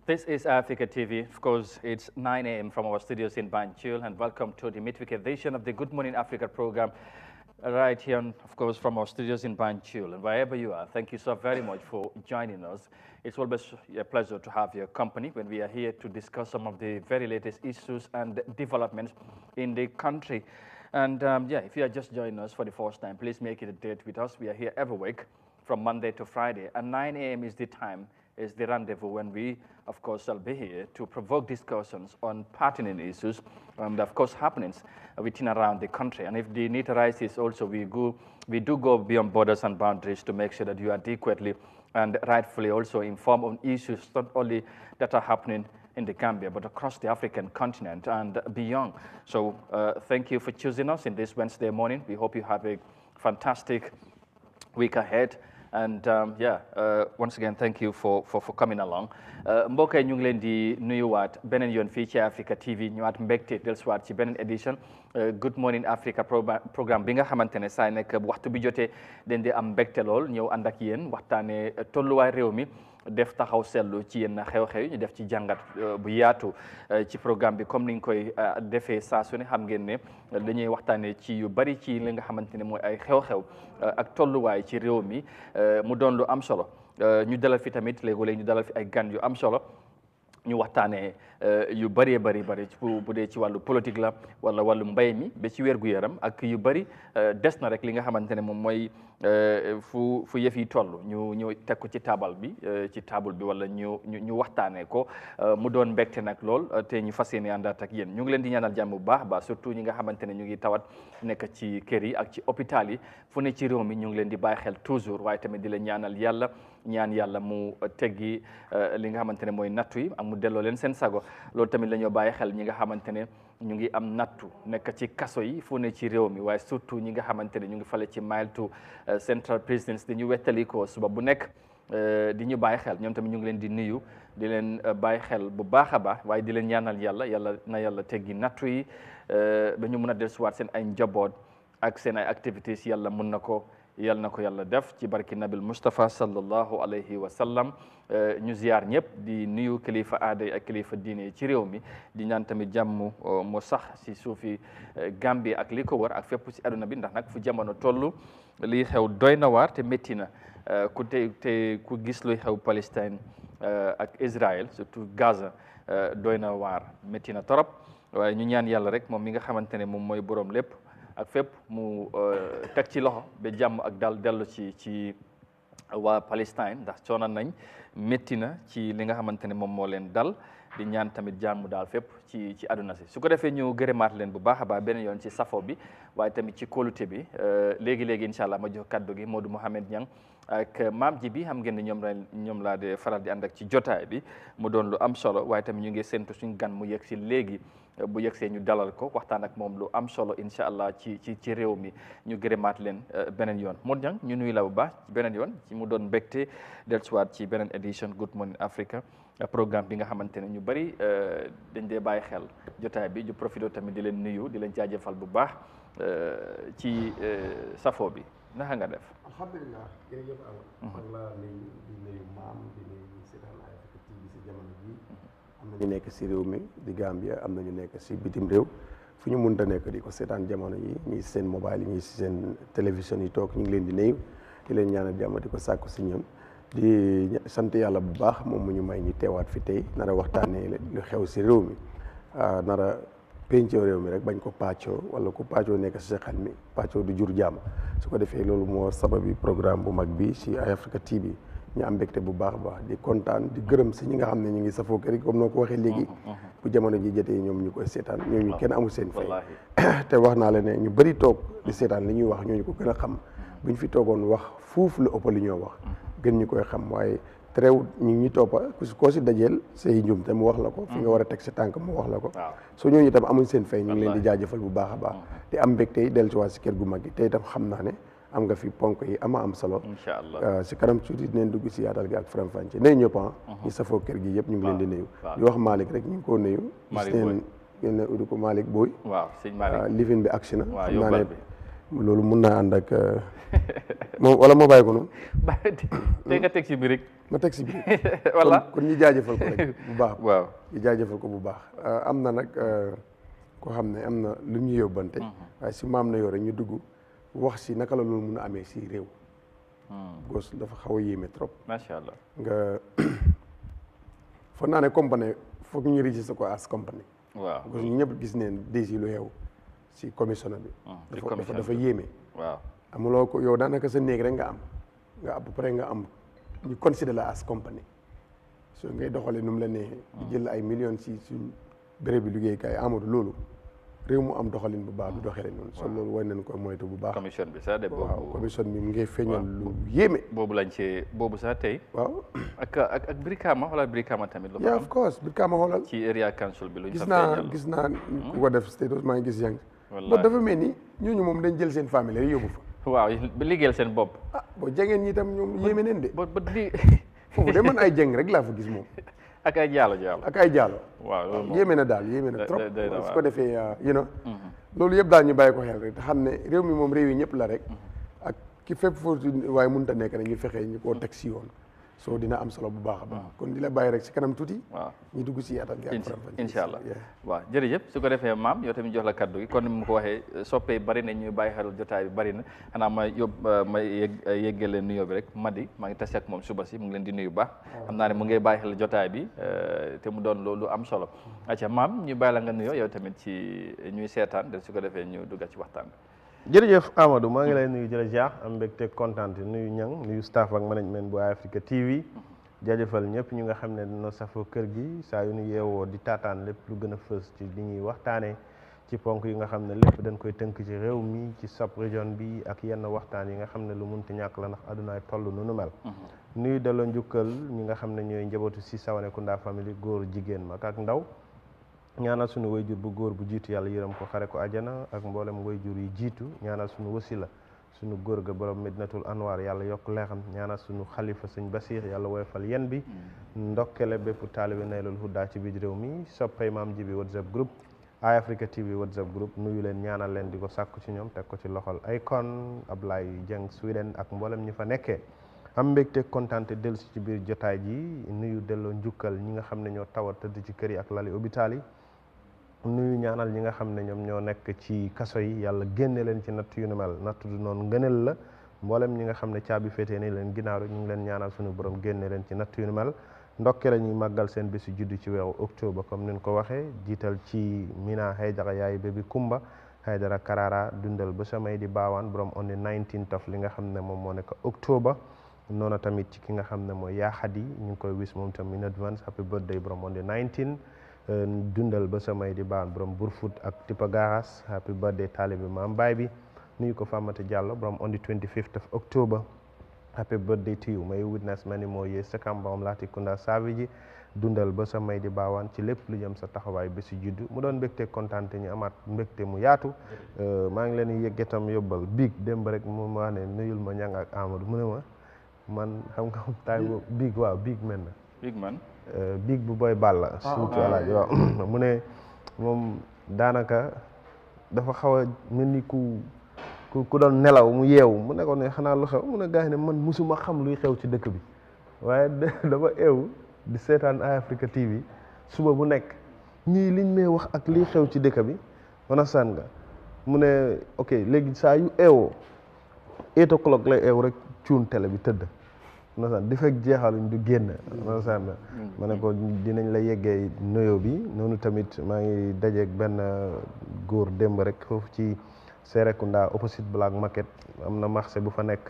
This is Eyeafrica TV. Of course, it's 9 a.m. from our studios in Banjul, and welcome to the midweek edition of the Good Morning Africa program, right here, of course, from our studios in Banjul. And wherever you are, thank you so very much for joining us. It's always a pleasure to have your company when we are here to discuss some of the very latest issues and developments in the country. And yeah, if you are just joining us for the first time, please make it a date with us. We are here every week from Monday to Friday, and 9 a.m. is the time, is the rendezvous when we, of course, shall be here to provoke discussions on pertinent issues and, of course, happenings within around the country. And if the need arises, also we do go beyond borders and boundaries to make sure that you are adequately and rightfully also informed on issues not only that are happening in the Gambia, but across the African continent and beyond. So thank you for choosing us in this Wednesday morning. We hope you have a fantastic week ahead. And once again, thank you for coming along. mbokk yi ñu ngi leen di nuyuwaat beneen yoon fii ci Africa TV ñëwaat mbégte dellusiwaat ci beneen édition Good Morning Africa programme bi nga xamante ne saa nekk waxtu bi jotee dañ di am mbégte lool ñëw ànd ak yéen waxtaanee tolluwaay réew mi def taxaw seetlu ci yenn xew-xew ñu def ci jàngat bu yaatu ci programme bi comme ni ñu koy defee saa su ne xam ngeen ne dañuy waxtaanee ci yu bari ci li nga xamante ne mooy ay xew-xew ak tolluwaay ci réew mi mu doon lu am solo ñu dalal fi tamit léegi-léegi ñu dalal fi ay gan yu am solo ñu waxtaanee yu bëree bëri bu dee ci wàllu politique la wala wàllu mbay mi ba ci wér-gu-yaram ak yu bëri des na rek li nga xamante ne moom mooy fu yëf yi toll ñu teg ko ci taabal bi wala ñu waxtaanee ko mu doon mbégte nag lool te ñu fas yéene àndaat ak yéen ñu ngi leen di ñaanal jàmm bu baax a baax surtout ñi nga xamante ne ñu ngi tawat nekk ci kër yi ak ci hôpital yi fu ne ci réew mi ñu ngi leen di bàyyi xel toujours waaye tamit di leen ñaanal yàlla mu teggi li nga xamante ne mooy nattu yi ak mu delloo leen seen sago loolu tamit la ñoo bàyyi xel ñi nga xamante ne ñu ngi am nattu nekk ci kaso yi fu ne ci réew mi waaye surtout ñi nga xamante ne ñu ngi fale ci Mile to Central Prisons di ñu wettali ko suba bu nekk di ñu bàyyi xel ñoom tamit ñu ngi leen di nuyu di leen bàyyi xel bu baax a baax waaye di leen ñaanal yàlla teggi nattu yi ba ñu mën a dellusiwaat seen ay njaboot ak seen ay activités yàlla mun na ko yàlla def ci barki nabil Mustafa sallallahu alayhi wa sallam ñu ziar ñëpp di nuyu kilifa aada yi ak kilifa diine ci réew mi di ñaan tamit jàmm mu sax si suufi Gambie ak li ko wër ak fépp si aduna bi ndax nag fu jamono toll lii xew doy na waar te métti na ku gis luy xew Palestine ak Israël surtout Gaza doy na waar métti na torop waaye ñu ñaan yàlla rek moom mi nga xamante ne moom mooy borom lépp ak fépp mu teg ci loxo ba jàmm ak dal dellu ci waa Palestine ndax coono nañ métti na ci li nga xamante ne moom moo leen dal di ñaan tamit jàmm daal fépp ci àdduna si su ko defee ñu gërëmaat leen bu baax a baax beneen yoon ci safo bi waaye tamit ci kóolute bi léegi incha allah ma jox kaddu gi Modou Mohamed Niang ak maam ji bi xam ngeen ne ñoom laa de faral di ànd ak ci jotaay bi mu doon lu am solo waaye tamit ñu ngi séntu suñ gan mu yegg si léegi bu yegsee ñu dalal ko waxtaan ak moom lu am solo incha allah ci réew mi ñu gërëmaat leen beneen yoon Modou Niang ñu nuyu la bu baax ci beneen yoon ci mu doon mbégte dellusiwaat ci beneen édition Good Morning Africa programme bi nga xamante ne ñu bëri dañ dee bàyyi xel jotaay bi ñu profité tamit di leen nuyu di leen jaajëfal bu baax ci safo bi naka nga def. alhamdulilah jërëjëf Awa. man la di nuyu maam di nuyu seetaan Eyeafrica TV si jamono ji am na ñu nekk si réew mi di Gambia am na ñu nekk si bitim réew fu ñu mënta nekk di ko seetaan jamono yi ñii si seen mobile yi ñii si seen télévision yi toog ñu ngi leen di nuyu di leen ñaanal jàmm di ko sàkku si ñoom di sant yàlla bu baax moom mu ñu may ñu teewaat fi tey nar a waxtaanee lu xew si réew mi nar a pencoo réew mi rek bañ ko pàccoo wala ku pàccoo nekk si sa xel mi pàccoo du jur jàmm su ko defee loolu moo sababi programme bu mag bi si Eyeafrica TV ñu am mbégte bu baax a baax di kontaan di gërëm si ñi nga xam ne ñu ngi safoo kër yi comme noo ko waxee léegi bu jamono ji jotee ñoom ñu koy seetaan ñooñu kenn amul seen fay te wax naa la ne ñu bëri toog di seetaan li ñuy wax ñooñu ko gën a xam buñ fi toogoon wax fuuf lu ëpp li ñoo wax gën ñu koy xam waaye terew ñu toppa koo si dajeel say njum te mu wax la ko fi nga war a teg sa tànk mu wax la ko soo ñooñu itam amuñ seen fay ñu ngi leen di jaajëfal bu baax a baax di am mbégte yi dellusiwaat si kër gu mag gi te itam xam naa ne am nga fi ponk yi am solo incha allah si kanam tuuti dinañ dugg si yaatal gi ak faram-fàcce nay ñëpp ñu safoo kër gi yëpp ñu ngi leen di nuyu di wax Malick rek ñu ngi ko nuyu gis neen ngeen ne udu ko Malick Boy waaw sëñ Malick livin bi agsi na xam naa ne loolu mun naa ànd ak moom wala moo bàyyi ko noonu. te nga teg si biir rek. ma teg si biir. voilà kon ñu jaajëfal ko rek bu baax. waaw ñu jaajëfal ko bu baax am na nag koo xam ne am na lu ñu yóbbante. waaye si maam na yoo rek ñu dugg wax si naka la loolu mun a amee si réew. gos dafa xaw a yéeme trop. macha allah nga foog naa ne compagnie foog ñu registré ko as compagnie. waaw parce que ñëpp gis neen dési lu xew si commissionnaire bi. dafa yéeme. waaw amuloo ko yow daanaka sa néeg rek nga am nga bu pare nga am ñu considéré la as compagnie soo ngay doxalee nu mu la neexee. di jël ay millions si suñ béréb bi liggéeykaay Amadou loolu réew mu am doxalin bu baax du doxalee noonu. waaw loolu war nañ ko moytu bu baax. commission bi sax de boobu waaw commission bi mu ngi feeñal lu yéeme. boobu lañ ci boobu sax tey. waaw ak Brikama xoolal Brikama tamit. lu yeah of course Brikama xoolal. ci area council bi luñ fa feeñal gis naa ku ko def status maa ngi gis yang wallaay dafa mel ni ñooñu moom dañ jël seen famille rek yóbbu fa. waaw ba liggéeyal seen bopp. boo jegeen ñi tam ñoom yéeme neen de. ba li foofu de man ay jeng rek laa fa gis moom. ak ay jaalo. ak ay jaalo. waaw loolu moom yéeme na daal yéeme na trop. su ko defee you know loolu yëpp daal ñu bàyyi ko xel rek te xam ne réew mi moom réew yi ñëpp la rek. ak ki fépp foofu waaye mënut a nekk rek ñu fexee ñu koo teg si yoon. soo dina am solo bu baax a baax. kon di la bàyyi rek si kanam tuuti. waaw ñu dugg si yaatal gi. incha allah waaw jërëjëf su ko defee maam yow tamit jox la kaddu gi kon ni mu ko waxee soppee bari na ñuy bàyyi xel jotaay bi bari na xanaa ma yëggee leen nuyoo bi rek Madi maa ngi tase ak moom suba si mu ngi leen di nuyu baax xam naa ne mu ngi bàyyi xel jotaay bi te mu doon loolu am solo acca maam ñu bàyyi la nga nuyoo yow tamit ci ñuy seetaan de su ko defee ñu dugga ci waxtaan bi. jërëjëf Amadou maa ngi lay nuyu jërëjëf am mbégte kontaan nuyu ñang nuyu staff ak management bu Eyeafrica TV jaajëfal ñëpp ñu nga xam ne dina safoo kër gi saa yu ñu yeewoo di taataan lépp lu gën a fës ci li ñuy waxtaanee ci ponk yi nga xam ne lépp dañ koy tënk ci réew mi ci sub région bi ak yenn waxtaan yi nga xam ne lu munti ñàkk la ndax addunaay toll nu nu mel nuyu delloo njukkal ñi nga xam ne ñooy njabootu si Sawanekunda famille góor jigéen mag ak ndaw ñaanal suñu wayjur bu góor bu jiitu yàlla yërëm ko xare ko ajana ak mboolem wayjur yi jiitu ñaanal suñu wasila suñu góor ga borom Medinatul Anwar yàlla yokk leexam ñaanal suñu xalifa sëñ Basiir yàlla woyofal yen bi ndokkele bépp taalibe Naylul Huda ci biir réew mi soppay maam ji bi WhatsApp group Eyeafrica TV WhatsApp group nuyu leen ñaanal leen di ko sàkku ci ñoom teg ko ci loxol Icon Ablaye Dieng Sweden ak mboolem ñi fa nekkee am mbégte kontaan te dellu si ci biir jotaay ji nuyu delloo njukkal ñi nga xam ne ñoo tawat tëdd ci kër yi ak lali hôpital yi nuyu ñaanal ñi nga xam ne ñoom ñoo nekk ci kaso yi yàlla génne leen ci natt yu nu mel natt du noonu ngëneel la mboolem ñi nga xam ne caabi féetee ni leen ginnaaw rek ñu ngi leen ñaanal suñu borom génne leen ci natt yu nu mel ndokke la ñuy màggal seen bésu juddu ci weeru octobre comme ni ñu ko waxee jiital ci Mina Haydara yaay bébi Kumba Haydara Karara dundal ba samay di baawaan borom on the 19th of li nga xam ne moom moo nekk octobre noonu tamit ci ki nga xam ne mooy Yaaxadi ñu ngi koy wis moom tam in advance happy birthday borom on the 19 dundal ba samay di baan borom Burfoot ak Tipa Garas happy birthday taalibi maam baay bi nuyu ko Famata Diallo borom on the 25th of October happy birthday to you may witness many more years to come borom Latrikunda Savage dundal ba samay di baawaan ci lépp lu jëm sa taxawaay ba si juddu mu doon mbégte kontaan te ñu amaat mbégte mu yaatu maa ngi leen di yëg itam yóbbal biig démb rek mu ma wax ne nuyul ma ñang ak Amadou mu ne ma man xam nga taay boobu biig waaw biig mel na big man biig bu booy bàll suutu walaaj waaw mu ne moom daanaka dafa xaw a mel ni ku doon nelaw mu yeewu mu ne ko ne xanaa lu xew mu ne gars yi ne man musuma xam luy xew ci dëkk bi waaye dafa eewu di seetaan Eyeafrica TV suba bu nekk ñii liñ may wax ak liy xew ci dëkk bi wana saan nga mu ne ok léegi saa yu eewoo 8 o'clock lay eew rek cuun télé bi tëdd wana di fekk jeexaluñ du génn wana saan nga ma ne ko dinañ la yeggee nuyo bi noonu tamit maa ngi dajeeg benn góor démb rek foofu ci Serekunda opposite Black Market am na marché bu fa nekk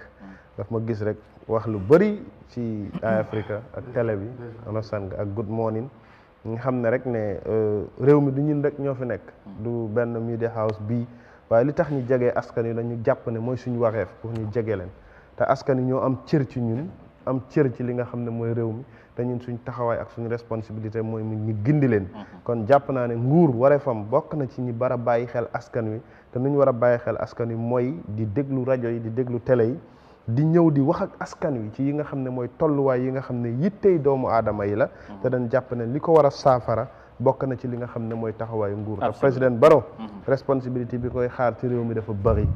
daf ma gis rek wax lu bëri ci Eyeafrica ak télé bi anasan ak good morning nga xam ne rek ne réew mi du ñun rek ñoo fi nekk du benn media house bii waaye li tax ñu jegee askan yi dañu jàpp ne mooy suñu wareef pour ñu jege leen te askan yi ñoo am cër ci ñun am cër ci li nga xam ne mooy réew mi te ñun suñ taxawaay ak suñu responsabilité mooy mu ñu gindi leen kon jàpp naa ne nguur wareefam bokk na ci ñi bara bàyyi xel askan wi te nu ñu war a bàyyi xel askan wi mooy di déglu rajo yi di déglu télé yi di ñëw di wax ak askan wi ci yi nga xam ne mooy tolluwaay yi nga xam ne yittey doomu aadama yi la te dañ jàpp ne li ko war a saafara bokk na ci li nga xam ne mooy taxawaayu nguur te président Barrow responsabilité bi koy xaar ci réew mi dafa bëri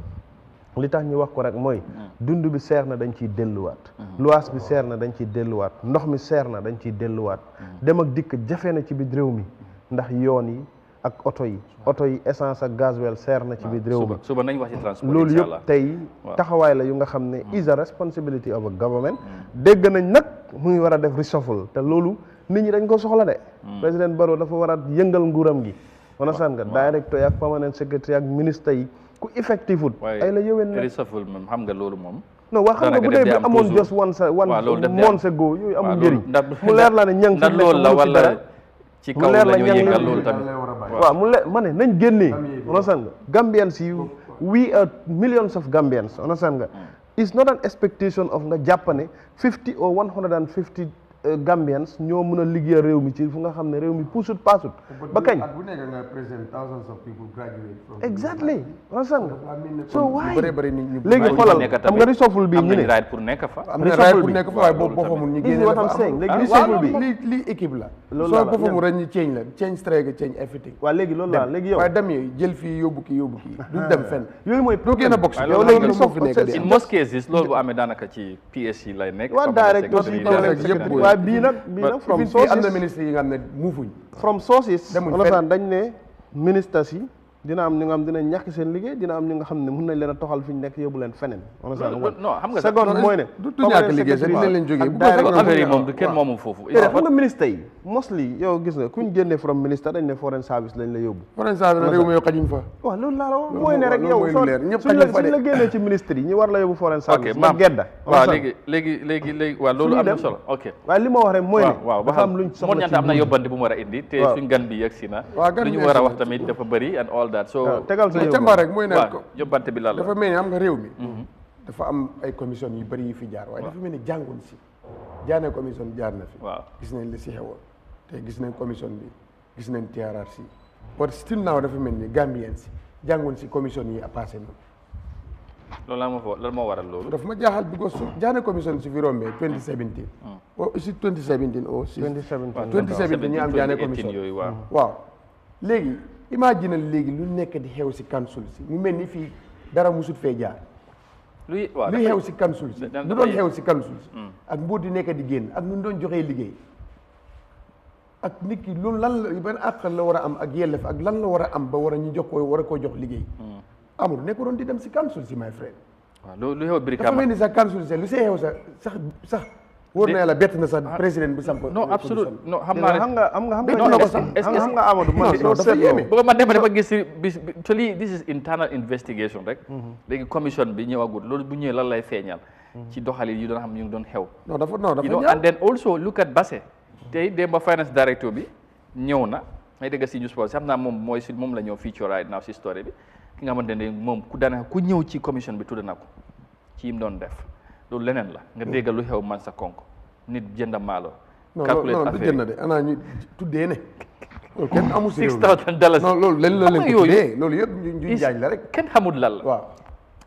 li tax ñu wax ko rek mooy dund bi seer na dañ ciy delluwaat luwaas bi seer na dañ ciy delluwaat ndox mi seer na dañ ciy delluwaat dem ak dikk jafe na ci biir réew mi ndax yoon yi ak oto yi essence ak gasoil seer na ci biir réew mi suba nañ wax ci transport loolu yëpp tey taxawaay la yu nga xam ne is a responsibility of a government dégg nañ nag mu ngi war a def reshuffle te loolu nit ñi dañ ko soxla de président Barrow dafa war a yëngal nguuram gi understand nga directeur ak permanent secretary ak ministre yi ku effective wut ay la yëwén na reshuffle moom xam nga loolu moom non waa xam nga bu dee bi amoon just one months ago yooyu amul njëriñ mu leer la ne ñang fi loolu la wala ci kaw la ñu yëngal loolu tamit waaw mu leer ma ne nañ génnee understand nga Gambians yi we are millions of Gambians understand nga it's not an expectation of nga jàpp ne 50 or 150 Gambians ñoo mën a liggéey réew mi ci fu nga xam ne réew mi puusut paasut ba kañ bu nekk nga present thousands of people graduate from exactly understand nga so why léegi xoolal xam nga reshuffle bi ñu ne right pour nekk fa am na right pour nekk fa waaye boo xamul ñu génne what I'm saying léegi reshuffle bi lii équipe la soo ko xamul rek ñu change la change strike change everything waaw léegi loolu la léegi yow waaye dem yi jël fii yóbbu kii duñ dem fenn yooyu mooy doo génn a box yow léegi sof in most cases loolu bu amee daanaka ci PSC lay nekk waaw direct waaye bii nag from sources am na ministre yi nga xam ne muufuñ from sources dañ ne ministres yi dina am ñu nga xam dina ñàkk seen liggéey dina am ñu nga xam ne mën nañ leen a toxal fi ñu nekk yóbbu leen feneen non xam nga seconde mooy ne du ñàkk liggéey sax dinañ leen jógee bu affaire yi moom du kenn moomu foofu xam nga ministre yi mostly yow gis nga kuñ génnee from ministre dañ ne foreign service lañ la yóbbu foreign service na réew mi yow xajuñ fa waaw loolu laa la wax mooy ne rek yow suñ la génnee ci ministre yi ñu war la yóbbu foreign service ba gedda waaw léegi waaw loolu am na solo ok waaye li ma wax rek mooy ne waaw dafa am luñ soxla ñanta am na yóbbante bu mu war a indi te suñ gan bi yegg si na lu ñu war a wax tamit dafa bëri and all that so tegal sa yóbbante rek mooy ne yóbbante bi la dafa mel ni am nga réew mi dafa am ay commission yu bëri yu fi jaar waaye dafa mel ni jànguñ si jaane commission jaar na fi waaw gis nañ li si xewoon te gis nañ commission bi gis nañ TRRC but still now dafa mel ni Gambien si jànguñ si commission yi a passé noonu loolu lan moo waral loolu dafa ma jaaxal because jaane commission si fi rombee 2017 o si 2017 o si 2017 ñu am jaane commission yooyu waaw léegi imagine léegi lu nekk di xew si council si mu mel ni fii dara musut fee jaar luy xew si council si lu doon xew si council si ak mbóot di nekk di génn ak nu doon joxee liggéey ak nit ki loolu lan la ban àq la war a am ak yellef ak lan la war a am ba war a ñu jox ko war a koo jox liggéey amul nekk doon di dem si council si my friend waaw lu xew dafa mel ni sax council si lu see xew sax wóor na yàlla bett na sax président bi samp non absolument non xam naa xam nga Amadou man dafa yéeme bëgg man dafa gis bis to lii this is internal investigation rek léegi commission bi ñëwagul loolu bu ñëwee lan lay feeñal ci doxalin yi doon xam ñu ngi doon xew non dafa and then also look at Basse tey démb finance director bi ñëw na may dégg si news si xam naa moom la ñëw feature right now si story bi ki nga xamante ne moom ku ñëw ci commission bi tudd na ko ci yim doon def loolu leneen la nga déggal lu xew man sa konk nit jënd maalo calculate non du jënd de ana ñu tuddee ne loolu kenn amul si $6,000 non loolu leen la leen ko tuddee loolu yëpp ñu jaaj la rek kenn xamul lan la waaw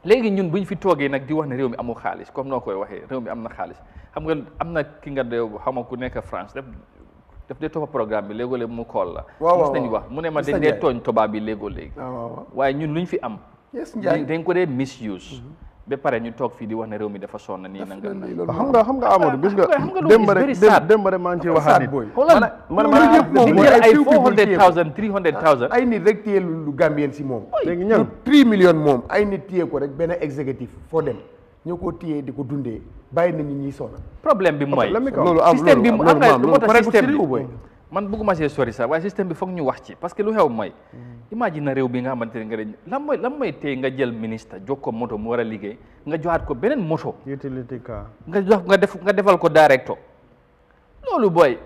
léegi ñun buñ fi toogee nag di wax ne réew mi amul xaalis comme noo koy waxee réew mi am na xaalis xam nga am na ki nga de xam nga ku nekk France daf dee toppa programme bi léegoo léegi mu kool la mos nañu wax mu ne ma dañ dee tooñ tubaab bi léegoo léegi waaye ñun luñ fi am dañ ko dee misuse ba pare ñu toog fii di wax ne réew mi dafa sonn nii na nga xam nga Amadou gis nga démb rek maa ngi ciy waxaat man ay 400,000 300,000 ay nit rek téye lu Gambien si moom léegi ñan 3 millions moom ay nit téye ko rek benn exécutif foo dem ñoo ko téye di ko dundee bàyyi nañu ñuy sonn problème bi mooy système bi am nga moo tax système bi man bëgguma see sori sax waaye système bi foog ñu wax ci parce que lu xew mooy imagine na réew bi nga xamante ne nga dañ lan mooy tey nga jël ministre jox ko moto mu war a liggéey nga joxaat ko beneen moto utility car nga defal ko directeur loolu booy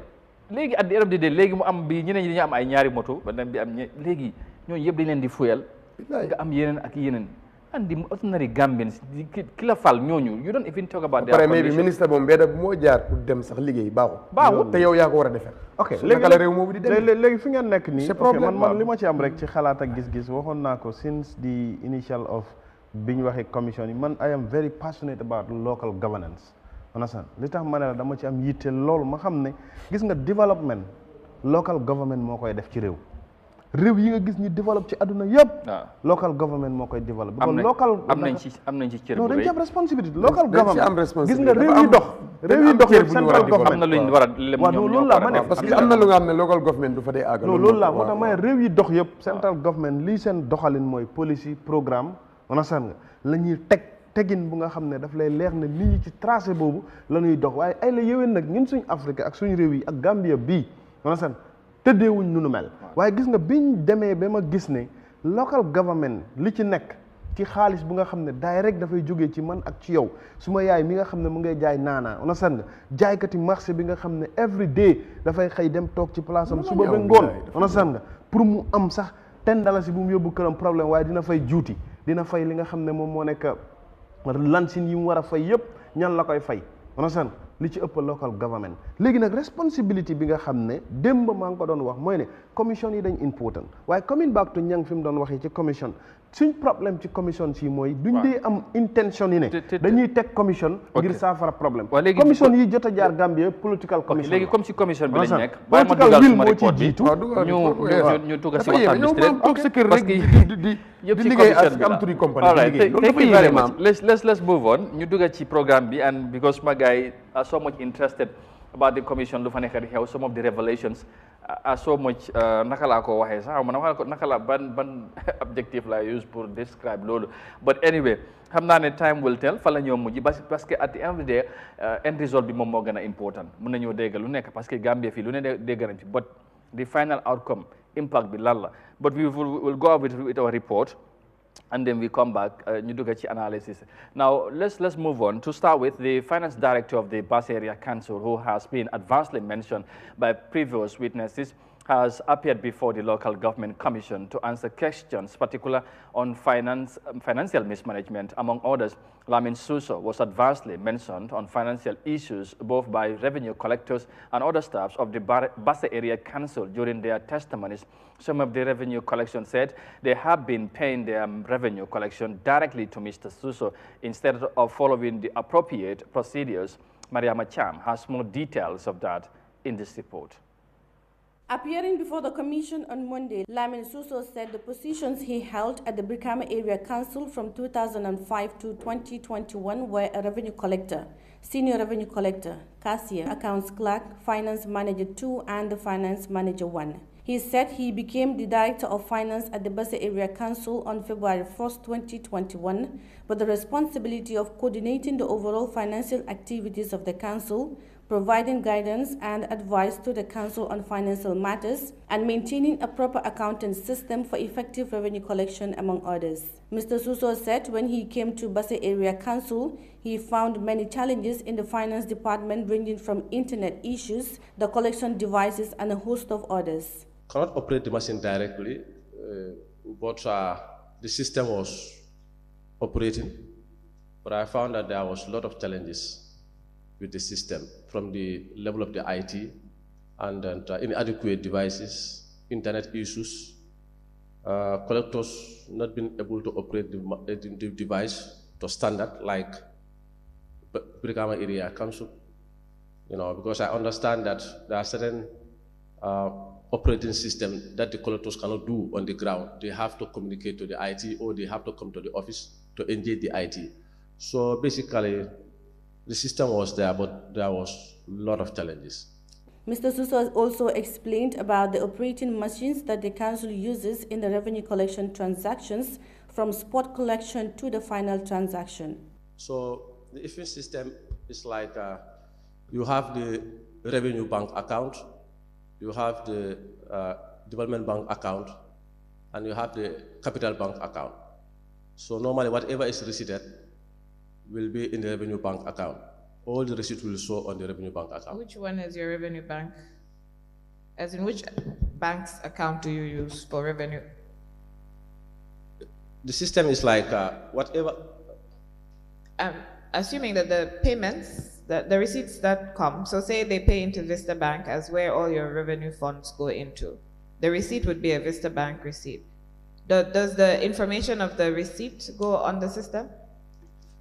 léegi at the end of the day léegi mu am bi ñeneen ñi dañu am ay ñaari moto ba dem bi am léegi ñooñu yëpp dañ leen di fuyal nga am yeneen ak yeneen andi ordinary Gambians ki la fal ñooñu you don't even talk about their condition. Après ministre moom mbedd moo jaar pour dem sax liggéey baaxul te yow yaa ko war a defar. ok léegi fi ngeen nekk nii man li ma ci am rek ci xalaat ak gis-gis waxoon naa ko since the initial of bi ñu waxee commission yi man I am very passionate about local governance understand li tax ma ne la dama ci am yitte loolu ma xam ne gis nga development local government moo koy def ci réew réew yi nga gis ñi développe ci àdduna yëpp local government moo koy développe am nañ ci cër bu non dañ ci rëy am responsabilité local government gis nga réew yi dox yëpp central government am na luñ war a lem waaw loolu laa ma ne parce que am na lu nga xam ne local government du fa dee àgg non loolu laa moo tax ma ne réew yi dox yëpp central government lii seen doxalin mooy policy programme onasan nga la ñuy tegin bu nga xam ne daf lay leer ne nit ñi ci tracé boobu la ñuy dox waaye ay la yéwén nag ñun suñ Afrique ak suñu réew yi ak Gambia bii onasan tëddeewuñ nu mel waaye gis nga biñ demee ba ma gis ne local government li ci nekk ci xaalis bu nga xam ne direct dafay jógee ci man ak ci yow su ma yaay mi nga xam ne mu ngay jaay naanaa on a san nga jaaykati marché bi nga xam ne every day dafay xëy dem toog ci place am suba ba ngoon on a san nga pour mu am sax $10 bu mu yóbbu këram problème waaye dina fay juuti dina fay li nga xam ne moom moo nekk lansin yi mu war a fay yëpp ñan la koy fay on a san li ci ëpp local government léegi nag responsibility bi nga xam ne démb maa ngi ko doon wax mooy ne commission yi dañ important waaye coming back to ñang fi mu doon waxee ci commission suñ problème ci commission si mooy duñ dee am intention yi ne dañuy teg commission ngir saafara problème commission yi jot a jaar Gambie political commission léegi comme ci commission bi lañ nekk political will moo ci jiitu ñu tugga si waxtaan bi toog sa kër rek di liggéey ak am turi compagnie all right thank you very much let's move on ñu dugga ci programme bi and because my guy are so much interested about the commission lu fa nekk di xew some of the revelations are so much naka laa ko waxee sax naka la ban objectif la use pour describe loolu but anyway xam naa ne time will tell fa la ñoo mujj parce que at the end of the day end result bi moom moo gën a important mun nañoo dégg lu nekk parce que Gambia fii lu ne dégg nañ fi but the final outcome impact bi lan la but we will go with our report and then we come back ñu dugg ci analysis. Now let's move on. To start with, the finance director of the Basse Area Council, who has been adversely mentioned by previous witnesses, has appeared before the local government commission to answer questions, particularly on financial mismanagement. Among others, Lamin Suso was adversely mentioned on financial issues both by revenue collectors and other staffs of the Basse Area Council during their testimonies. Some of the revenue collection said they have been paying their revenue collection directly to Mr. Suso instead of following the appropriate procedures. Mariama Cham has more details of that in this report. Appearing before the commission on Monday, Lamin Suso said the positions he held at the Brikama Area Council from 2005 to 2021 were a revenue collector, senior revenue collector, cashier, accounts clerk, finance manager 2, and the finance manager 1. He said he became the Director of Finance at the Basse Area Council on February 1st, 2021, but the responsibility of coordinating the overall financial activities of the Council, providing guidance and advice to the Council on financial matters, and maintaining a proper accounting system for effective revenue collection, among others. Mr. Suso said when he came to Basse Area Council, he found many challenges in the finance department ranging from internet issues, the collection devices, and a host of others. Cannot operate the machine directly, but the system was operating, but I found that there was a lot of challenges with the system from the level of the IT and inadequate devices, internet issues, collectors not being able to operate the device to standard like Brikama Area Council, because I understand that there are certain operating system that the collectors cannot do on the ground. They have to communicate to the IT or they have to come to the office to engage the IT. So basically, the system was there, but there was a lot of challenges. Mr. Suso also explained about the operating machines that the council uses in the revenue collection transactions, from spot collection to the final transaction. So the IFIN system is like you have the revenue bank account, you have the development bank account, and you have the capital bank account. So normally whatever is received will be in the revenue bank account. All the receipts will show on the revenue bank account. Which one is your revenue bank? As in which bank's account do you use for revenue? The system is like whatever. Assuming that the payments, the receipts that come, so say they pay into Vista Bank as where all your revenue funds go into. The receipt would be a Vista Bank receipt. Does the information of the receipt go on the system?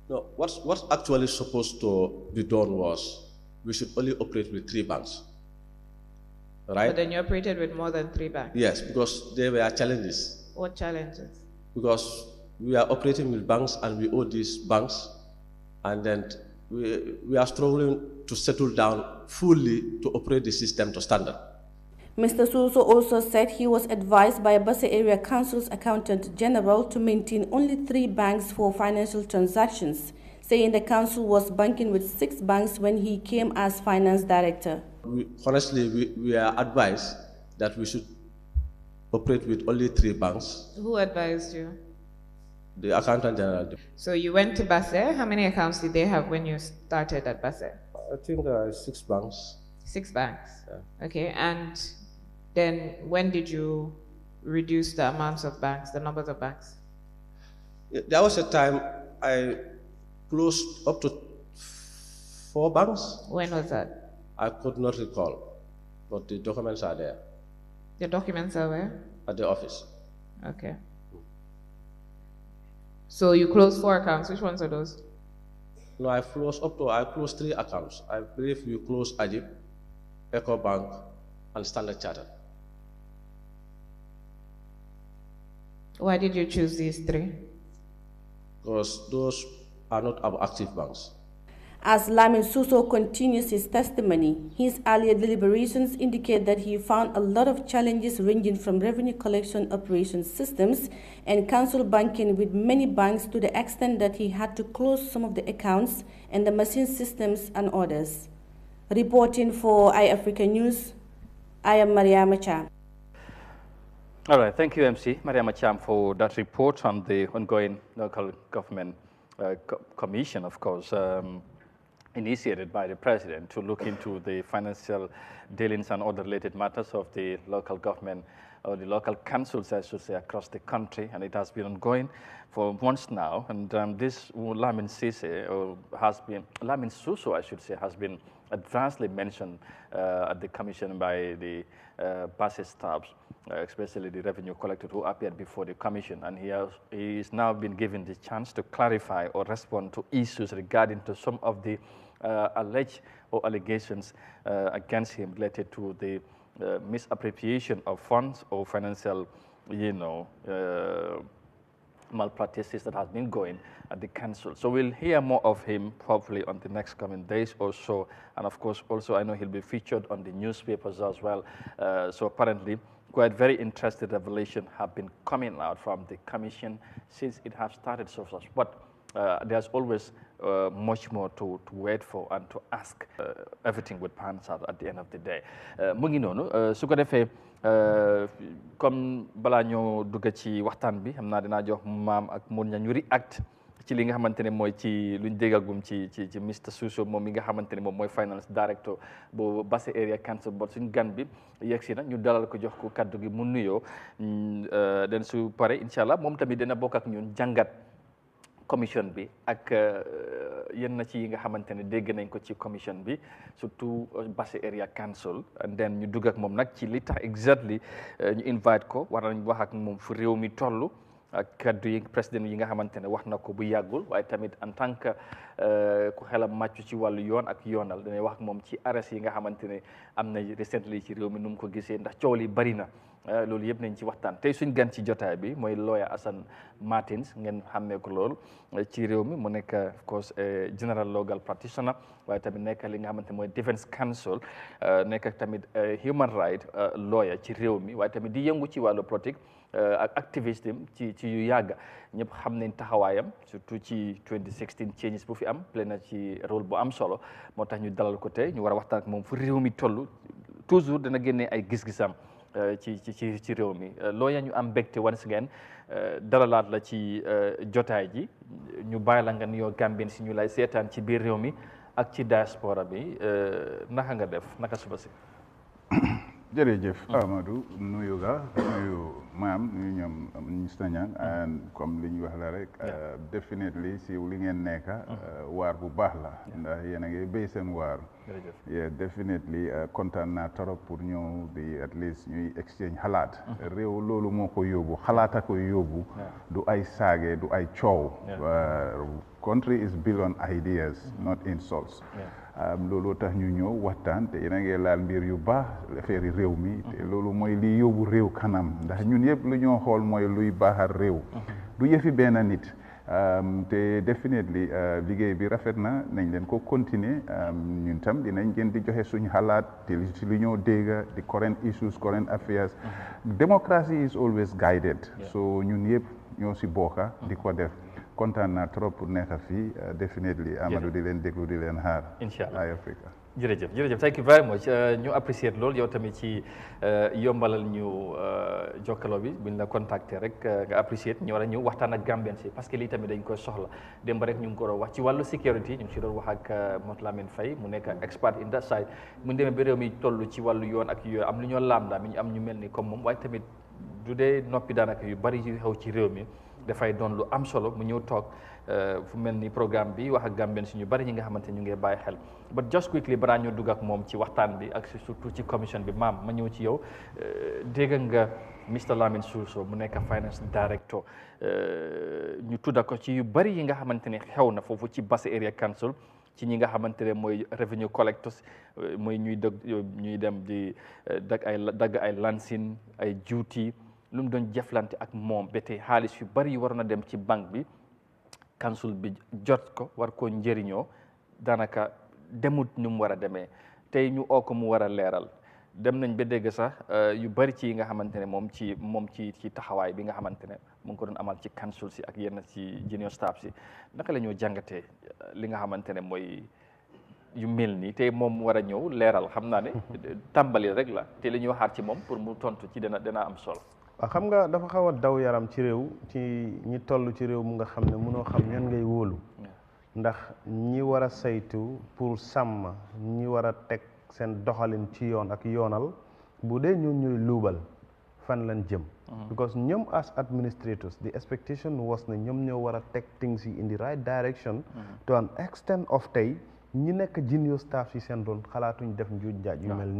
No, what's actually supposed to be done was we should only operate with 3 banks. right? But then you operated with more than 3 banks? Yes, because there were challenges. What challenges? Because we are operating with banks and we owe these banks, and then we are struggling to settle down fully to operate the system to standard. Mr. Suso also said he was advised by Basse Area Council's Accountant General to maintain only 3 banks for financial transactions, saying the council was banking with 6 banks when he came as finance director. Honestly, we are advised that we should operate with only 3 banks. Who advised you? The Accountant General. So you went to Basse. How many accounts did they have when you started at Basse? I think there are 6 banks. 6 banks? Yeah. Okay, and then when did you reduce the amounts of banks, the numbers of banks? There was a time I closed up to 4 banks. When was that? I could not recall, but the documents are there. The documents are where? At the office. Okay. So you closed 4 accounts. Which ones are those? No, I closed 3 accounts. I believe you closed Ajib, Eco Bank, and Standard Chartered. Why did you choose these 3? Because those are not our active banks. As Lamin Suso continues his testimony, his earlier deliberations indicate that he found a lot of challenges ranging from revenue collection operations systems and council banking with many banks to the extent that he had to close some of the accounts and the machine systems and others. Reporting for Eyeafrica News, I am Mariama Cham. All right, thank you, MC Mariama Cham, for that report on the ongoing local government commission, of course, initiated by the president to look into the financial dealings and other related matters of the local government or the local councils, I should say, across the country, and it has been ongoing for months now. And this Lamin Suso, I should say, has been advancely mentioned at the commission by the Basse staffs, especially the revenue collector who appeared before the commission, and he is now been given the chance to clarify or respond to issues regarding to some of the alleged or allegations against him related to the misappropriation of funds or financial, malpractices that has been going at the council. So we'll hear more of him hopefully on the next coming days or so. And of course, also I know he'll be featured on the newspapers as well. So apparently, quite very interesting revelation have been coming out from the commission since it has started so far. But there's always much more to wait for and to ask. Everything would pan out at the end of the day. Mu ngi noonu su ko defee comme balaa ñoo dugg ci waxtaan bi xam naa dinaa jox maam ak mun ñu react ci li nga xamante ne mooy ci luñ déggagum ci Mr Suso moom mi nga xamante ne moom mooy finance director bu Basse Area Council Board suñ gan bi yegsi na ñu dalal ko jox ko kaddu gi mu nuyoo den su pare incha allah moom tamit dina bokk ak ñun jàngat commission bi ak yenn ci yi nga xamante ne dégg nañ ko ci commission bi surtout Basse Area Council and then ñu dugg ak moom nag ci li tax exactly ñu invite ko war nañ wax ak moom fu réew mi toll ak kaddu yi président yi nga xamante ne wax na ko bu yàggul waaye tamit en tant que ku xelam màccu ci wàllu yoon ak yoonal dañuy wax ak moom ci arrest yi nga xamante ne am na recently ci réew mi nu mu ko gisee ndax coow li bari na loolu yëpp nañ ci waxtaan tey suñ gan ci jotaay bi mooy lawyer Assane Martins ngeen xàmmee ko lool ci réew mi mu nekk of course general legal practitioner waaye tamit nekk li nga xamante mooy defense counsel nekk tamit human right lawyer ci réew mi waaye tamit di yëngu ci wàllu politique ak activiste ci yu yàgg ñëpp xam nañ taxawaayam surtout ci 2016 changes bu fi am play na ci rôle bu am solo moo tax ñu dalal ko tey ñu war a waxtaan ak moom fu réew mi toll toujours dana génnee ay gis-gisam ci réew mi looya ñu am mbégte once again dalalaat la ci jotaay ji ñu bàyyi la nga nuyoo Gambien si ñu lay seetaan ci biir réew mi ak ci diaspora bi naka nga def naka suba si jërëjëf Amadou nuyu maam nuyu ñoom Mr Niang and comme li ñu wax la rek definitely si li ngeen nekk waar bu baax la ndax yéen a ngi béy seen waar yeah definitely kontaan naa trop pour ñëw di at least ñuy exchange xalaat réew loolu moo ko yóbbu xalaat a ko yóbbu du ay saage du ay coow country is built on ideas not insults looloo tax ñu ñëw waxtaan te yéen a ngi laal mbir yu baax affaire yi réew mi te loolu mooy li yóbbu réew kanam ndax ñun yëpp lu ñoo xool mooy luy baaxal réew du yëfi benn nit te definitely liggéey bi rafet na nañ leen ko continuer ñun tam dinañ gën di joxe suñu xalaat te si lu ñoo dégga di current issues current affairs democracy is always guided so ñun yëpp ñoo si bokka di ko def kontaan naa trop pour nekk fii definitely Amadou di leen déglu di leen xaar inshallah Eyeafrica jërëjëf thank you very much ñu appreciate loolu yow tamit ci yombalal ñu jokkaloo bi buñ la contacter rek nga appreciate ñu war a ñëw waxtaan ak Gambien si parce que lii tamit dañ koy soxla démb rek ñu ngi ko doon wax ci wàllu security ñu ngi si doon wax ak Mot Lamine Faye mu nekk expert in that side mu demee ba réew mi toll ci wàllu yoon ak yooyu am lu ñoo laamdaa mi ñu am ñu mel ni comme moom waaye tamit du dee noppi daanaka yu bari yu xew ci réew mi dafay doon lu am solo mu ñëw toog fu mel ni programme bi wax ak Gambien si ñu bari ñi nga xamante ñu ngi bàyyi xel but just quickly balaa ñoo dugg ak moom ci waxtaan bi ak surtout ci commission bi maam ma ñëw ci yow dégg nga Mr Lamin Suso mu nekk finance director ñu tudda ko ci yu bari yi nga xamante ne xew na foofu ci Basse Area Council ci ñi nga xamante ne mooy revenue collectors mooy ñuy dem di dagg ay lansin ay duty lu mu doon jëflante ak moom ba tey xaalis yu bari yu waroon a dem ci banque bi council bi jot ko war koo njëriñoo daanaka demut ni mu war a demee tey ñu oo ko mu war a leeral dem nañ ba dégg sax yu bari ci yi nga xamante ne moom ci taxawaay bi nga xamante ne mu ngi ko doon amal ci council si ak yenn ci junior staff si naka la ñoo jàngatee li nga xamante ne mooy yu mel nii tey moom war a ñëw leeral xam naa ne tàmbali rek la te li ñuy waxaat ci moom pour mu tontu ci dana am solo. waaw xam nga dafa xaw a daw yaram ci réew ci ñi toll ci réew mu nga xam ne mënoo xam ñan ngay wóolu ndax ñi war a saytu pour sàmm ñi war a teg seen doxalin ci yoon ak yoonal bu dee ñoom ñooy luubal fan lañ jëm because ñoom as administrators the expectation was ne ñoom ñoo war a teg things yi in the right direction to an extent of tey ñi nekk junior staff si seen doon xalaatuñ def njuuj njaaj yu mel nii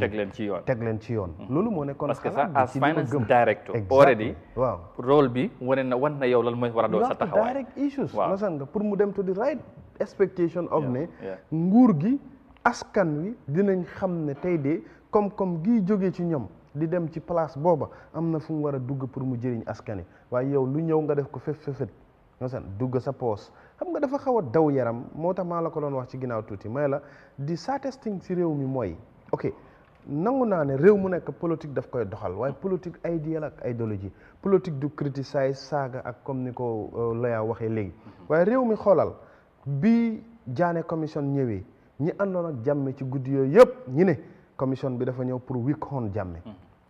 teg leen ci yoon loolu moo nekkoon parce que sax as finance director already waaw rôle bi wan na yow lan mooy war a doon sa taxawaay direct issues masan nga pour mu dem to the right expectation of ne nguur gi askan wi dinañ xam ne tey de comme gii jógee ci ñoom di dem ci place booba am na fu mu war a dugg pour mu jëriñ askan wi waaye yow lu ñëw nga def ko fefet masan dugg sa poos xam nga dafa xaw a daw yaram moo tax maa la ko doon wax ci ginnaaw tuuti may la di saddest thing ci réew mi mooy ok nangu naa ne réew mu nekk politique daf koy doxal waaye politique idéal ak idéologie politique du criticiser saaga ak comme ni ko Laya waxee léegi waaye réew mi xoolal bi Jammeh commission ñëwee ñi àndoon ak Jammeh ci guddi yooyu yëpp ñi ne commission bi dafa ñëw pour wikkoon Jammeh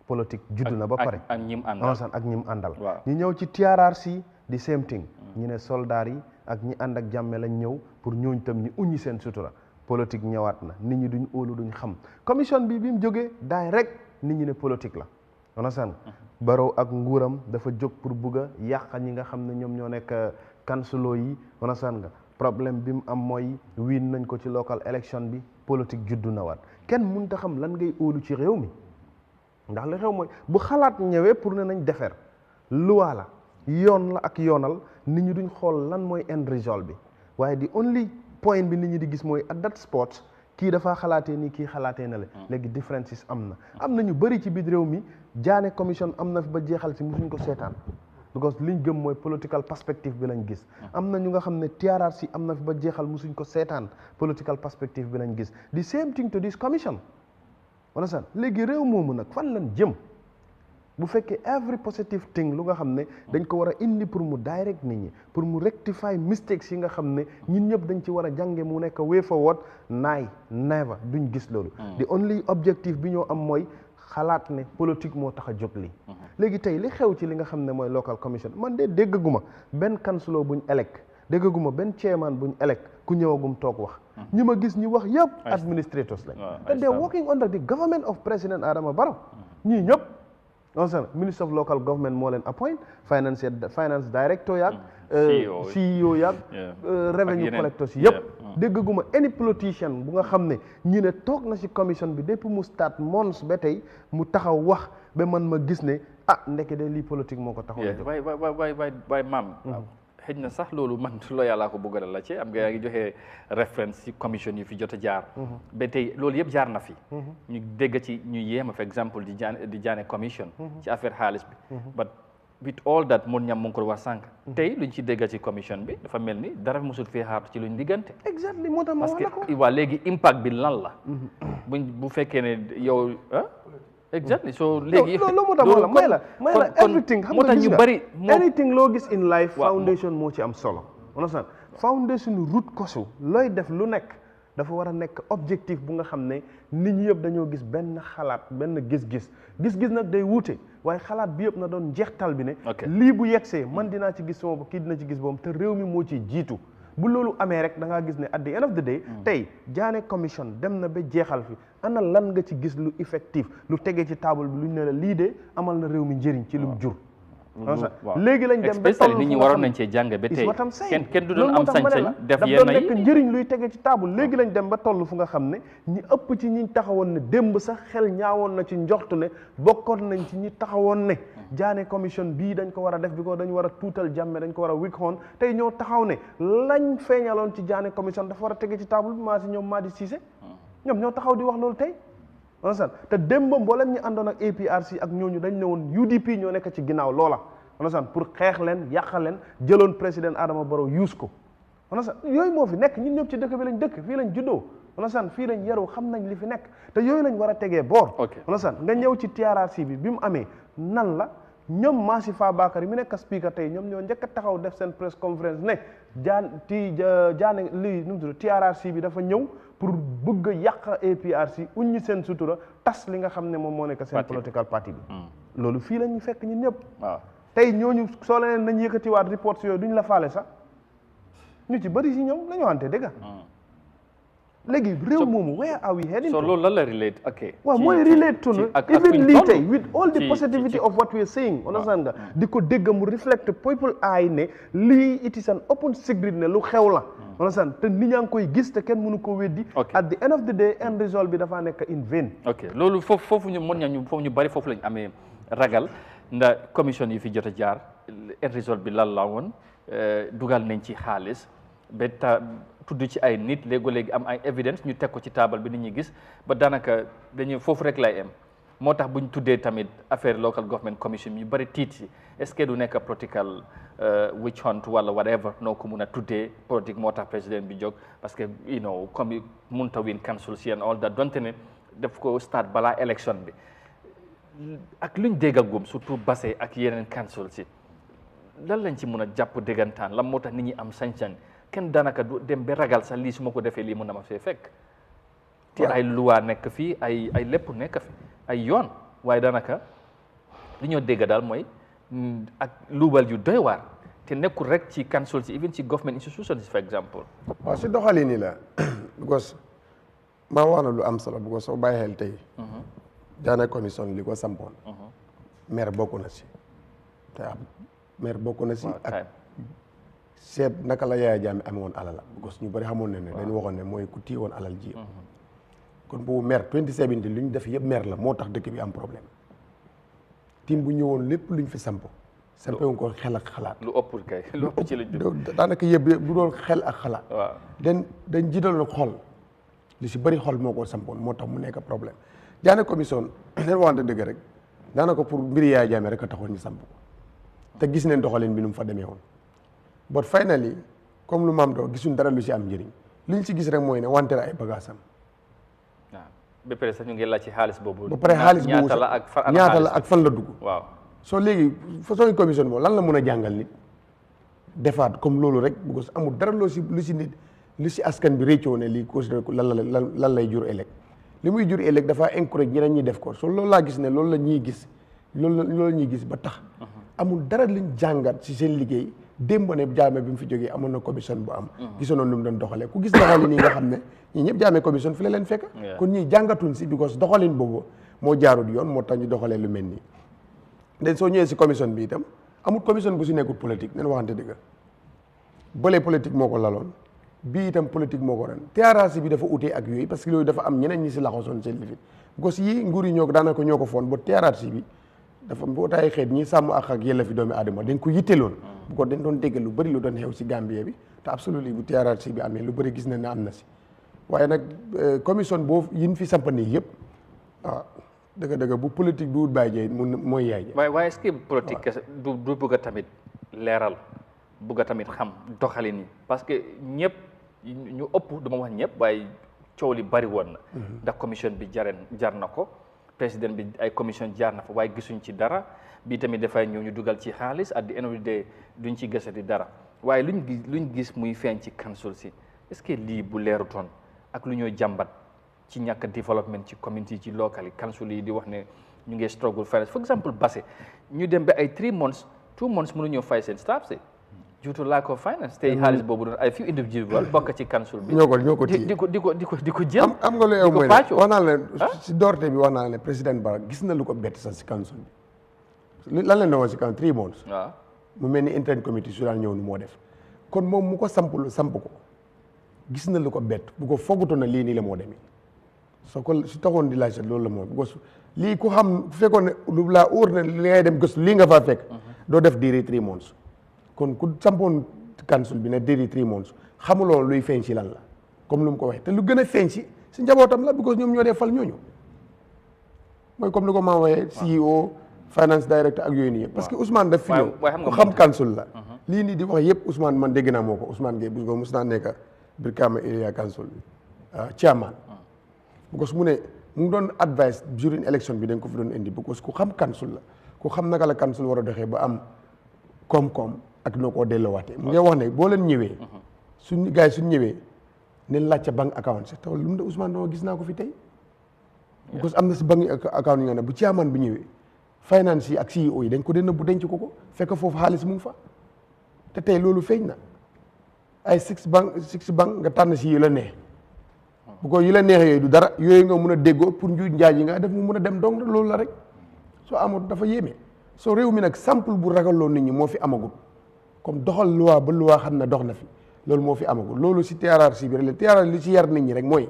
politique judd na ba pare ak ñim àndal ñu ñëw ci TRRC di same thing ñu ne soldats yi ak ñi ànd ak Jammeh lañ ñëw pour ñooñ tam ñu uññi seen sutura politique ñëwaat na nit ñi duñ óolu duñ xam commission bi mu jógee daay rek nit ñi ne politique la onasan Barrow ak nguuram dafa jóg pour bugg a yàq ñi nga xam ne ñoom ñoo nekk kansulo yi onasan nga problème bi mu am mooy wiin nañ ko ci local election bi politique juddu na waat kenn mënut a xam lan ngay óolu ci réew mi ndax li xew mooy bu xalaat ñëwee pour ne nañ defer loi la yoon la ak yoonal nit ñi duñ xool lan mooy end result bi waaye di only point bi nit ñi di gis mooy at that spot kii dafaa xalaatee nii kii xalaatee na la léegi differences am na ñu bëri ci biir réew mi Jammeh commission am na fi ba jeexal si musuñ ko seetaan because liñ gëm mooy political perspective bi lañ gis am na ñu nga xam ne TRRC am na fi ba jeexal musuñ ko seetaan political perspective bi lañ gis the same thing to this commission wala san léegi réew moomu nag fan lañ jëm bu fekkee every positive thing lu nga xam ne dañ ko war a indi pour mu direct nit ñi pour mu rectify mistakes yi nga xam ne ñun ñëpp dañ ci war a jànge mu nekk way forward never duñ gis loolu the only objective bi ñoo am mooy xalaat ne politique moo tax a jóg lii léegi tey li xew ci li nga xam ne mooy local commission man de déggaguma benn councilor buñ elect déggaguma benn chairman buñ elect ku ñëwagum toog wax ñi ma gis ñi wax yëpp administrators lañ and they are working under the government of President Adama Barrow ñii ñëpp Minister of Local Government moo leen appoint finance director yaag CEO yaag revenue collectors yëpp déggaguma any politician bu nga xam ne ñi ne toog na ci commission bi depuis mu start months ba tey mu taxaw wax ba man ma gis ne ndeke de lii politique moo ko taxaw waay maam xëj na sax loolu man lawyer laa ko bëgg a la ci am nga yaa ngi joxe référence ci commission yi fi jot a jaar ba tey loolu yëpp jaar na fi ñu dégg ci ñu yéema par exemple di jaane commission ci affaire xaalis bi but with all that mun ñam mu ngi ko wax sànq tey luñ ci dégg ci commission bi dafa mel ni dara musul fee xaar ci luñ diggante exactly moo tax ma wax la ko parce que waa léegi impact bi lan la bu fekkee ne yow exactly so léegi loolu moo tax may la everything xam nga gis nga anything loo gis in life foundation moo ci am solo understand foundation root cause looy def lu nekk dafa war a nekk objectif bu nga xam ne nit ñi yëpp dañoo gis benn xalaat benn gis-gis nag day wuute waaye xalaat bi yëpp na doon njeextal bi ne lii bu yegsee man dinaa ci gis sama bopp kii dina ci gis boppam te réew mi moo ci jiitu bu loolu amee rek da ngaa gis ne at the end of the day tey Jammeh commission dem na ba jeexal fi ana lan nga ci gis lu effectif lu tegee ci table bi lu ñu ne la lii de amal na réew mi njëriñ ci lu mu jur léegi lañ dem ba toll nit ñi waroon nañ cee jàng ba tey kenn du doon am sañ-sañ def yenn yi nekk njëriñ luy tege ci table léegi lañ dem ba toll fu nga xam ne ñi ëpp ci ñi taxawoon ne démb sax xel ñaawoon na ci njoxtu ne bokkoon nañ ci ñi taxawoon ne Jammeh commission bii dañ ko war a def bi ko dañ war a tuutal Jammeh dañ ko war a wik xoon tey ñoo taxaw ne lañ feeñaloon ci Jammeh commission dafa war a tege ci table bi maa si ñoom Madi Cissé ñoom ñoo taxaw di wax loolu tey te démb mboolem ñi àndoon ak APRC ak ñooñu dañ ne woon UDP ñoo nekk ci ginnaaw loola pour xeex leen yàqal leen jëloon président Adama Barrow use ko yooyu moo fi nekk ñun ñëpp ci dëkk bi lañ dëkk fii lañ juddoo fii lañ yaru xam nañ li fi nekk te yooyu lañ war a tegee boor nga ñëw ci TRRC bi mu amee nan la ñoom Massi Fabakary mi nekk speaker tey ñoom ñoo njëkk a taxaw def seen press conference ne Jammeh lii nu mu tudd TRRC bi dafa ñëw pour bëgg a yàq APRC uññi seen sutura tas li nga xam ne moom moo nekk seen political party bi loolu fii la ñu fekk ñun ñëpp tey ñooñu soo leen nañ yëkkatiwaat report yooyu duñ la faale sax ñu ci bëri si ñoom la ñu wante dëgg léegi réew moomu where are we heading so loolu lan la relate waaw mooy relate to even lii tey with all the positivity of what we are saying understand nga di ko dégg mu reflect people ay ne lii it is an open secret ne lu xew la understand te nit ñaa ngi koy gis te kenn mënu ko weddi at the end of the day end result bi dafa nekk in vain loolu foofu ñu mën nañu foofu ñu bëri foofu lañ amee ragal nda commission yi fi jot a jaar end result bi lan la woon dugal nañ ci xaalis ba tudd ci ay nit léegi am ay evidence ñu teg ko ci taabal bi nit ñi gis ba daanaka dañuy foofu rek lay am moo tax bu ñu tuddee tamit affaire local government commission ñu bëri tiit si est-ce que du nekk political witch hunt wala whatever noo ko mun a tuddee politique moo tax président bi jóg parce que comme munta win council si and all that donte ne daf ko start balaa élection bi ak luñ déggagum surtout Basse ak yeneen council si lan lañ ci mun a jàpp déggantaan lan moo tax nit ñi am sañ-sañ kenn daanaka du dem ba ragal sax lii su ma ko defee lii mun na ma fee fekk te ay loi nekk fii ay lépp nekk fi ay yoon waaye daanaka li ñoo dégg daal mooy ak luubal yu doy waar te nekkul rek ci council si even ci government institutions for example waaw si doxalin yi la because maa wax na lu am solo because soo bàyyi xel tey Jammeh commission li ko sampoon maire bokk na si te maire bokk na si ak seet naka la Yahya Jammeh amee woon alal because ñu bëri xamoon ne dañu waxoon ne mooy ku téye woon alal ji kon boobu maire 2017 lu ñu def yëpp maire la moo tax dëkk bi am problème tim bu ñëwoon lépp luñ fi samp woon ko xel ak xalaat lu ëpp kay lu ëpp ci la daanaka yëpp du doon xel ak xalaat dañ jiital na xol li si bëri xol moo ko sampoon moo tax mu nekk problème Jammeh commission leen waxante dëgg rek daanaka pour mbiri Yahya Jammeh rek a taxoon ñu samp ko te gis neen doxalin bi nu mu fa demee woon but finally comme lu maam doo gisuñ dara lu si am njëriñ li ñu si gis rek mooy ne wante la ay bagaasam waaw ba pare sax ñu ngi laaj ci xaalis boobu ba pare xaalis boobu ñaata la ak fan la dugg waaw soo léegi façon commission boobu lan la mun a jàngal nit defaat comme loolu rek because amul dara lu si nit lu si askan bi réccoo ne lii cause lan lay jur ëllëg li muy jur ëllëg dafa encourage ñeneen ñi def ko so loolu laa gis ne loolu la ñuy gis loolu la ñuy gis ba tax amul dara luñ jàngat si seen liggéey démb ne Jammeh bi mu fi jógee amoon na commission bu am gisoon lu mu doon doxalee ku gis doxalin yi nga xam ne ñii ñëpp Jammeh commission fi la leen fekk kon ñii jàngatuñ si because doxalin boobu moo jaarut yoon moo tax ñu doxalee lu mel nii den soo ñëwee si commission bi itam amul commission bu si nekkul politique nen waxante dëgg bële politique moo ko laloon bii itam politique moo ko ren TRRC bi dafa utee ak yooyu parce que yooyu dafa am ñeneen ñi si laxasoon seen lifin because yii nguur yi daanaka ñoo ko foon ba TRRC bi dafa mbootaay xeet ñi sàmm ak yelleefi doomi aadama dañ ko yitteloon bu ko dañ doon dégg lu bëri lu doon xew si Gambie bi te absolument bu TRRC bi amee lu bëri gis na ne am na si waaye nag commission boobu yin fi samp nii yëpp dëgg-dëgg bu politique du wut bàyyi jey mooy yaay waaye est-ce que politique kese du bëgg a tamit leeral bëgg a tamit xam doxalin yi parce que ñëpp ñu ëpp dama wax ñëpp waaye coow li bari woon na ndax commission bi jar na ko président bi ay commission jaar na fa waaye gisuñ ci dara bii tamit dafay ñëw ñu dugal ci xaalis at the end of the day duñ ci gisati dara waaye luñ gis muy feeñ ci council si est-ce que lii bu leerutoon ak lu ñoo jàmbat ci ñàkk développement ci community ci local yi council yi di wax ne ñu ngi struggle finance for example Basse ñu dem ba ay 3 months 2 months mënu ñoo fay seen staff si due to lack of finance tey xaalis boobu doon ay few individual bokk ci council bi ñoo ko téye di ko jël am nga lu yow mooy wax naa la si doorte bi wax naa la ne président Barrow gis na lu ko bett sax si council bi lan leen doon si council 3 months waaw mu mel ni interim committee su daan ñëw nu moo def kon moom mu ko samp ko gis na lu ko bett bu ko fogutoon na lii nii la moo demee soo ko si taxoon di laajte loolu la moo because lii ku xam bu fekkoon ne lu laa óor ne li ngay dem gëstu lii nga faa fekk doo def diiri 3 months kon ku sampoon council bi ne diiri 3 months xamuloo luy feeñ si lan la comme lu mu ko waxee te lu gën a feeñ si njabootam la because ñoom ñoo dee fal ñooñu mooy comme ni ko maa waxee CEO finance director ak yooyu nii yëpp parce que Ousmane daf fi ñëw ku xam council la lii nii di wax yëpp Ousmane man dégg naa moo ko Ousmane Gueye bu ko mos naa nekk Brikama area council bi chairman because mu ne mu ngi doon advice during election bi dañ ko fi doon indi because ku xam council la ku xam naka la council war a doxee ba am koom-koom ak noo koo delloowaatee mu ngi wax ne boo leen ñëwee suñ gars yi suñ ñëwee nañ laajte bank account si te lu mu ne Ousmane dama gis naa ko fi tey because am na si bank account yi nga ne bu chairman bi ñëwee finance yi ak CEO yi dañ ko den bu denc ko fekk foofu xaalis mu ngi fa te tey loolu feeñ na ay six bank nga tànn si yu la neex bu ko yu la neex yooyu du dara yooyu nga mun a déggoo pour njuuj njaaj yi nga def mu mun a dem dong loolu la rek soo amul dafa yéeme soo réew mi nag sample bu ragaloo nit ñi moo fi amagul comme doxal loi ba loi xam ne dox na fi loolu moo fi amagul loolu si TRRC bi rek la TRRC li ci yar nit ñi rek mooy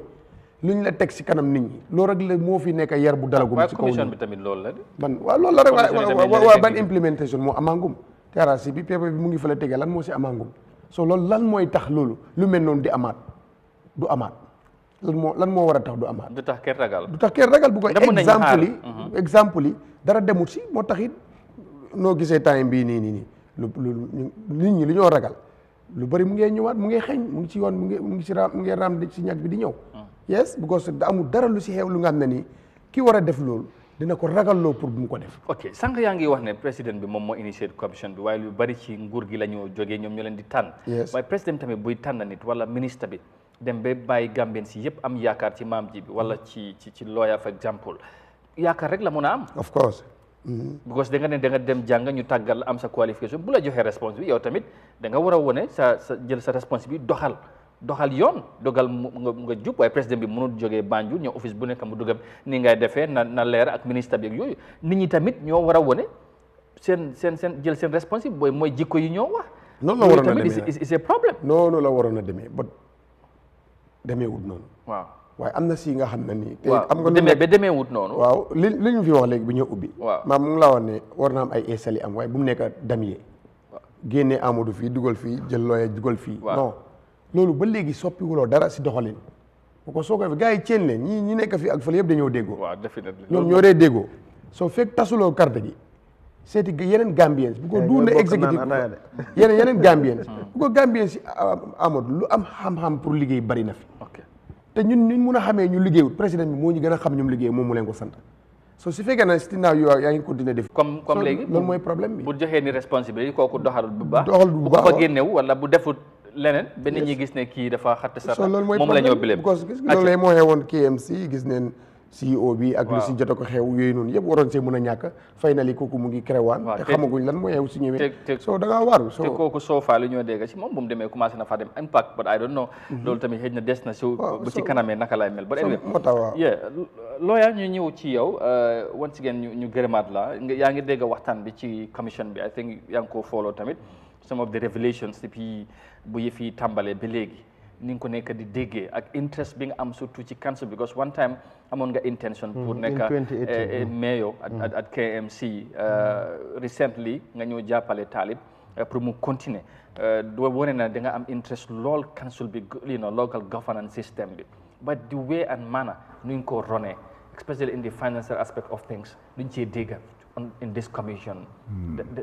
lu ñu la teg si kanam nit ñi loolu rek la moo fi nekk yar bu dalagum ci kaw commission bi tamit loolu la de ban waaw loolu la rek waaw ban implementation moo amangum TRRC bi paper bi mu ngi fa la tegee lan moo si amangum so loolu lan mooy tax loolu lu mel noonu di amaat du amaat lan moo war a tax du amaat du tax kenn ragal bu ko exemple yi dara demut si moo tax it noo gisee time bii nii lu nit ñi li ñoo ragal lu bari mu ngee ñëwaat mu ngee xeeñ mu ngi ci yoon mu ngi raam si ñag bi di ñëw yes because da amul dara lu si xew lu nga xam ne nii ki war a def loolu dina ko ragalloo pour bu mu ko def ok sànq yaa ngi wax ne président bi moom moo initié commission bi waaye lu bari ci nguur gi la ñu jógee ñoom ñoo leen di tànn waaye président tamit buy tànn nit wala ministre bi dem ba bàyyi Gambien si yëpp am yaakaar ci maam ji bi wala ci lawyer for example yaakaar rek la mun a am of course because da nga dem jàng ñu tàggal am sa qualification bu la joxee réponse bi yow tamit da nga war a wone sa jël sa réponse bi doxal yoon dogal nga jub waaye président bi mënul jógee Banjul ñëw office bu nekk mu dugam ni ngay defee na leer ak ministre bi ak yooyu nit ñi tamit ñoo war a wone seen jël seen réponse bi mooy jikko yi ñoo wax noonu la waroon a demee c'est un problème noonu la waroon a demee ba demeewut noonu waaw waaye am na si nga xam ne nii te am nga demeewut noonu waaw li ñu fi wax léegi bi ñëw ubbi waaw maam mu ngi laa wax ne war na am ay esali am waaye bu mu nekk damier génnee Amadou fii dugal fii jël looye dugal fii non loolu ba léegi soppiwuloo dara si doxalin bu ko soo ko fi gars yi ceen leen ñi nekk fii ak fële yëpp dañoo déggoo ñoom ñoo dee déggoo soo fekk tasuloo carte gi seeti yeneen Gambiens bu ko duune exécutif yeneen Gambiens bu ko Gambiens si Amadou lu am xam-xam pour liggéey bari na fi te ñun mun a xamee ñu liggéeyut président bi moo ñu gën a xam ñoom liggéey moom mu leen ko sant so si fekkee na si naaw yaa ngi continuer def comme léegi loolu mooy problème bi bu joxee ni responsabilité kooku doxalul bu baax bu baax bu ko génnew wala bu defut leneen benn ñi gis ne kii dafa xatt sara moom la ñoo bileem parce que loolu lay moo xewoon KMC gis neen CEO bi ak lu si jot a ko xew yooyu noonu yëpp waroon see mën a ñàkk finally kooku mu ngi créewaan te xamaguñ lan moo xew si ñëwee soo da ngaa waaru te kooku soo faa lu ñoo dégg si moom bu mu demee commencé na faa dem impact but I don't know loolu tamit xëy na des na si bu ci kanamee naka lay mel but anyway moo tax waaw lawyer ñu ñëw ci yow once again ñu gërëmaat la yaa ngi dégg waxtaan bi ci commission bi I think yaa ngi koo follow tamit some of the revelations depuis bu yëf yi tàmbalee ba léegi ni nga ko nekk di déggee ak interest bi nga am surtout ci council because one time amoon nga intention pour nekk mayor at KMC recently nga ñëw jàppale Talib pour mu continuer doo wone na da nga am interest lool council bi local governance system bi but the way and manner nuñ ko runee especially in the financial aspect of things luñ cee dégga in this commission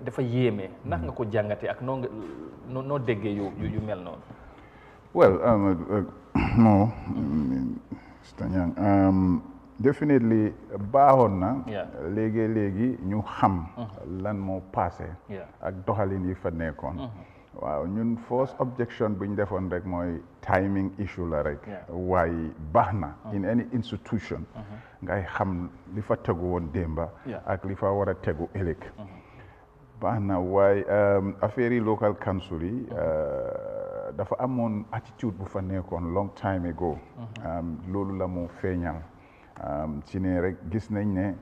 dafa yéeme ndax nga ko jàngate ak noo déggee yu mel noonu. Well, no, Mr. Nyang, definitely baaxoon na léegi ñu xam lan moo passé ak doxalin yi fa nekkoon waaw ñun first objection bu ñu defoon rek mooy timing issue la rek waaye baax na in any institution ngay xam li fa tegu woon démba ak li fa war a tegu ëllëg baax na waaye affaire yi local council yi dafa amoon attitude bu fa nekkoon long time ago loolu la moo feeñal ci ne rek gis nañ ne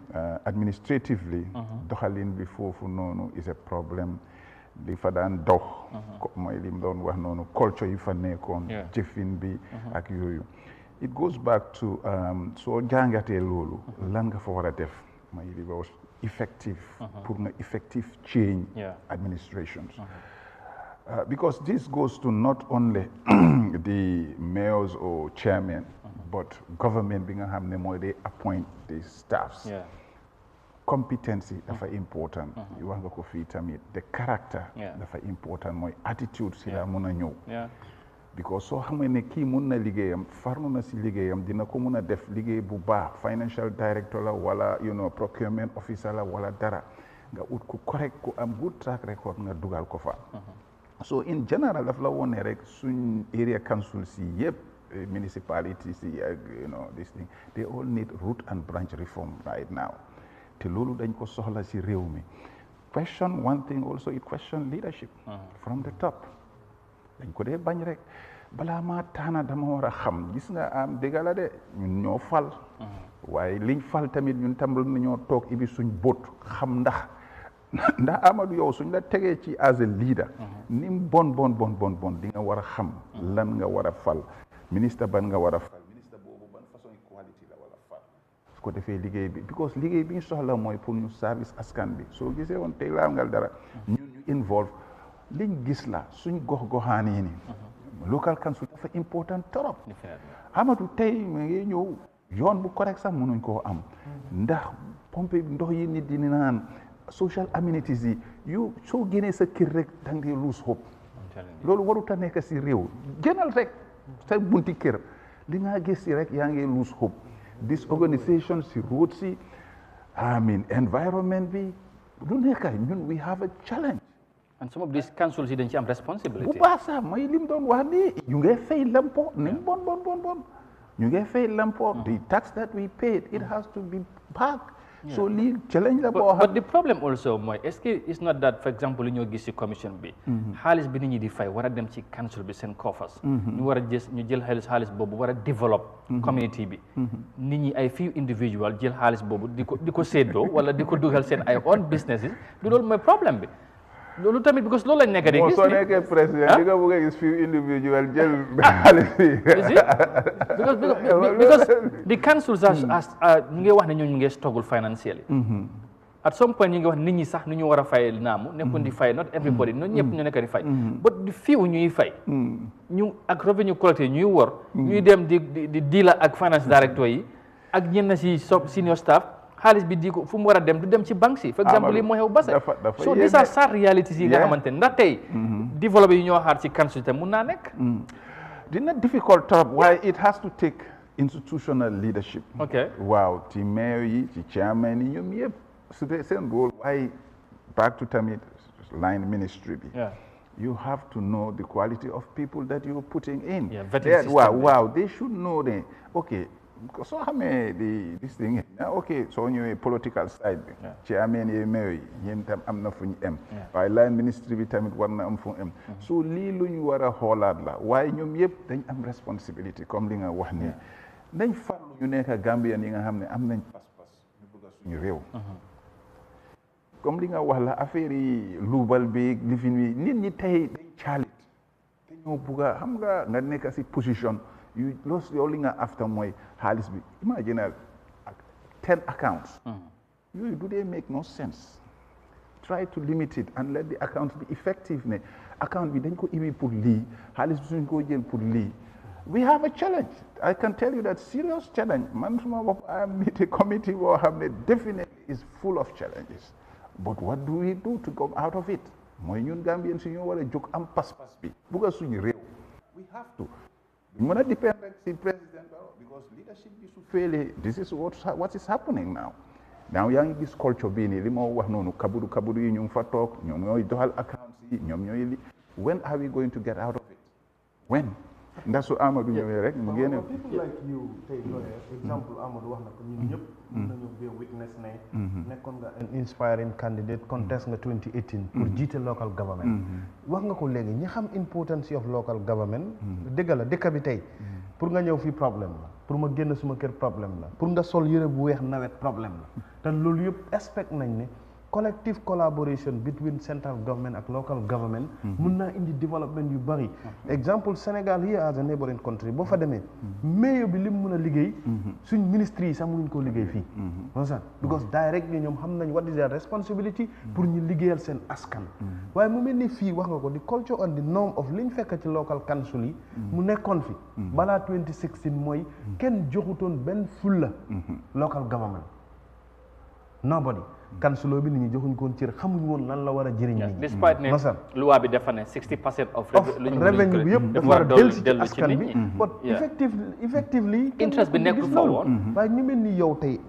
administratively doxalin bi foofu noonu is a problem li fa daan dox mooy li mu doon wax noonu culture yi fa nekkoon jëfin bi ak yooyu it goes back to soo jàngatee loolu lan nga fa war a def mooy li ba wax effective pour nga effective change administrations because this goes to not only the mayors or chairmen but government bi nga xam ne mooy they appoint the staffs competency dafa important wax nga ko fii tamit the character dafa important mooy attitude si la mun a ñëw because soo xamee ne kii mun na liggéeyam farlu na si liggéeyam dina ko mun a def liggéey bu baax financial director la wala procurement officer la wala dara nga ut ku correct ku am good track record nga dugal ko fa so in general daf la wone rek suñ area council si yëpp municipalities yi ak this thing they all need root and branch reform right now te loolu dañ ko soxla si réew mi question one thing also it question leadership from the top dañ ko dee bañ rek balaa maa taana dama war a xam gis nga am dëgg la de ñun ñoo fal waaye liñ fal tamit ñun tambal nañoo toog ibi suñ bot xam ndax Amadou yow suñ la tegee ci as a leader ni bon di nga war a xam lan nga war a fal ministre ban nga war a fal ministre boobu ban façon qualité la war a fal su ko defee liggéey bi because liggéey bi ñu soxla mooy pour ñu service askan bi soo gisee woon tey laa ngal dara ñun ñu involve liñ gis la suñ gox-goxaan yi ni local council dafa important trop Amadou tey mu ngi ñëw yoon bu correct sax mënuñ koo am ndax pompe ndox yi nit di naan social amenities yi yu soo génnee sa kër rek da nga lose hope loolu warut a nekk si réew génnal rek sa bunti kër li nga gis si rek yaa ngi lose hope this organisation si road si environment bi du nekk ñun we have a challenge and some of these councils yi dañ ci am responsibility bu baax sax mooy lim doon wax ni ñu ngi fay lempo ni bon ñu ngi fay lempo the tax that we paid it has to be back so lii challenge la boo xam but the problem also mooy est-ce que it's not that for example li ñoo gis ci commission bi xaalis bi nit ñi di fay war a dem ci council bi seen coffers ñu war a ñu jël xaalis boobu war a develop community bi nit ñi ay few individual jël xaalis boobu di ko séddoo wala di ko dugal seen ay own businesses du loolu mooy problème bi loolu tamit because loolu lañ nekk di gis soo nekkee président di nga bëgg a gis few individual jël xaalis bi because the councils ñu ngi wax ne ñooñu ñu ngi struggle financially at some point ñu ngi wax nit ñi sax ni ñu war a fay naamu nekkoon di fay not everybody noonu ñëpp ñu nekk di fay but the few ñuy fay ñu ak revenue collector ñuy wor ñuy dem di deal ak finance director yi ak ñenn si senior staff xaalis bi di ko fu mu war a dem du dem ci banque si for exemple lii moo xew base so these are sad realities yi nga xamante ne ndax tey développé yi ñoo xaar ci council te mun naa nekk dina difficult trop waaye it has to take institutional leadership waaw ci mayor yi ci chairman yi ñoom yëpp su dee seen rôle waaye back to tamit line ministry bi you have to know the quality of people that you're putting in waaw they should know ne okay soo xamee this thing soo ñëwee political side bi ci ameen yi mayor yi yéen tam am na fu ñu em waaye line ministry bi tamit war na am fu ñu em so lii lu ñu war a xoolaat la waaye ñoom yëpp dañ am responsibility comme li nga wax nii nañ farlu ñu nekk Gambien yi nga xam ne am nañ pas-pas ñu bëgg a suñu réew comme li nga wax la affaire yi luubal bi lifin bi nit ñi tey dañ ñoo bugga xam nga nekk si position yu loolu yow li nga after mooy xaalis bi imagine 10 accounts yooyu do they make no sense. Try to limit it and let the accounts be effective ne account bi dañ ko ibi pour lii xaalis bi suñ ko jël pour lii. We have a challenge. I can tell you that serious challenge. Man suma bopp I am with a committee boo xam ne definitely is full of challenges. But what do we do to come out of it? mooy ñun Gambien si ñoo war a jóg am pas-pas bi bugg a suñu réew. We have to. duñ mën a depend rek si président because leadership bi su félee this is what is happening now. Now yaa ngi gis culture bii nii li moo wax noonu kabudu yi ñu ngi fa toog ñoom ñooy doxal accounts yi ñoom ñooy li when are we going to get out of it? When? ndax su Amadou ñëwee rek mu génne. people like you tey lawyer exemple Amadou wax na ko ñun ñëpp mën nañu be witness ne nekkoon nga an inspiring candidate contest nga 2018 pour jiite local government wax nga ko léegi ñi xam importance of local government dëgg la dëkk bi tey pour nga ñëw fii problème la pour ma génn suma kër problème la pour nga sol yëre bu weex nawet problème la te loolu yëpp expect nañ ne collective collaboration between central government ak local government mun naa indi development yu bari exemple Sénégal here as a neighboring country boo fa demee mayor bi li mu mun a liggéey suñ ministre yi sax mënuñ koo liggéey fii understand because direct ñoom xam nañ what is their responsibility pour ñu liggéeyal seen askan waaye mu mel ni fii wax nga ko di culture and the norm of liñ fekk ci local council yi mu nekkoon fi balaa 2016 mooy kenn joxutoon benn fulla local government nobody kansulo bi nit ñi joxuñ ko woon cër xamuñ woon lan la war a jëriñ nit ñi despite ne loi bi dafa ne 60% of revenue bi yëpp dafa war a dellu ci askan bi but effectively interest bi nekkul fa woon waaye ñu mel ni yow tey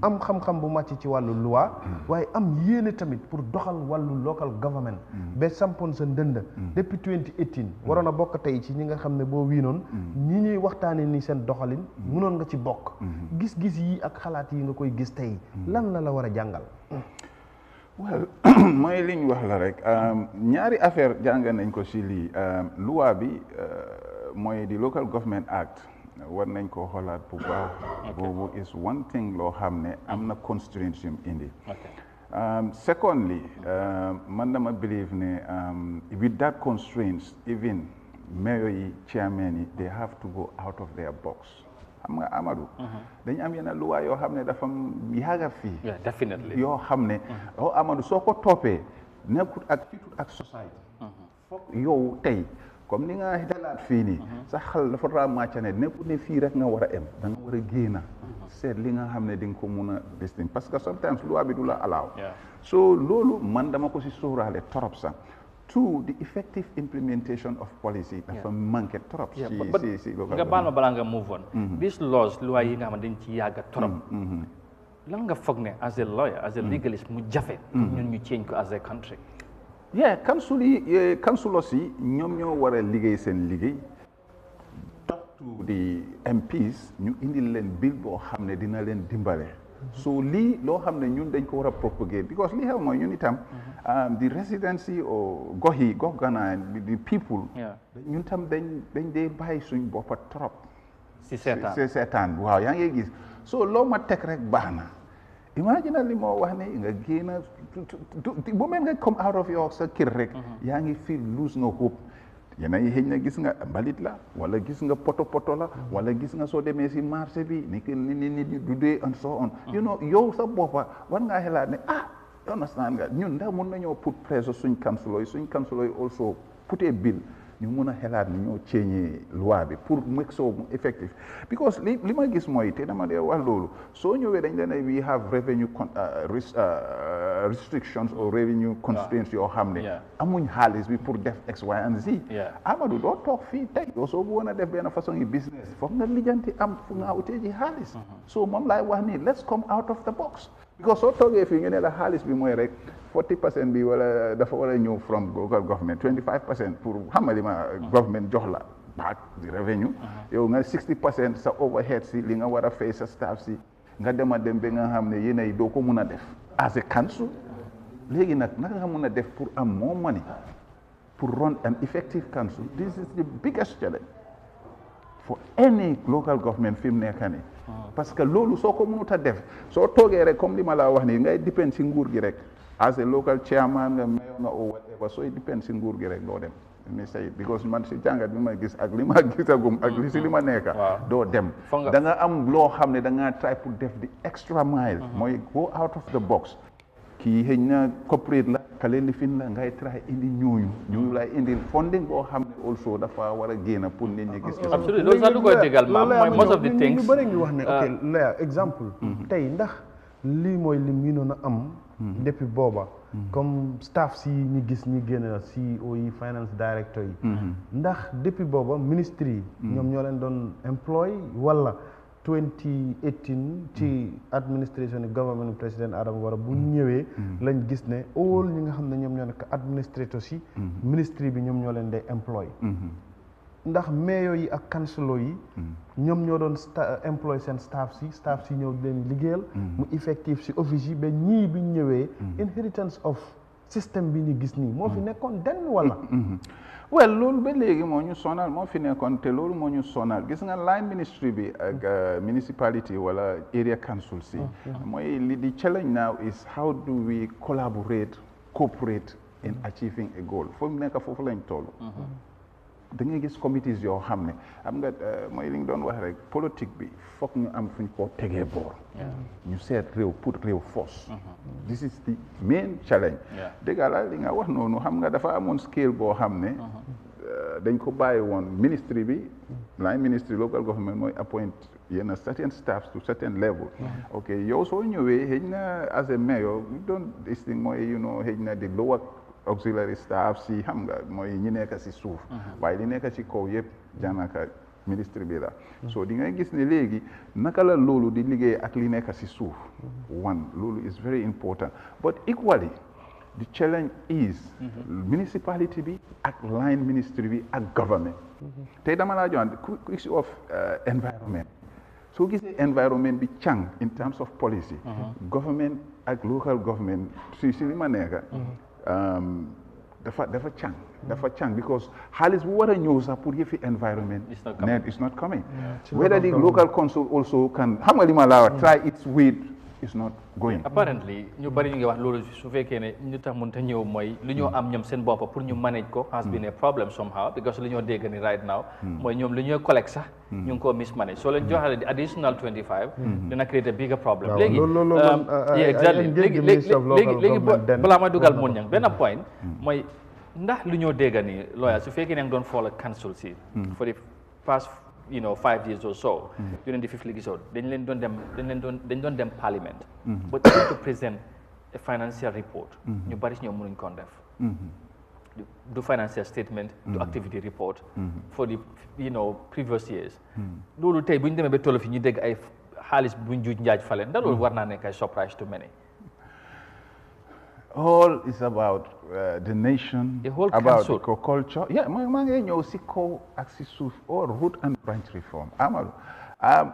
am xam-xam bu màcc ci wàllu loi waaye am yéene tamit pour doxal wàllu local government ba sampoon sa ndënd depuis 2018 waroon a bokk tey ci ñi nga xam ne boo wiinoon ñi ñuy waxtaane ni seen doxalin mënoon nga ci bokk gis-gis yi ak xalaat yi nga koy gis tey lan la war a jàngal well mooy li ñu wax la rek ñaari affaire jàng nañ ko si lii loi bi mooy di Local Government Act war nañ ko xoolaat bu baax boobu is one thing loo xam ne am na constraints yum indi secondly man dama believe ne with that constraints even mayor yi chairman yi they have to go out of their box xam nga Amadou dañu am yenn loi yoo xam ne dafa yàgga fii definitely yoo xam ne Amadou soo ko toppee nekkut ak fitut ak society foog yow tey comme ni nga xalaat fii nii sa xel dafa raa màcca ne nekkut ne fii rek nga war a em da nga war a génn seet li nga xam ne di nga ko mun a destin parce que sometimes loi bi du la allow so loolu man dama ko si sóoraale torop sax to the effective implementation of policy dafa manqué trop si nga baal ma balaa nga move on these laws loi yi nga xam ne dañ ci yàgga trop lan nga foog ne as a lawyer as a legalist mu jafe ñun ñu change ko as a country councilors yi ñoom ñoo war a liggéey seen liggéey talk to the MPs ñu indil leen bill boo xam ne dina leen dimbale so lii loo xam ne ñun dañ ko war a propagate because li xew mooy ñun itam the residency o gox ganaa the people ñun tam dañ dee bàyyi suñ boppa trop si seetaan waaw yaa ngi gis so loo ma teg rek baax na imagine li moo wax ne nga génn bu mel nga come out of your sa kër rek yaa ngi feel lose nga hope yéena yi xëy na gis nga mbalit la wala gis nga poto la wala gis nga soo demee si marché bi ni nit du dee and so on you know yow sa boppa war ngaa xelaat ne understand nga ñun ndax mun nañoo put pressure suñ councilor yi also put a bill ñu mun a xelaat ni ñoo ceeñee loi bi pour make so effective because li ma gis mooy te dama dee wax loolu soo ñëwee dañ leen we have revenue restrictions or revenue constraints yoo xam ne amuñ xaalis bi pour def X Y and Z Amadou doo toog fii tey yow soo bëggoon a def benn façon yi business foog nga lijjanti am fu nga utee ji xaalis so moom laay wax ni let's come out of the box because soo toogee fii nga ne la xaalis bi mooy rek 40% bi wala dafa war a ñëw from local government 25% pour xamali ma government jox la back the revenue yow nga 60% sa overhead si li nga war a fay sa staff si nga dem ba nga xam ne yéen ay doo ko mun a def as a council léegi nag naka nga mun a def pour am more money pour run an effective council this is the biggest challenge for any local government fi mu nekk nii parce que loolu soo ko mënut a def soo toogee rek comme li ma la wax nii ngay dépend si nguur gi rek as a local chairman nga mayor nga or whatever sooy dépend si nguur gi rek doo dem me say it because man si jàngat bi ma gis ak li ma gisagum ak li si li ma nekka doo dem da nga am loo xam ne da nga try pour def the extra mile mooy go out of the box kii xëy na corporate la kale lifin la ngay try indi ñooñu lay indi funding boo xam ne also dafa war a génn pour nit ñi gis absolutely loolu sax du koy déggal maam mooy most of the things ñu bëri ngi wax ne ok la exemple tey ndax lii mooy lim yi noonu am depuis booba comme staff si ñi gis ñi génn CEO yi finance director yi ndax depuis booba ministre yi ñoom ñoo leen doon employ wala 2018 ci administration yi government président Adama Barrow bu ñëwee lañ gis ne all ñi nga xam ne ñoom ñoo nekk administrateurs yi ministre bi ñoom ñoo leen day employ ndax mayor yi ak councilor yi ñoom ñoo doon employ seen staff si ñëw leen liggéeyal mu effectif si office yi ba ñii bi ñëwee inheritance of système bi ñu gis nii moo fi nekkoon den wala well loolu ba léegi moo ñu sonal moo fi nekkoon te loolu moo ñu sonal gis nga line ministry bi ak municipality wala area council si mooy li di challenge now is how do we collaborate cooperate in achieving a goal foofu nekk foofu lañ toll da ngay gis committees yoo xam ne xam nga mooy li nga doon wax rek politique bi foog ñu am fu ñu koo tegee boor ñu seet réew pour réew force this is the main challenge dëgg la li nga wax noonu xam nga dafa amoon scale boo xam ne dañ ko bàyyi woon ministry bi line ministry local government mooy appoint yenn certain staffs to certain level ok yow soo ñëwee xëy na as a mayor you don't this thing mooy xëy na di lower auxiliary staff si xam nga mooy ñi nekk si suuf waaye li nekk si kaw yëpp janaka ministre bi la so di ngay gis ne léegi naka la loolu di liggéey ak li nekk si suuf one loolu is very important but equally the challenge is municipality bi ak line ministry bi ak government tey dama laa joxan issue of environment soo gisee environment bi càng in terms of policy government ak local government si li ma nekk dafa càng because xaalis bu war a ñëw sax pour yëfi environment it's not coming whether the local council also can xam nga li ma laa wax try its weight is not going apparently ñu bari ñu ngi wax loolu su fekkee ne ñu tax mënut a ñëw mooy lu ñoo am ñoom seen bopp pour ñu manage ko has been a problem somehow because lu ñoo dégg ni right now mooy ñoom lu ñuy collect sax ñu ngi ko mismanage soo leen joxale additional 25 dina create a bigger problem léegi exactly léegi balaa ma dugal mun ñang benn point mooy ndax lu ñoo dégg ni lawyer su fekkee ne nga doon follow council si for the past 5 years or so during the fifth legislature dañ doon dem parliament but to present a financial report ñu bari si ñoom mënuñ ko def do financial statement do activity report for the previous years loolu tey bu ñu demee ba toll fi ñu dégg ay xaalis buñ juuj njaaj fale ndax loolu war naa nekk ay surprise to many all is about the nation, about the culture. Yeah, maa ngi ñëw si kaw ak si suuf or root and branch reform. Amadou,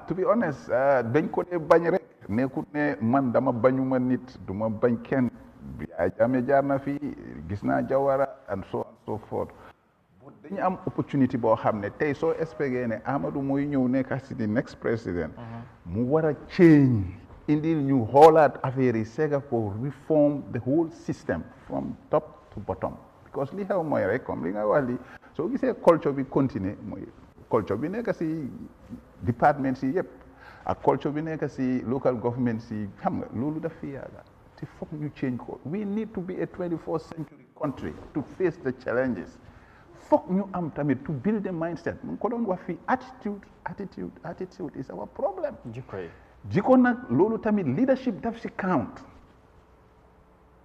to be honest, dañ ko dee bañ rek nekkut ne man dama bañuma nit duma bañ kenn Yahya Jammeh jaar na fi gis naa Jawara and so on and so forth. dañu am opportunity boo xam ne tey soo espéré ne Amadou mooy ñëw nekk si the next president mu war a change indil ñu xoolaat affaire yi sega ko reform the whole system from top to bottom because li xew mooy rek comme li nga wax li soo gisee culture bi continuer mooy culture bi nekk si department si yëpp ak culture bi nekk si local government si xam nga loolu daf fi yàgga te foog ñu change ko we need to be a 21st century country to face the challenges foog ñu am tamit to build a mindset mu ko doon wax fii attitude is our problem jikko nag loolu tamit leadership daf si count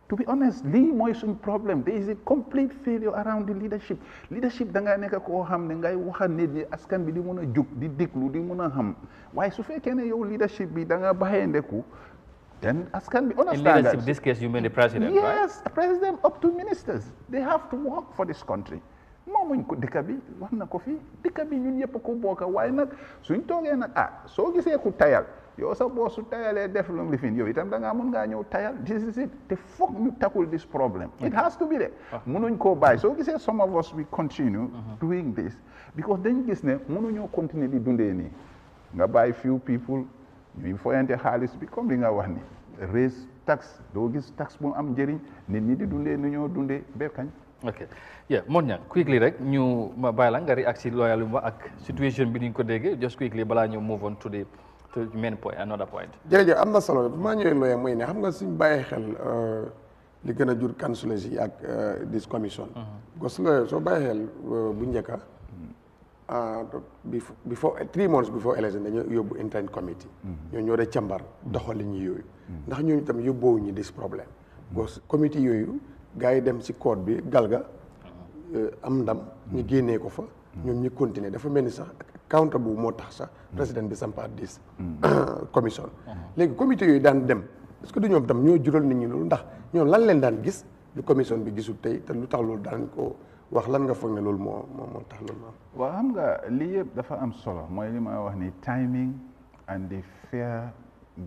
to be honest lii mooy suñ problème there is a complete failure around the leadership da nga nekk koo xam ne ngay wax a nit ñi askan bi di mën a jug di déglu di mën a xam waaye su fekkee ne yow leadership bi da nga baxee ndeku then askan bi understand that. In leadership this case you mean the president, yes, right? Yes, president up to ministers they have to work for this country moomuñ ko dëkk bi wax na ko fii dëkk bi ñun yëpp ko bokk waaye nag suñ toogee nag soo gisee ku tayal yow sa boos su tayalee def lu lifin yow itam da ngaa mën ngaa ñëw tayal this is it te foog ñu tackle this problem it has to be there mënuñ koo bàyyi soo gisee some of us we continue doing this because dañ gis ne mënuñoo continuer di dundee nii nga bàyyi few people ñuy foyante xaalis bi comme li nga wax ni raise tax doo gis tax bu am njëriñ nit ñi di dundee nu ñoo dundee ba kañ Okay. Yeah, Monyang, quickly rek ñu ma bàyyi la nga react si loyal ma ak situation bi ni ko déggee just quickly balaa ñu move on to the main point another point. jërëjëf am na solo maa ñëwee looyee mooy ne xam nga suñ bàyyee xel li gën a jur councillors yi ak this commission. because soo bàyyee xel bu njëkka before 3 months before election dañoo yóbbu intern committee. ñoo de càmbar doxali ñi yooyu. ndax ñooñu tam yóbboowu ñu this problème. because committee yooyu gars yi dem si code bi galga am ndam ñu génnee ko fa. ñoom ñu continuer dafa mel ni sax counter bu moo tax sax président bi sampaat dis commission. léegi comité yooyu daan dem est-ce que du ñoom tam ñoo jural nit ñi loolu ndax ñoom lan leen daan gis lu commission bi gisul tey te lu tax loolu daan ko wax lan nga foog ne loolu moo tax loolu moo am. waaw xam nga lii yëpp dafa am solo mooy li ma wax ni timing and the fair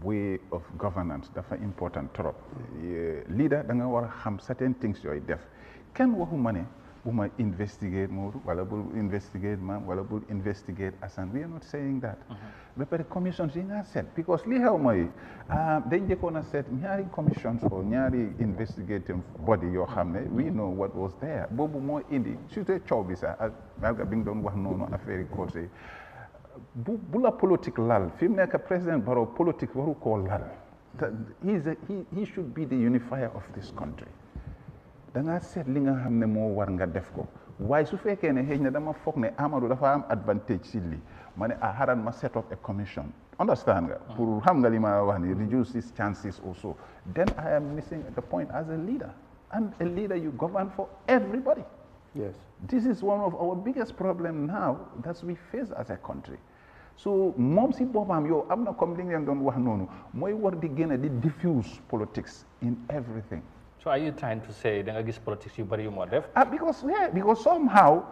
way of governance dafa important trop. leader da nga war a xam certain things yooyu def kenn waxuma ne bu ma investigate Modou wala bul investigate Mam wala bul investigate Assane we are not saying that. ba pare commissions yi nga seet because li xew mooy dañ njëkkoon a seet ñaari commissions or ñaari investigative body yoo xam ne we know what was there boobu moo indi surtout coow bi sax ak malga bi nga doon wax noonu affaire yi conseil bu la politique lal fi mu nekk président Barrow politique waru koo lal he should be the unifier of this country. da ngaa seet li nga xam ne moo war nga def ko waaye su fekkee ne xëy na dama foog ne Amadou dafa am advantage si lii ma ne xaaral ma set up a commission understand nga pour xam nga li ma wax ni reduce these chances also then I am missing the point as a leader and a leader you govern for everybody. Yes. This is one of our biggest problem now that we face as a country. So moom si boppam yow am na comme li ngeen doon wax noonu mooy war di gën a di diffuse politics in everything. So are you trying to say da nga gis politics yu bari yu moo def? Because somehow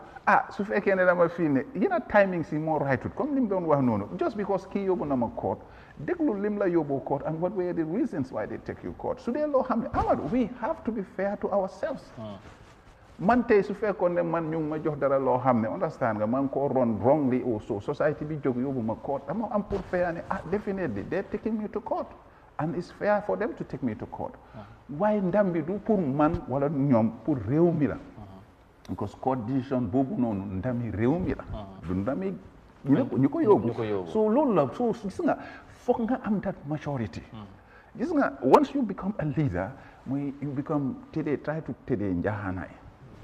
su fekkee ne dama fii ne timing si moo rightut comme li mu doon wax noonu just because kii yóbbu na ma court déglu lim la yóbbu court and what were the reasons why they take you court su dee loo xam ne Amadou we have to be fair to ourselves. man tey su fekkoon ne man ñu ngi ma jox dara loo xam ne understand nga man koo run wrongly also society bi jóg yóbbu ma court dama am pour fair ne definitely they're taking me to court. And it's fair for them to take me to court. Waaye ndam bi du pour man wala ñoom pour réew mi la. Because court decision boobu noonu ndami réew mi la. du ndami ñu ko yóbbu. So loolu la so gis nga foog nga am that maturity. Gis nga once you become a leader mooy you become try to tëddee njaaxaanaay.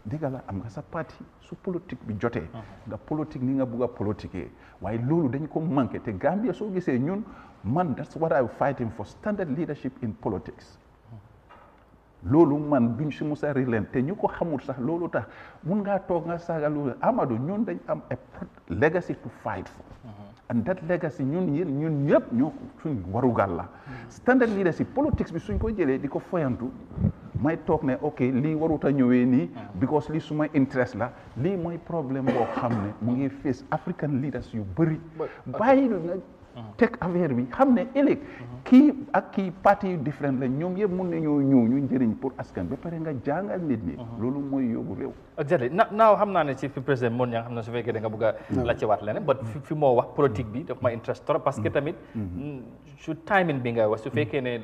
dëgg la am nga sa parti su politique bi jotee. nga politique ni nga bugg a politiquer waaye loolu dañ ko manqué te Gambia soo gisee ñun. Man, that's what I'm fighting for, standard leadership in politics. Loolu man buñ si musa relent te ñu ko xamul sax loolu tax mun ngaa toog nga saaga loolu Amadou ñun dañ am a legacy to fight for. And that legacy ñun ñëpp ñoo suñ warugal la. Standard leadership politics bi suñ ko jëlee di ko foyantu may toog ne ok lii waruta ñëwee nii because lii suma interest la lii mooy problème boo xam ne mu ngi face African leaders yu bëri bàyyi nga teg affaire bi xam ne ëllëg kii ak kii parti yu différent la ñoom yëpp mun nañoo ñëw ñu njëriñ pour askan ba pare nga jàngal nit ñi loolu mooy yóbbu réew exactly naaw xam naa ne ci fi président moon ñaa xam ne su fekkee da nga bëgg a laajte waat leneen but fi moo wax politique bi daf ma interest trop parce que tamit su timing bi nga wax su fekkee ne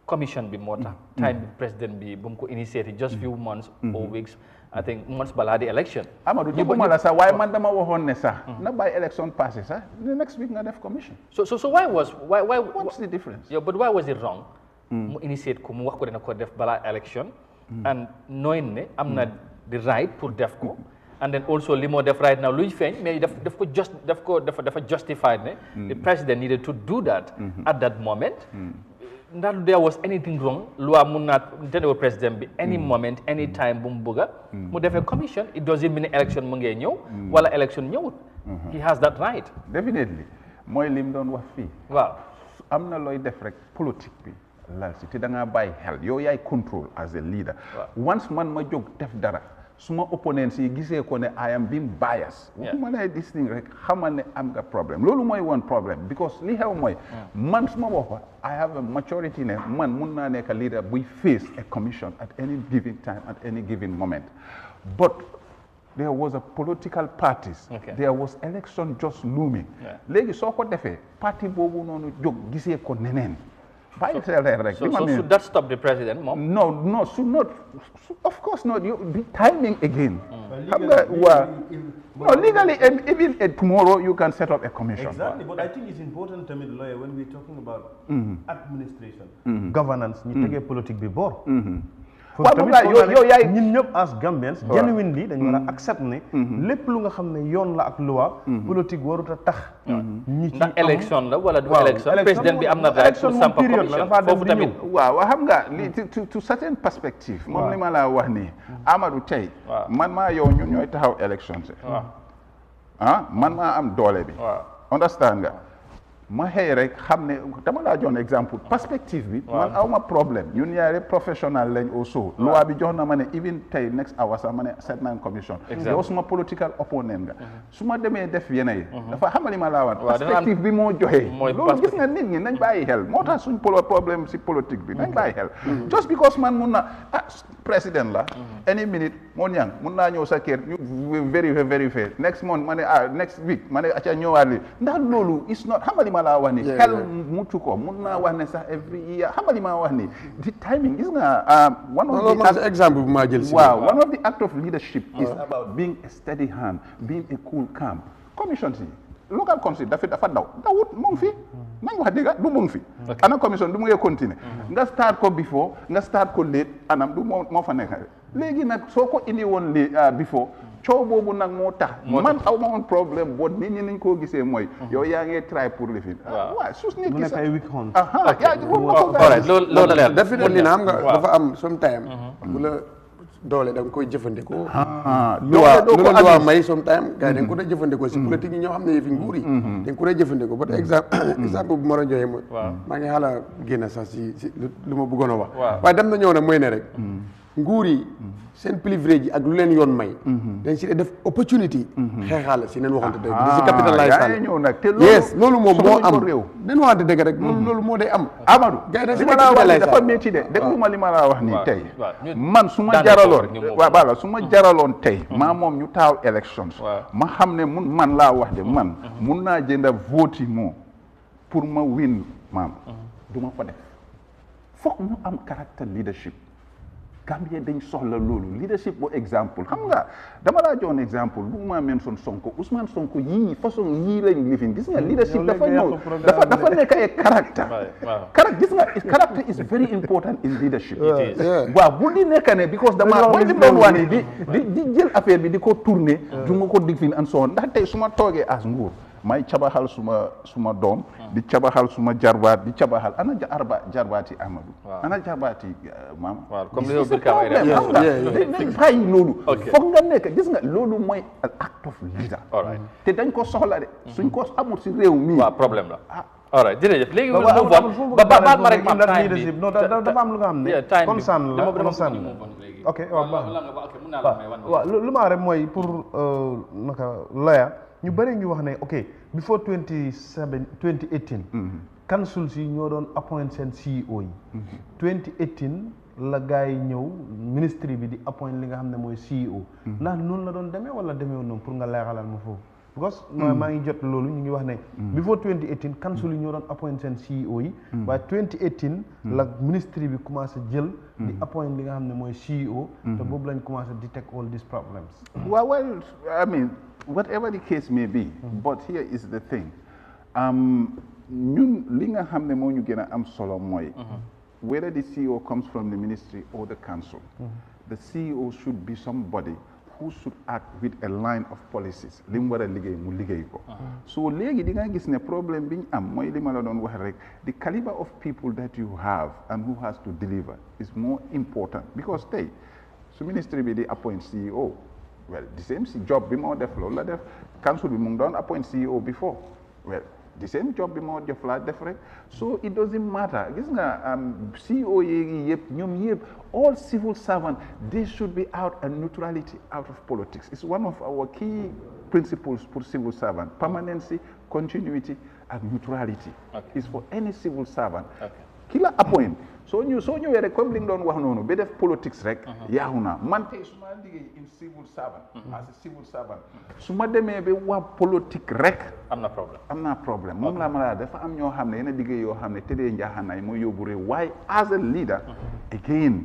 commission bi moo tax time bi président bi bu mu ko initié just few months or weeks I think months balaa di election. Amadou jubuma la sax waaye man dama waxoon ne sax na bàyyi election passé sax the next week nga def commission. So why what's the difference? Yeah, but why was it wrong? mu initiate ko mu wax ko dina ko def balaa election. and knowing ne am na the right pour def ko. and then also li moo def right now luy feeñ mais dafa justified ne. the president needed to do that. at that moment. That there was anything wrong, loi mun naa tene président bi any moment, any time bu mu bëgga mu defee commission, it doesn't mean election mu ngee ñëw wala election ñëwut. He has that right. Definitely. Mooy lim doon wax fii. Waaw. Am na looy def rek politique bi lal si te da ngaa bàyyi xel yow yaay control as a leader. Once man ma jóg def dara suma opponents yi gisee ko ne I am being biased. waxuma ne this thing rek xamal ne am nga problème loolu mooy one problem because li xew mooy man suma boppa I have a maturity ne man mun naa nekk leader buy face a commission at any given time at any given moment but there was a political parties there was election just looming léegi soo ko defee parti boobu noonu jóg gisee ko neneen bàyyi xel rek. So should that stop the president, Mom? No, should not. Of course not. The timing again. No, legally, and even tomorrow you can set up a commission. Exactly, but I think it's important, Tamil lawyer, when we're talking about administration, governance, ñu tegee politique bi boor. ñun ñëpp as Gambians genuinely dañu war a accept ne lépp lu nga xam ne yoon la ak loi politique warut a tax ñi ci ndax élection la wala du élection président bi am na right pour samp commission foofu tamit waaw xam nga li to certain perspective moom li ma la wax nii Amadou tey man maa yow ñun ñooy taxaw élection si man maa am doole bi understand nga ma xëy rek xam ne dama laa jox exemple perspective bi man awma problème ñun ñaari professionnel lañ also loi bi jox na ma ne even tey next hour sax ma ne set naa commission yow suma political opponent nga su ma demee def yeneen dafa xamali ma laa wan perspective bi moo joxee loolu gis nga nit ñi nañ bàyyi xel moo tax suñ problème si politique bi nañ bàyyi xel just because man mun na président la any minute moo ñang mun naa ñëw sa kër ñu vérifier next month ma ne next week ma ne aca ñëwaat li ndax loolu is not xamali ma laa wax ni xel muccu ko mun naa wax ne sax every year xamali ma wax ni the timing gis nga one of the example bu ma jël si one of the act of leadership is about being a steady hand being a cool calm commission si local council dafa dawut mu ngi fi nañ wax dëgg du mu ngi fi ana commission du mu ngi continuer nga start ko before nga start ko late anam du moo fa nekk léegi nag soo ko indi woon before coow boobu nag moo tax man aw ma woon problème boo nit ñi nañ koo gisee mooy yow yaa ngi try pour lifin waaw suus nit ki sax loolu leer definitely na xam nga dafa am sometime bu la doole da nga koy jëfandikoo lu la loi may sometime gars yi da nga ko doon jëfandikoo si politique yi ñoo xam ne yëfi nguur yi da nga ko doon jëfandikoo ba exemple bu ma la joxee mooy maa ngi xala génn sax si lu ma bëggoon a wax waaye dem na ñëw ne mooy ne rek nguur yi seen privilège yi ak lu leen yoon may dañ si def opportunity xeexaale si neen waxante dëgg di si capitalize yes loolu moom moo am nen waxante dëgg rek loolu moo day am Amadou li ma laa wax dafa métti de déglu ma li ma laa wax nii tey man su ma jaraloon voilà su ma jaraloon tey maa moom ñu taaw elections ma xam ne man laa wax de man mun naa jënda vote moo pour ma win maam du ma ko def foog mu am character leadership Gambia dañ soxla loolu leadership bu exemple xam nga dama laa jox exemple bu ma mention Sonko Ousmane Sonko yii façon yii lañ lifin gis nga leadership dafa ñëw dafa nekk ay character gis nga character is very important in leadership waaw bu di nekk ne because dama mooy li doon wax ni di jël affaire bi di ko tourner du nga ko dig fin an so ndax tey su ma toogee as nguur may cabaxal suma doom di cabaxal suma jarbaat di cabaxal ana jarbaati Amadou ana jarbaati maam comme yow bir ka dañ bàyyi loolu foog nga nekk gis nga loolu mooy act of leader te dañ ko soxla de suñ ko amul si réew mi waaw problème la all right jërëjëf léegi baal ma rek ma time bi dafa am lu nga xam ne concerne la concerne ok waaw lu ma rek mooy pour naka lawyer ñu bëri ñu wax ne ok before 2018 council si ñoo doon appoint seen CEO yi 2018 la gars yi ñëw ministry bi di appoint li nga xam ne mooy CEO ndax noonu la doon demee wala demee noonu pour nga leeralal ma foofu because maa ngi jot loolu ñu ngi wax ne before 2018 council yi ñoo doon appoint seen CEO yi waaye 2018 la ministry bi commencé jël di appoint li nga xam ne mooy CEO te boobu lañ commencé detect all these problems well I mean whatever the case may be but here is the thing ñun li nga xam ne moo ñu gën a am solo mooy whether the CEO comes from the ministry or the council the CEO should be somebody who should act with a line of policies li mu war a liggéey mu liggéey ko so léegi di nga gis ne problème bi ñu am mooy li ma la doon wax rek the caliber of people that you have and who has to deliver is more important because tey su ministry bi di appoint CEO well the same job bi moo def loolu la def council bi mu ngi doon appoint CEO before well the same job bi moo def la def rek so it doesn't matter gis nga CEO yi yëpp ñoom yëpp all civil servants they should be out and neutrality out of politics it's one of our key principles for civil servant permanency continuity and neutrality is for any civil servant ki la appoint soo ñëwee rek comme li nga doon wax noonu ba def politics rek yaaxu naa man tey su ma liggéey in civil servant as a civil servant su ma demee ba wax politique rek am naa problème moom laa ma laa dafa am ñoo xam ne yenn liggéey yoo xam ne tëddee njaaxanaay mooy yóbbu réew waaye as a leader again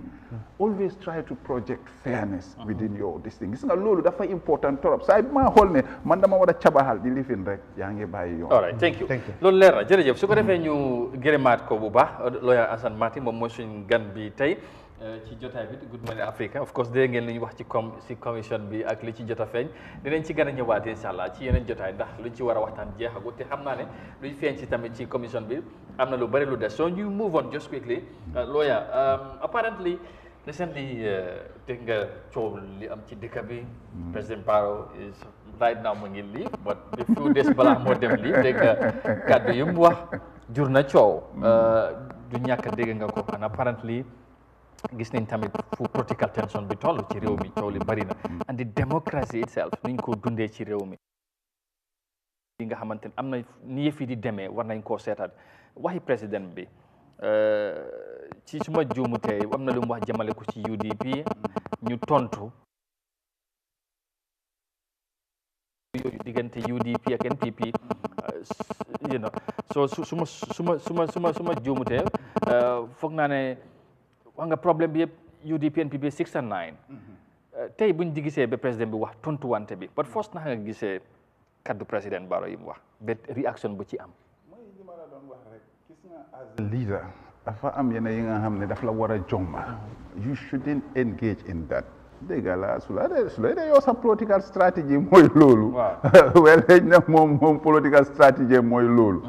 always try to project fairness within your this thing gis nga loolu dafa important trop saa yi maa xool ne man dama war a cabaxal di lifin rek yaa ngi bàyyi yoon. all right thank you loolu leer na jërëjëf su ko defee ñu gërëmaat ko bu baax lawyer Assane Mati moom mooy suñ gan bi tey ci jotaay bi Good Morning Africa of course dégg ngeen li ñu wax ci commission bi ak li ci jot a feeñ dinañ ci gën a ñëwaat incha allah ci yeneen jotaay ndax luñ ci war a waxtaan jeexagut te xam naa ne luñ feeñ ci tamit ci commission bi am na lu bari lu des so ñu move on just quickly lawyer apparently recently dégg nga coow li am ci dëkk bi President Barrow is right now mu ngi lii but the few days balaa moo dem lii dégg nga kàddu yu mu wax jur na coow du ñàkk dégg nga ko and apparently gis nañ tamit fu political tension bi toll ci réew mi coow li bari na and the democracy itself niñ ko dundee ci réew mi li nga xamante ne am na ni yëf yi di demee war nañ koo seetaat waxi président bi ci suma juumu tey am na lu mu wax jëmale ko ci UDP ñu tontu yooyu diggante UDP ak NPP you know so suma juumu tey foog naa ne wax nga problème bi yëpp UDP NPP 6 and 9 tey buñ di gisee ba président bi wax tontu wante bi but first naka nga gisee kaddu président Barrow yi mu wax ba réaction bu ci am mooy li ma la doon wax rek gis nga as a leader dafa am yenn yi nga xam ne daf la war a jomba you shouldn't engage in that dégg la su la dee yow sa political strategy mooy loolu wel xëy na moom political strategy mooy loolu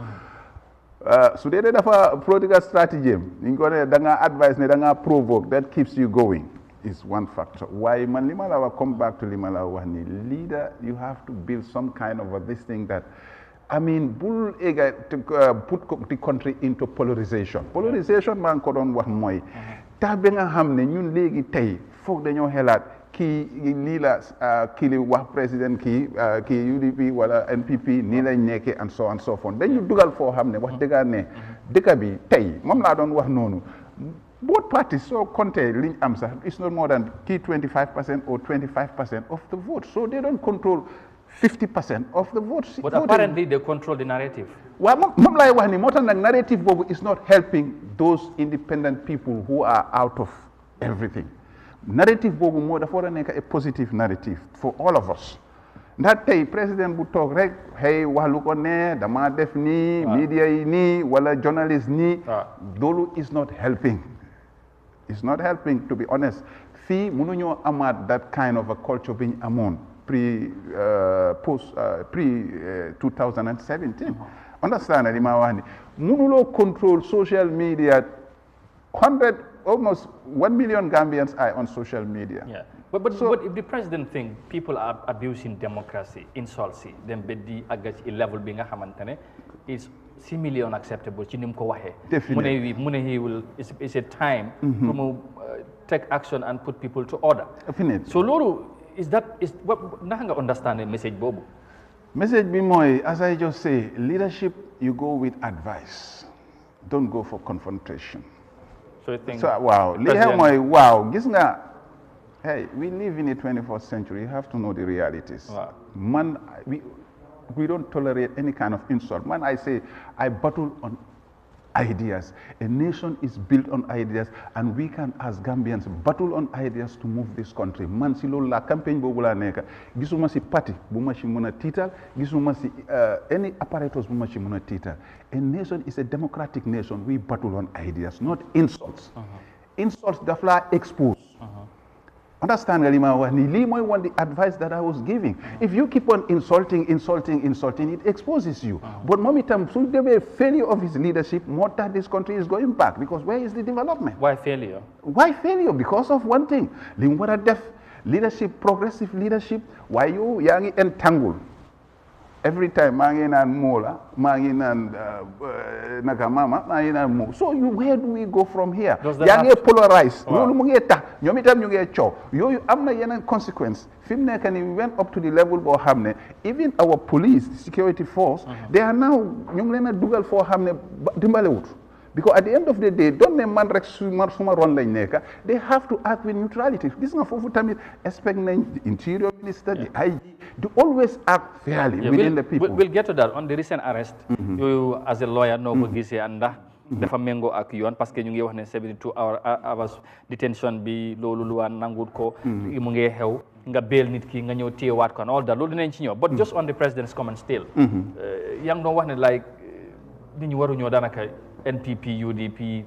su dee dafa political strategy ni nga ko ne da ngaa advice ne da ngaa provoke that keeps you going is one factor waaye man li ma la wax come back to li ma la wax ni leader you have to build some kind of this thing that I mean bul ega to put the country into polarization maa ngi ko doon wax mooy tax ba nga xam ne ñun léegi tey foog dañoo xelaat kii lii la kii li wax président kii UDP wala NPP nii lañ nekkee and so forth dañu dugal foo xam ne wax dëgg ne dëkk bi tey moom laa doon wax noonu both parties soo compté liñ am sax it's not more than kii 25% or 25% of the vote so they don't control 50% of the votes. But apparently they control the narrative. Well, moom laay wax ni moo tax nag narrative boobu is not helping those independent people who are out of everything. Narrative boobu moo dafa war a nekk a positive narrative for all of us. ndax tey président bu toog rek hey wax lu ko ne dama def nii media yi nii wala journalist nii loolu is not helping. It's not helping to be honest. Fii mënuñoo amaat that kind of a culture bi ñu amoon pre 2017. Understand li ma wax ni mënuloo control social media almost 1 million Gambians are on social media. Yeah. But if the president think people are abusing democracy, insults, then be a level being a hamantane is similarly unacceptable. Definitely. He will. It's a time to take action and put people to order. Definitely. So Loro, is what nahanga understand the message Bobo? Message be more, as I just say, leadership you go with advice. Don't go for confrontation. So you think wow. Gis nga, hey, we live in the 21st century. You have to know the realities. Wow. Man, we don't tolerate any kind of insult. Man, I say, I battle on ideas. A nation is built on ideas, and we can, as Gambians, battle on ideas to move this country. Man, si lolu la campagne bobu la neka. Gisuma si party bu ma ci mëna tital, gisuma si any apparatus bu ma ci mëna tital. A nation is a democratic nation. We battle on ideas, not insults. Insults daf la expose. Understand, the advice that I was giving. If you keep on insulting, it exposes you. But momentum, so there be a failure of his leadership, more that this country is going back. Because where is the development? Why failure? Why failure? Because of one thing. Leadership, progressive leadership, why you young entangled. Every time, mola, nagamama, mo. So where do we go from here? Young polarized. Consequence. We went up to the level of Hamne. Even our police, security force, they are now dugal for Hamne dimbalewut. because at the end of the day don't ne man rek suma ron lañ nekk they have to act with neutrality gis nga foofu tamit expect nañ the interior minister the IG to always act fairly within the people. We'll get to that on the recent arrest. You as a lawyer noo ko gisee ndax dafa méngoo ak yoon parce que ñu ngi wax ne 72 hours detention bi loolu lu waan nangut ko mu ngi xew nga bail nit ki nga ñëw téyewaat ko and all that loolu dinañ ci ñëw but just on the president's comment still yaa ngi doon wax ne like nit ñi waruñoo daanaka NPP UDP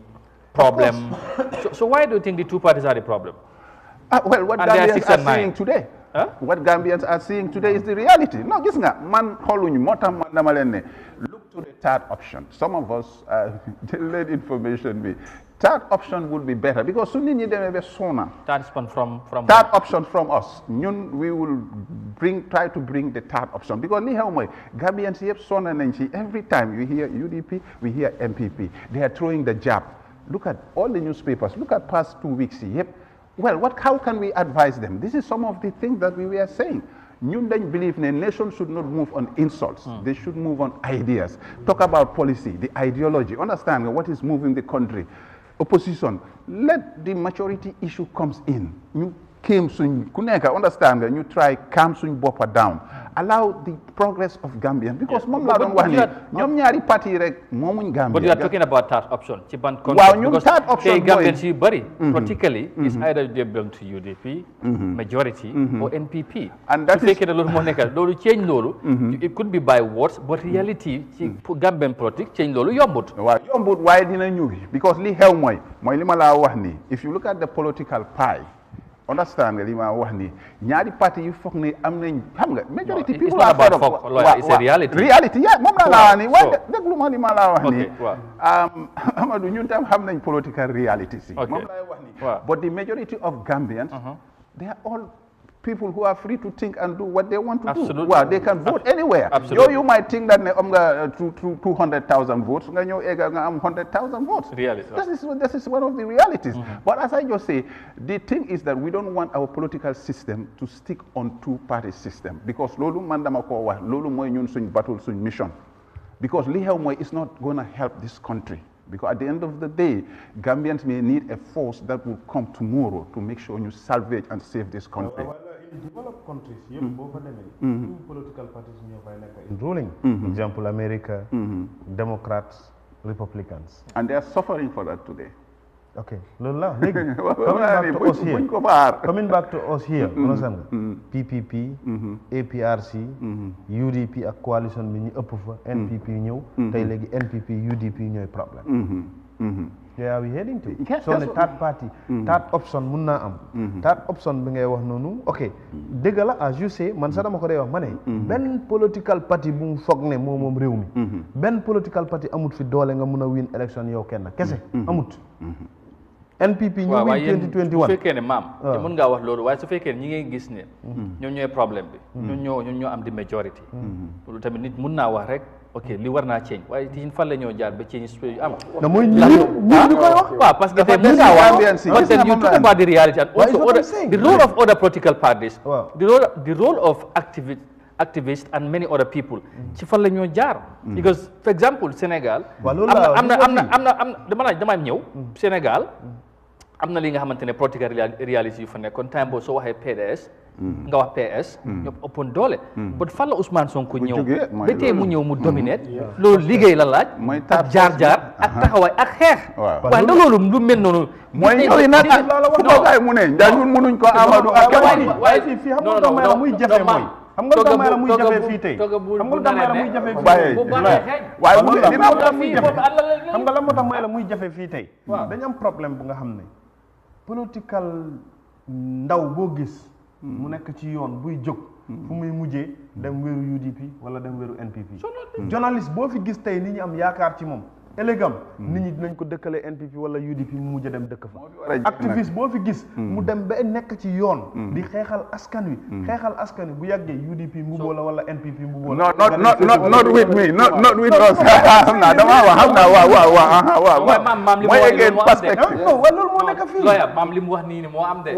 problem so why do you think the two parties are the problem? Well, what Gambians are seeing today what Gambians are seeing today is the reality. No, gis nga man xooluñu moo tax man dama leen ne look to the third option. Some of us delayed information bi third option would be better because su nit ñi demee ba sona third option from us ñun we will try to bring the third option because li xew mooy Gambians yëpp sona nañ ci every time you hear UDP we hear NPP they are throwing the jab. Look at all the newspapers, look at past 2 weeks yëpp. Well, how can we advise them? This is some of the things that we were saying. Ñu dañ believe the nation should not move on insults. They should move on ideas. Talk about policy, the ideology. Understand what is moving the country. Opposition, let the majority issue comes in. You came soon, understand you try calm soon bopper down. Allow the progress of Gambians because party Gambia. But you are talking about third option. Because third option Gambians particularly is either they belong to UDP, majority, or NPP. And that is it could be by words, but reality Gambian politics change lolu yombut. Yombut why dina ñu because li xew moy li ma la wax ni if you look at the political pie understand li ma wax ni ñaari parti yu foog ne am nañ xam nga majority people are fed up. It's a reality. Reality moom la wax ni waaye déglu ma li ma la wax ni Amadou ñun tam xam nañ political reality si moom la wax ni but the majority of Gambians they are all people who are free to think and do what they want to do. Well, they can vote anywhere. You might think that 200,000 votes, nga 100,000 votes. Reality. This is one of the realities. But as I just say, the thing is that we don't want our political system to stick on two-party system because lolu mandama ko wax lolu moy ñun suñ battle suñ mission because li xew moy is not going to help this country. Because at the end of the day, Gambians may need a force that will come tomorrow to make sure you salvage and save this country. In developed countries, two political parties in ruling. Example, America, Democrats, Republicans. And they are suffering for that today. Okay. Coming back to us here, PPP, APRC, UDP ak coalition bi ñu ëpp fa NPP ñëw tey léegi NPP UDP ñooy problème. Where are we heading to? So the third party, third option mun naa am. Third option bi ngay wax noonu ok dëgg la as you say man sax dama ko dee wax ma ne benn political party bu mu foog ne moom réew mi benn political party amut fi doole nga mun a win election yow kenn kese amut. NPP ñu win 2021 su fekkee ne maam te mën ngaa wax loolu waaye su fekkee ne ñi ngay gis ne ñoom ñooy problème bi ñun ñoo am di majority loolu tamit nit mun naa wax rek ok li war naa change waaye ci fan la ñoo jaar ba change am na mooy ñu koy wax waaw parce que tey mën ngaa wax but then you talk about the reality and also the role of other political parties the role of activists and many other people ci fan la ñoo jaar because for example Sénégal am na damay ñëw Sénégal am na li nga xamante ne political reality yu fa nekkoon time boo soo waxee PDS nga wax PS ñoom ëppoon doole but fan la Ousmane Sonko ñëw ba tey mu ñëw mu dominate loolu liggéey la laaj ak jaar-jaar ak taxawaay ak xeex waaye ndax loolu lu mel noonu mooy ñëw na fu ko gaay mu ne ñun mënuñ ko Amadou ak waaye fii xam nga damay la muy jafe mooy xam nga damay la muy jafe fii tey xam nga damay la muy jafe fii waaye mu ne dina xam nga la moo tax may la muy jafe fii tey dañu am problème bu nga xam ne political ndaw boo gis mu nekk ci yoon buy jóg fu muy mujjee dem wéeru UDP wala dem wéeru NPP journaliste boo fi gis tey nit ñi am yaakaar ci moom élégam nit ñi dinañ ko dëkkale NPP wala UDP mu mujj dem dëkk fa activiste boo fi gis mu dem ba nekk ci yoon di xeexal askan wi bu yàggee UDP mbuboo la wala NPP mbuboo la not with me not with us xam naa dama wax xam naa waaw maam li mu mooy again perspective loolu moo nekk fii lawyer maam li mu wax nii ni moo am de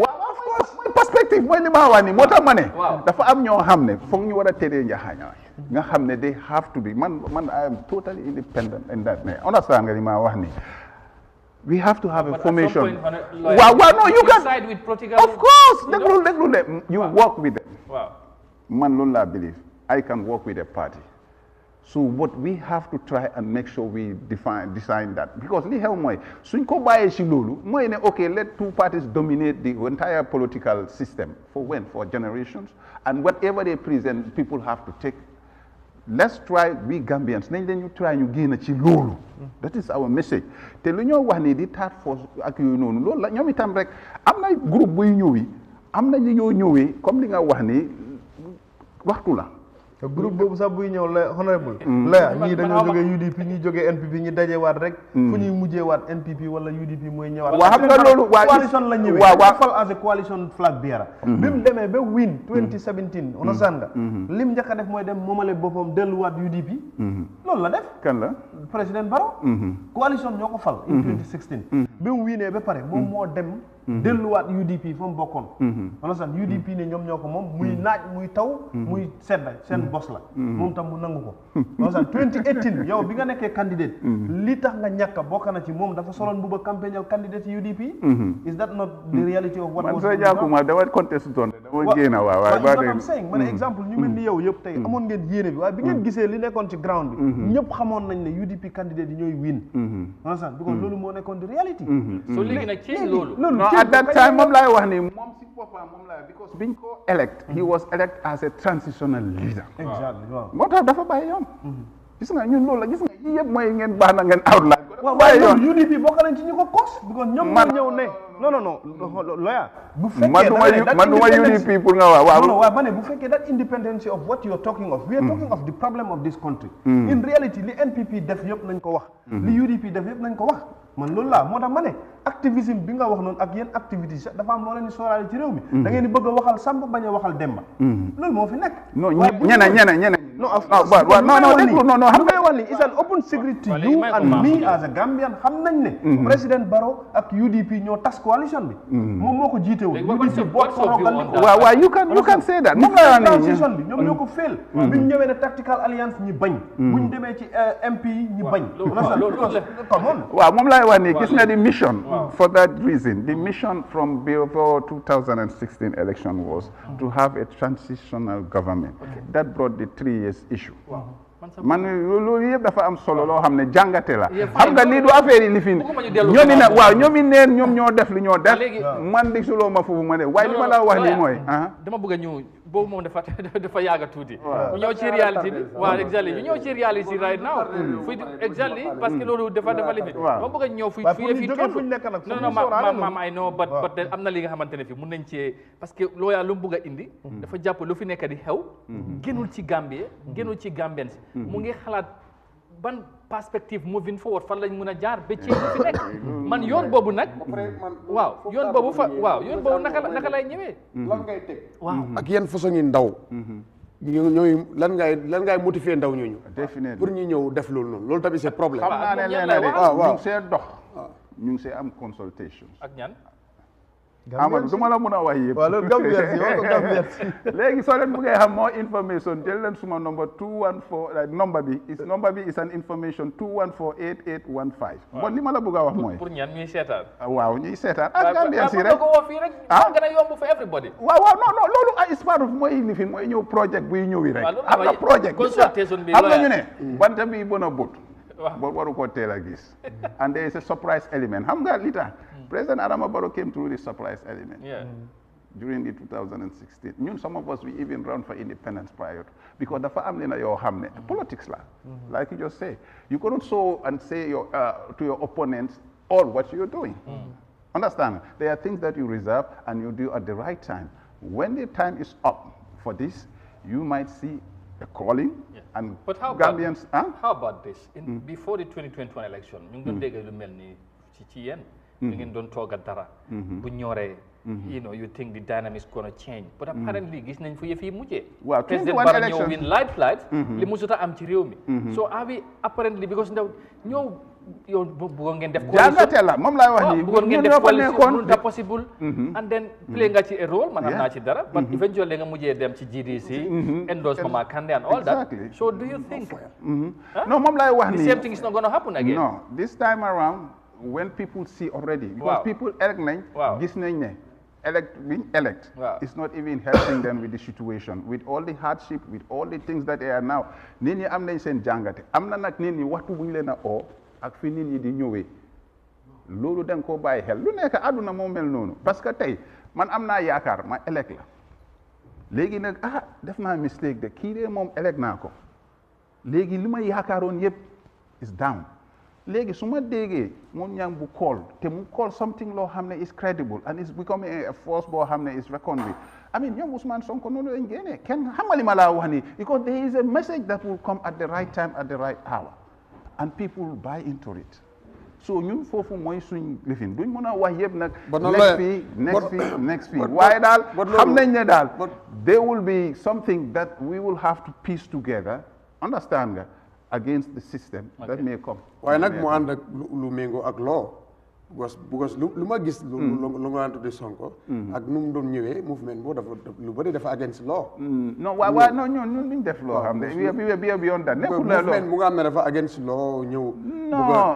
perspective mooy li ma wax ni moo tax ma ne dafa am ñoo xam ne foog ñu war a tëddee njaxañaay nga xam ne they have to be man I am totally independent in that understand nga li ma wax ni we have to have a formation no you can side with political of course déglu you work with them man loolu laa believe I can work with a party so what we have to try and make sure we design that because li xew mooy suñ ko bàyyee ci loolu mooy ne okay let two parties dominate the entire political system for generations and whatever they present people have to take let's try we Gambians nañ leen ñu try ñu génn ci loolu that is our message te lu ñoo wax ni di task force ak yooyu noonu loolu la ñoom itam rek am na groupe buy ñëwi am na ñu ñoo ñëwee comme li nga wax ni waxtu la groupe boobu sax buy ñëw la honorable la ñii dañoo jógee UDP ñi jógee NPP ñi dajewaat rek fu ñuy mujjeewaat NPP wala UDP mooy ñëwaat waaw xam nga loolu coalition la ñëwee waaw fal as a coalition flag bearer bi mu demee ba win 2017 understand nga lim njëkk a def mooy dem moomale boppam delluwaat UDP loolu la def kan la président Barrow coalition ñoo ko fal in 2016 bi mu winee ba pare moom moo dem delluwaat UDP fa mu bokkoon understand UDP ne ñoom ñoo ko moom muy naaj muy taw muy sedda seen bos la moom tam mu nangu ko understand 2018 yow bi nga nekkee candidate li tax nga ñàkk bokk na ci moom dafa soloon mbuba campagne candidate UDP is that not the reality of what was man sa jakuma dama contest doon dama génn waaw ba dem saying man exemple ñu mel ni yow yëpp tey amoon ngeen yéene bi waaye bi ngeen gisee li nekkoon ci ground bi ñëpp xamoon nañ ne UDP candidate yi ñooy win understand because loolu moo nekkoon di reality so léegi nag ci loolu at that time moom laay wax ni moom si boppam moom laay because biñ ko elect he was elect as a transitional leader exactly waaw moo tax dafa bàyyi yoon gis nga ñun loolu la gis nga yii yëpp mooy ngeen baax na ngeen outline waaye yoon UDP bokk nañ ci ñu ko cause because ñoom ñoo ñëw ne non lawyer bu fekkee man duma UDP pour nga waaw non waaw ma ne bu fekkee that independence of what you are talking of we are talking of the problem of this country in reality li NPP def yëpp nañ ko wax li UDP def yëpp nañ ko wax man loolu laa moo tax ma ne activisme bi nga wax noonu ak yenn activité sax dafa am loo leen di sóoraale ci réew mi da ngeen di bëgg a waxal Samba bañ a waxal Demba loolu moo fi nekk non ñeneen non xam ngay wax ni it's an open secret to you and me as a Gambian xam nañ ne président Barrow ak UDP ñoo tas coalition bi moom moo ko jiite woon UDP boot ko rogal ko waaw you can say that moom la transition bi ñoom ñoo ko fail bi ñu ñëwee ne tactical alliance ñi bañ bu ñu demee ci MP ñi bañ waaw moom laay wax ni gis nga di mission for that reason the mission from before 2016 election was to have a transitional government that brought the 3 years issue man loolu yëpp dafa am solo loo xam ne jàngate la xam nga lii du affaire yi lifin ñoomi ne waaw ñoomi neen ñoom ñoo def li ñoo def man di suloo ma foofu ma ne waaye li ma la wax nii mooy dama bëgg a ñëw boobu moom dafa yàgga tuuti ñu ñëw ci réalité bi waaw exactly ñu ñëw ci réalité right now fu exactly parce que loolu dafa lifin ma bëgg a ñëw fu fi toll non maam ay non but am na li nga xamante ne fi mun nañ cee parce que looyaa lu mu bëgg a indi dafa jàpp lu fi nekk di xew génnul ci Gambie génnul ci Gambien si mu ngi xalaat ban perspective moving forward fan lañ mën a jaar ba ci fi nekk man yoon boobu nag yoon boobu naka lay ñëwee lan ngay teg ak yan façon yi ndaw ñooy lan ngay motiver ndaw ñooñu pour ñu ñëw def loolu noonu loolu tamit c'est problème xam naa ne leen ñu ngi see dox ñu ngi see am consultations ak ñan Amadou du ma la mën a wax yëpp waaw loolu Gambia léegi soo leen bëggee xam more information jël leen suma number 214 number bi is an information 2148815 bon li ma la bëgg a wax mooy pour ñan ñuy seetaan waaw ñuy seetaan ak Gambien si rek gën a yomb for everybody waaw non loolu is part of mooy lifin mooy ñëw project buy ñëwi rek am na project consultation bi xam nga ñu ne banta bi bën a but boo waru ko teel a gis and there is a surprise element xam nga li tax President Adama Barrow came through the surprise element during the 2016. Some of us, we even run for independence prior to, because the family na your hamne politics la. Like you just say, you couldn't show and say to your opponents all what you're doing. Understand? There are things that you reserve and you do at the right time. When the time is up for this, you might see a calling. And but how Gambians, how about this? Before the 2021 election, ñu ngi dégg lu mel ni ci yéen. You ngeen doon toog dara. Bu ñoree, you think the dynamics gonna change. But apparently, gis nañ fu yëf yi mujjee. Well, President Barrow ñëw win light li musuta am ci réew mi. So are we apparently because ndaw ñëw yow bëggoon ngeen def jàngate la moom laay wax nii bëggoon ngeen def coalition da possible and then play nga ci a role man am naa ci dara but eventually nga mujjee dem ci GDC endorse Mama Kandeh and all that so do you think no moom laay wax nii the same thing is not going to happen again no this time around when people see already because people elect nañ gis nañ ne being elect is not even helping them with the situation, with all the hardship, with all the things that they are now. Nit ñi am nañ seen jàngate am na nag nit ñi waxtu bu ñu leen a oo ak fi nit ñi di ñëwee loolu da nga koo bàyyi xel lu nekk àdduna moo mel noonu parce que tey man am naa yaakaar ma elect la léegi nag def naa mistake de kii de moom elect naa ko léegi li ma yaakaaroon yëpp is down léegi su ma déggee moom ñaam bu call te mu call something loo xam ne is credible and is becoming a force boo xam ne is reckoned with I mean ñoom Ousmane Sonko noonu lañ génnee kenn xamali ma laa wax ni because there is a message that will come at the right time at the right hour and people buy into it so ñun foofu mooy suñ lifin duñ mën a wax yëpp nag next fii waaye daal xam nañ ne daal there will be something that we will have to piece together understand nga against the system that may come waaye nag mu ànd ak lu méngoo ak law because lu ma gis lu nga naan tudde Sonko ak nu mu doon ñëwee mouvement boo dafa lu bëri dafa against law non waaw non ñun duñ def loo xam ne bi beyond that nekkul la mouvement mu nga xam ne dafa against law ñëw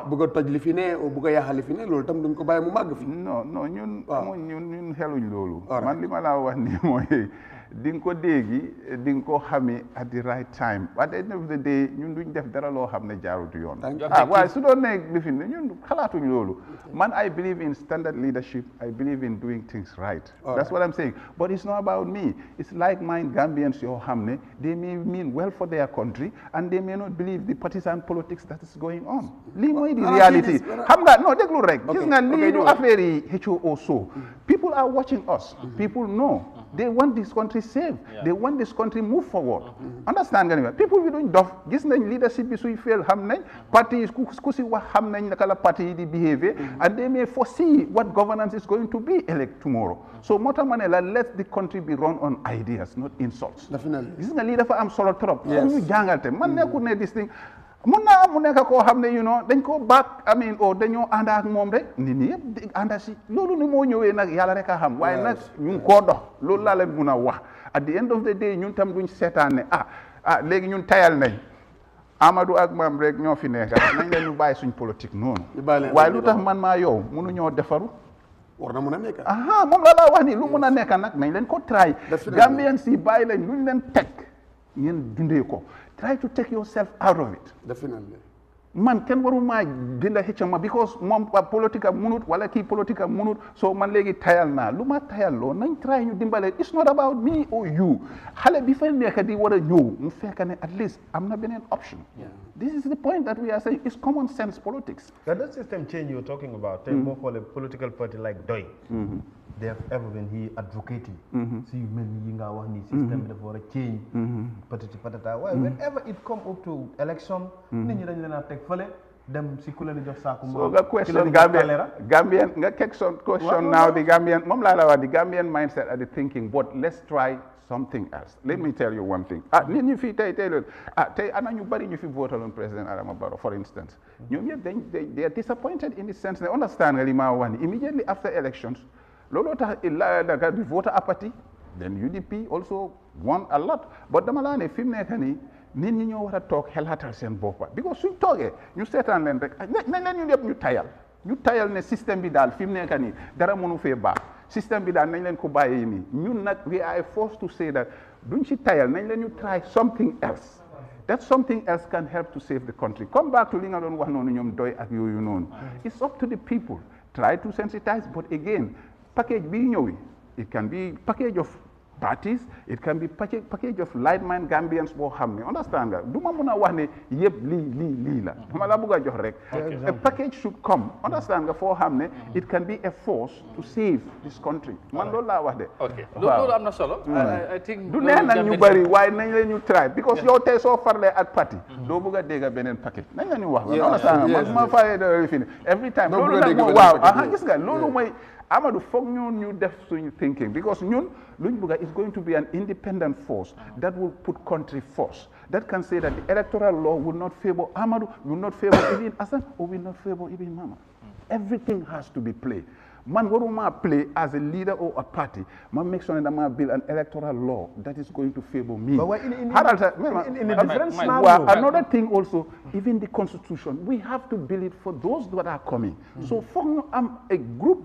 bëgg a toj li fi ne o bëgg a yaaxal li fi ne loolu tam duñ ko bàyyi mu màgg fi non ñun xeluñ loolu man li ma laa wax ni mooy di nga ko déggi di nga ko xami at the right time at the end of the day ñun duñ def dara loo xam ne jaarut yoon waaye su doon ne li fi ne ñun xalaatuñ loolu man I believe in standard leadership I believe in doing things right that's what I'm saying but it's not about me it's like-minded Gambians yoo xam ne they may mean well for their country and they may not believe the partisan politics that is going on lii mooy di reality xam nga non déglu rek gis nga lii du affaire yi HOO so people are watching us people know they want this country safe they want this country move forward understand nga ni people bi duñ dof gis nañ leadership bi suy fail xam nañ parti yi ku si wax xam nañ naka la parti yi di behave and they may foresee what governance is going to be elect tomorrow so moo tax ma ne la let the country be run on ideas not insults definitely gis nga lii dafa am solo trop foog ñu jàngalte man nekkul ne this thing mun naa mu nekk koo xam ne dañ ko back I mean dañoo ànd ak moom rek nit ñi yëpp ànd si loolu ni moo ñëwee nag yàlla rek a xam waaye nag ñu ngi koo dox loolu laa leen mun a wax at the end of the day ñun tam duñ seetaan ne léegi ñun tayal nañ Amadou ak maam rek ñoo fi nekk nañ leen ñu bàyyi suñ politique noonu waaye lu tax man maa yow mënu ñoo defaru war na mun a nekk moom la laa wax ni lu mun a nekk nag nañ leen ko try Gambian si bàyyi lañ luñ leen teg ngeen dundee ko try to take yourself out of it definitely man kenn waruma dinda xëccama because moom politique am munut wala kii politique am munut so man léegi tayal naa lu ma tayal loo nañ try ñu dimbale it's not about me or you xale bi fa nekk di war a ñëw mu fekk ne at least am na beneen option this is the point that we are saying it's common sense politics that system change you're talking about tey boo xoolee political party like doy they have ever been here advocating si yu mel ni yi nga wax ni système bi dafa war a change patati patata waaye whenever it come up to election nit ñi dañ leen a teg fële dem si ku leen di jox saaku so nga question Gambian nga question now the Gambian moom laa la wax the Gambian mindset at the thinking but let's try something else let me tell you one thing nit ñi fii tey loolu tey ana ñu bari ñu fi votaloon président Adama Barrow for instance ñoom yëpp they are disappointed in the sense they understand nga li ma wax ni immediately after elections looloo tax the voter apathy then UDP also won a lot but dama laa ne fi mu nekk nii nit ñi ñoo war a toog xelaatal seen boppa because suñ toogee ñu seetaan leen rek nañ leen ñu yëpp ñu tayal ne système bi daal fi mu nekk nii dara mënu fee baax système bi daal nañ leen ko bàyyi nii ñun nag we are forced to say that duñ ci tayal nañ leen ñu try something else that something else can help to save the country come back to li nga doon wax noonu ñoom doy ak yooyu noonu it's up to the people try to sensitize but again package bi ñëwi it can be package of parties it can be package of like-minded Gambians boo xam ne understand nga du ma mun a wax ne yëpp lii la dama la bëgg a jox rek a package should come understand nga foo xam ne it can be a force to save this country man loolu laa wax de loolu am na solo I think du neex nag ñu bari waaye nañ leen ñu try because yow tey soo farlee ak parti doo bëgg a dégg beneen package nañ la ñu wax understand nga man ma faye da fi every time loolu nag moo waaw gis nga loolu mooy Amadou foog ñun ñu def suñu thinking because ñun luñ bëgg is going to be an independent force that will put country first that can say that the electoral law will not favor Amadou, will not favor Ibn Hassan, or will not favor Ibn Mama. Everything has to be played. Man, what will I play as a leader or a party? Man, make sure that I build an electoral law that is going to favor me. But in a different scenario, another thing also, even the constitution, we have to build it for those that are coming. So for a group,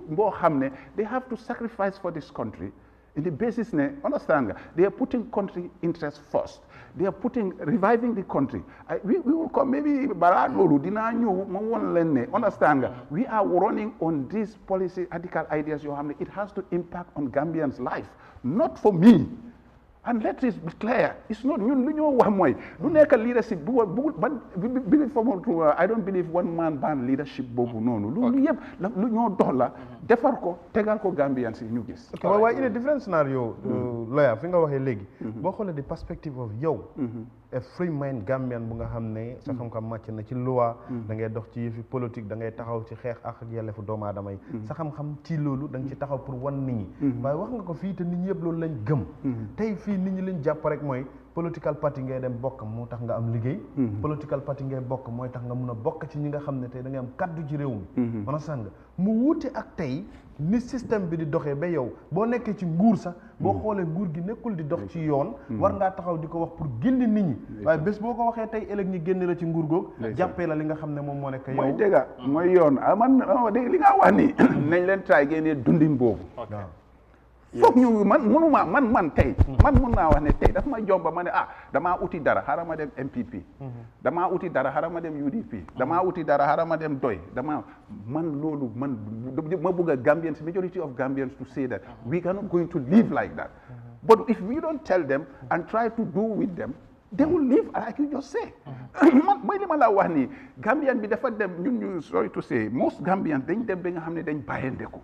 they have to sacrifice for this country. In the basis, understand, they are putting country interest first. They are reviving the country. We will come, maybe, understand, we are running on these policy radical ideas, it has to impact on Gambians' life, not for me. And let it be clear, it's not you know one leadership. I don't believe one man ban leadership. Gambians in Nugis. Okay, well, in a different scenario, lawyer, think about the perspective of yo, a free mind Gambian bu nga xamne sa xam-xam match na ci loi da ngay dox ci yëfi politique da ngay taxaw ci xeex ak yelleefu doomu aadama yi sa xam-xam ci loolu da nga ci taxaw pour wan nit ñi waaye wax nga ko fii te nit ñi yëpp loolu lañ gëm tey fii nit ñi lañ jàpp rek mooy political party ngay dem bokk moo tax nga am liggéey political party ngay bokk mooy tax nga mun a bokk ci ñi nga xam ne tey da ngay am kaddu ci réew mi mana sàng mu wuute ak tey ni système bi di doxee ba yow boo nekkee ci nguur sax boo xoolee nguur gi nekkul di dox ci yoon war ngaa taxaw di ko wax pour gindi nit ñi waaye bés boo ko waxee tey ëllëg ñi génne la ci nguur googu jàppee la li nga xam ne moom moo nekk yow mooy dégg mooy yoon man dégg li nga wax ni nañ leen try génnee dundin boobu foog ñu man tey man mun naa wax ne tey dafa ma jomba ma ne damaa uti dara xaaral ma dem MPP damaa uti dara xaaral ma dem UDP damaa uti dara xaaral ma dem doy man loolu ma bëgg a Gambians, majority of Gambians to say that we are not going to live like that. But if we don't tell them and try to do with them, they will live like you just say. Gambian bi dafa dem ñun sorry to say most Gambians dañ dem ba nga xam ne dañ bàyyandeku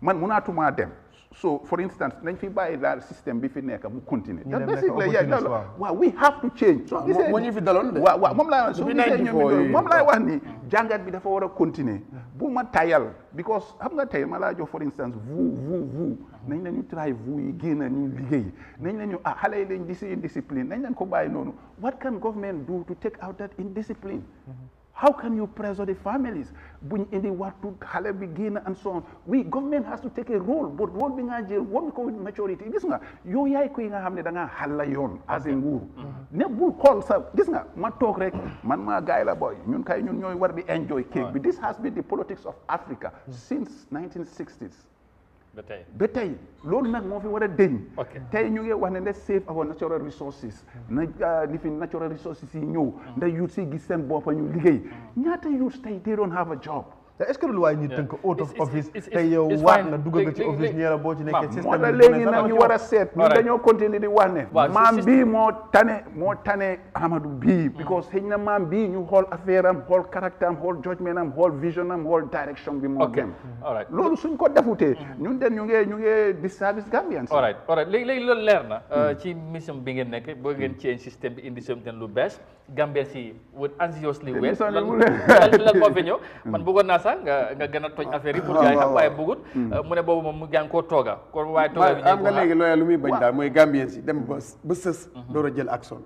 man mënaatuma dem. So, for instance, nañ fi bàyyi daal système bi fi nekk mu continuer. Basically, waaw we have to change. So gisee ñu fi daloon de. waaw moom laay wax soo gisee ñoom moom laay wax ni jàngat bi dafa war a continuer bu ma tayal because xam nga tey ma laa jox for instance vous nañ leen ñu try vous yi génn ñu liggéey nañ leen ñu xale yi lañ disi indiscipline nañ leen ko bàyyi noonu. What can government do to take out that indiscipline? How can you pressure the families? Buñ indi waxtu xale bi génn and so on. Government has to take a role, but role bi nga jël what we call maturity. Gis nga yow yaay koy nga xam ne da nga xalla yoon as a nguur. Ne bul xool sa gis nga ma toog rek man maa gaay la boy ñun ñooy war di enjoy cake bi. This has been the politics of Africa since 1960s. ba tey loolu nag moo fi war a deñ tey ñu ngi wax ne let's save our natural resources na li fi natural resources yi ñëw nda youth si gis seen boppa ñu liggéey ñaata youth tey they don't have a job. Est-ce que lu waay ñu tënk out of office tey yow waat nga dugg nga ci office ñeera boo ci nekkee système bi léegi nag ñu war a seet ñu dañoo continuer di wax ne maam bii moo tane Amadou bii because xëy na maam bii ñu xool affaire am xool caractère am xool judgment am xool vision am xool direction bi moo dem loolu suñ ko defutee ñun den ñu ngi disservice Gambians. all right léegi loolu leer na ci mission bi ngeen nekk boo ngeen change système bi indi something lu bees Gambians yi would anxiously wait lan moo fi ñëw man bëggoon naa sax nga gën a toj affaire yi pour gars yi xam waaye bëggut mu ne boobu moom mu gàng koo tooga kon waaye tooga bi am nga léegi looya lu muy bañ daal mooy Gambians yi dem ba sës door a jël action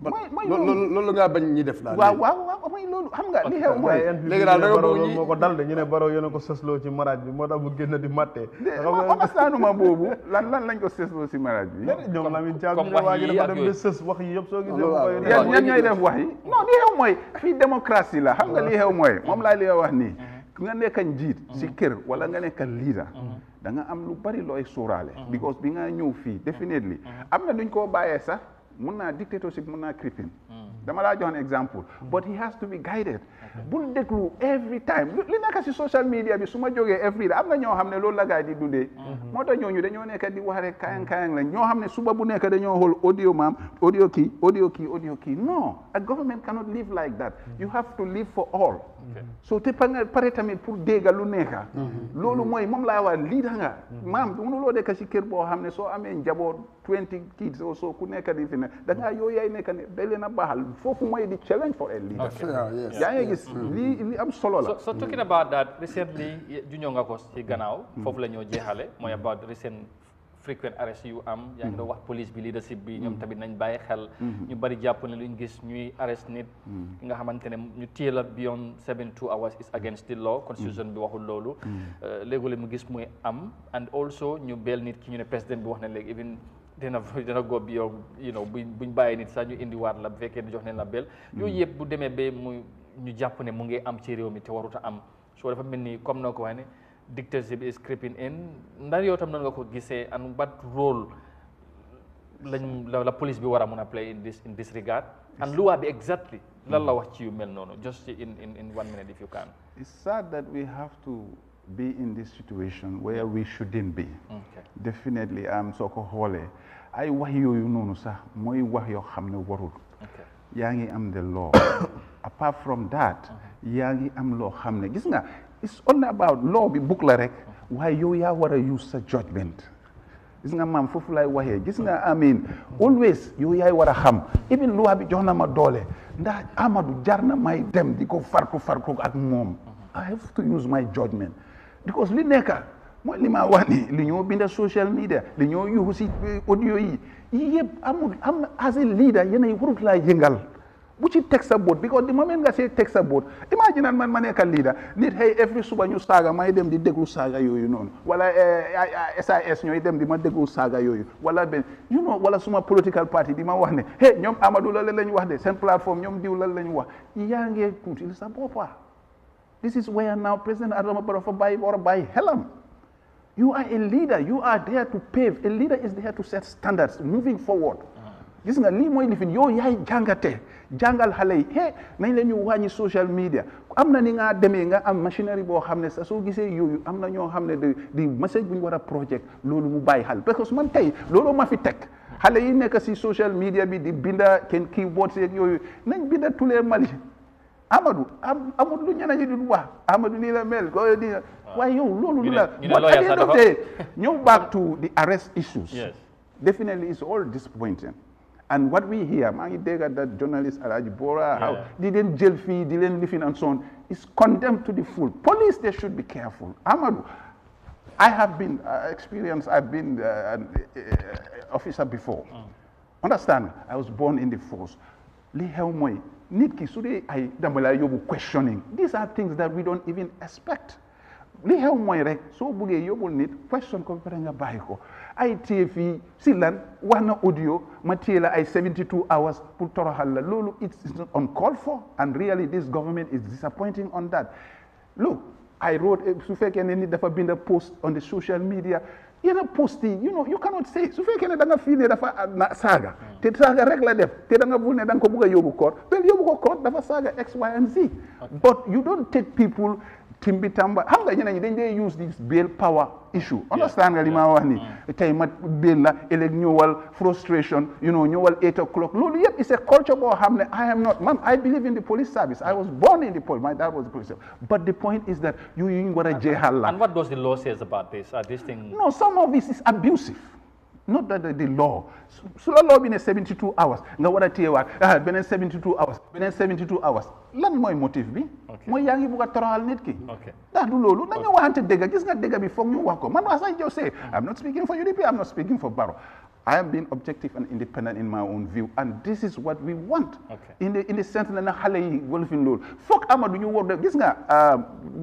loolu nga bañ ñi def daal waaw mooy loolu xam nga li xew mooy léegi daal danga bëgg ñi moo ko dal de ñu ne Barrow yéen a ko sësloo ci maraaj bi moo tax mu génn di mattee understanduma boobu lan lañ ko sësloo ci maraaj bi ñoom Lamine Thiam ñu ne waa ji dafa dem ba sës wax yi yëpp soo gisee ñan ñooy def wax yi non li xew mooy fii démocratie la xam nga li xew mooy moom laa li wax nii nga nekk njiit ci kër wala nga nekk leader da nga am lu bari looy sóoraale because bi nga ñëw fii definitely am na duñ koo bàyyee sax mun naa dictatorship mun naa creeping dama laa jox un exemple but he has to be guided bul déglu every time li nekk ci social media bi su ma jógee every day am na ñoo xam ne loolu la gaay di dundee moo tax ñooñu dañoo nekk di wax rek kayang lañ ñoo xam ne suba bu nekk dañoo xool audio kii non a government cannot live like that you have to live for all so te pare tamit pour dégga lu nekka loolu mooy moom laa wax lii da nga maam mënuloo dekk ci kër boo xam ne soo amee njaboot 20 kids or so ku nekk di fi ne da ngaa yow yaay nekk ne da leen a baaxal foofu mooy di challenge for a leader yaa ngi gis li am solo la so talking about that recently juñoo nga ko ci gannaaw foofu la ñoo jeexale mooy about recent frequent arrest yu am yaa ngi doon wax police bi leadership bi ñoom tamit nañ bàyyi xel ñu bari jàpp ne luñ gis ñuy arrest nit ki nga xamante ne ñu téye la beyond 72 hours is against the law constitution bi waxul loolu léegi mu gis muy am and also ñu beel nit ki ñu ne président bi wax na léegi even dina go bi yow buñ bàyyi nit sax ñu indiwaat la bu fekkee ne jox nañ la beel yooyu yëpp bu demee ba mu ñu jàpp ne mu ngi am ci réew mi te warut a am soo dafa mel ni comme noo ko waxee ne dictatorship is creeping in ndax yow tam noonu nga ko gisee and what role la police bi war a mun a play in this regard and luwa bi exactly lan la wax ci yu mel noonu just in 1 minute if you can. It's sad that we have to be in this situation where we shouldn't be. Definitely soo ko xoolee ay wax yooyu noonu sax mooy wax yoo xam ne warul. yaa ngi am the law apart from that yaa ngi am loo xam ne gis nga it's all about law bi book la rek waaye yow yaa war a use sa judgment gis nga maam foofu lay waxee gis nga amin always yow yaay war a xam even loi bi jox na ma doole ndax Amadou jar na may dem di ko farku ak moom I have to use my judgment because li nekka mooy li ma wax ni li ñoo binda social media li ñoo yuuxu si audio yi yëpp am as a leader yéen ay warut laa yëngal bu ci teg sa boat because the moment nga see teg sa boat imagine man ma nekk leader nit hey every suba ñu saaga may dem di déglu saaga yooyu noonu wala SAS ñooy dem di ma déglu saaga yooyu wala ben wala suma political party di ma wax ne hey ñoom Amadou la lañ wax de seen plateforme ñoom diw la lañ wax yaa ngi tuuti sa boppa this is where now President Adama Barrow fa bàyyi war a bàyyi xelam. You are a leader. You are there to pave. A leader is there to set standards moving forward. Gis nga lii mooy lifin yow yaay jàngate jàngal xale yi hey nañ leen ñu wàññi social media am na ni nga demee nga am machinery boo xam ne sax soo gisee yooyu am na ñoo xam ne di message bu ñu war a project loolu mu bàyyi xel parce que man tey loolu ma fi teg xale yi nekk si social media bi di binda kenn keyboard yeeg yooyu nañ binda tulee Mali Amadou amul lu ñeneen ñi di wax Amadou nii la mel ko di waaye yow loolu lu la ñëw back to the arrest issues definitely it's all disappointing and what we hear maa ngi dégg that journalist Alhaji Bora how di leen jël fii di leen lifin and so on is condemned to the full police they should be careful Amadou I have been experienced I've been an officer before understand I was born in the force li xew mooy nit ki su dee ay dama la yóbbu questioning these are things that we don't even expect li xew mooy rek soo buggee yóbbul nit question ko pare nga bàyyi ko ay téye fii si lan wax na audio ma téye la ay 72 hours pour toroxal la loolu it's uncalled for and really this government is disappointing on that look I wrote su fekkee ne nit dafa bind a post on the social media yéen a post yi you cannot say su fekkee ne da nga fii ne dafa saaga te saaga rek la def te da nga bul ne da nga ko bugg a yóbbu court well yóbbu ko court dafa saaga X Y and Z but you don't take people timbi tamba xam nga ñeneen ñi dañ dee use this bail power issue understand nga li ma wax ni tey ma bail la ëllëg ñëwal frustration ñëwal 8 o'clock loolu yëpp is a culture boo xam ne I am not man I believe in the police service I was born in the police my dad was the police service but the point is that you war a jeexal la and what does the law says about this are these things no some of this is abusive not that the law su la law bi ne 72 hours nga war a téyewaat beneen 72 hours beneen 72 hours lan mooy motif bi mooy yaa ngi bugg a toroxal nit ki ndax du loolu nañu waxante dëgg gis nga dëgg bi foog ñu wax ko man wax sax say I'm not speaking for UDP I'm not speaking for Barrow I am being objective and independent in my own view and this is what we want in the sense na xale yi wolfin loolu foog Amadou ñu war de gis nga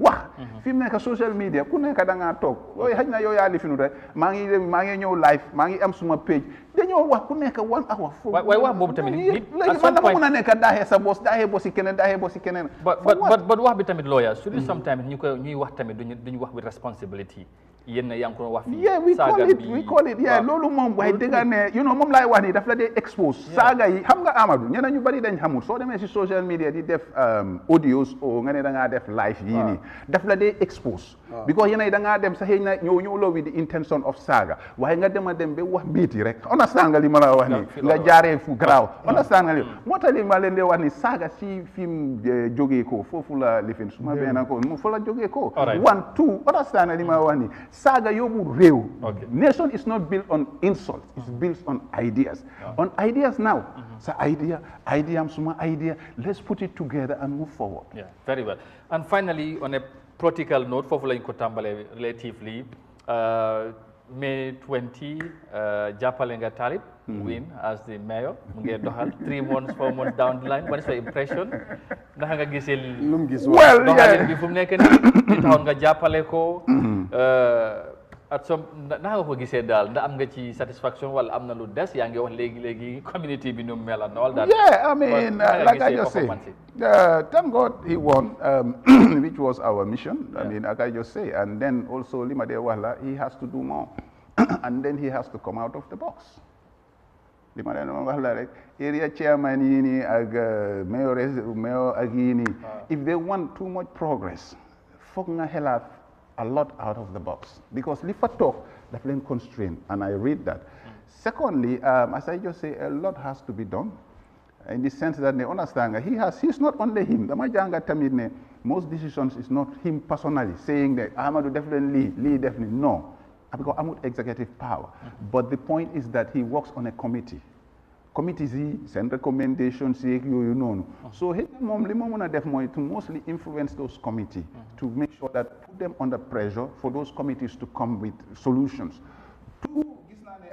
wax fi mu nekk social media ku nekk da ngaa toog yooyu xëy na yow yaa lifinu rek maa ngi ñëw live maa ngi am suma page dañoo wax ku nekk 1 hour waaye wax boobu tamit léegi man dama mën a nekk daaxee sa boss daaxee bossi keneen but wax bi tamit lawyer su di sometimes ñuy wax tamit duñu wax with responsibility yéen yaa ngi ko wax fii we call it loolu moom waaye dëgg ne moom laay wax ni daf la dee expose saaga yi xam nga Amadou ñeneen ñu bari dañ xamul soo demee si social media di def audios o nga ne da ngaa def live yii nii daf la dee expose because yéen da ngaa dem sax xëy na ñëw loo with the intention of saaga waaye nga dem ba wax mbiiti rek understand nga li ma la wax ni nga jaaree fu garaaw understand nga li moo tax li ma leen dee wax ni saaga si fi mu jógee ko foofu la lifin su ma benn ko mu fa la jógee ko 1 2 understand nga li ma wax ni saaga yóbbu réew nation is not built on insult it's built on ideas on ideas now sa idea am suma idea let's put it together and move forward very well and finally on a practical note foofu lañ ko tàmbalee relatively May 20 jàppale nga Talib win as the mayor mu ngi doxal 3 months 4 months down the line what is your impression ndax nga gisee lu mu gis doxalin bi fu mu nekk nii li taxoon nga jàppale ko at some ndax nga ko gisee daal ndax am nga ci satisfaction wala am na lu des yaa ngi wax léegi community bi nu mu mel and all that. Yeah, I mean, like I just say, thank God he won, which was our mission. I mean, like I just say, and then also Lima de Wala, he has to do more, and then he has to come out of the box. Lima de Wala, area chairman yini, mayor agini, if they want too much progress, fogna hela a lot out of the box, because lifa talk the plain constraint, and I read that. Secondly, as I just say, a lot has to be done, in the sense that they understand he's not only him. The majanga tamidne, most decisions is not him personally saying that Ahmadu definitely, Lee definitely, no, because I'm not executive power. But the point is that he works on a committee. Committees send recommendations, you know. So his mom to mostly influence those committees to make sure that put them under pressure for those committees to come with solutions. Two,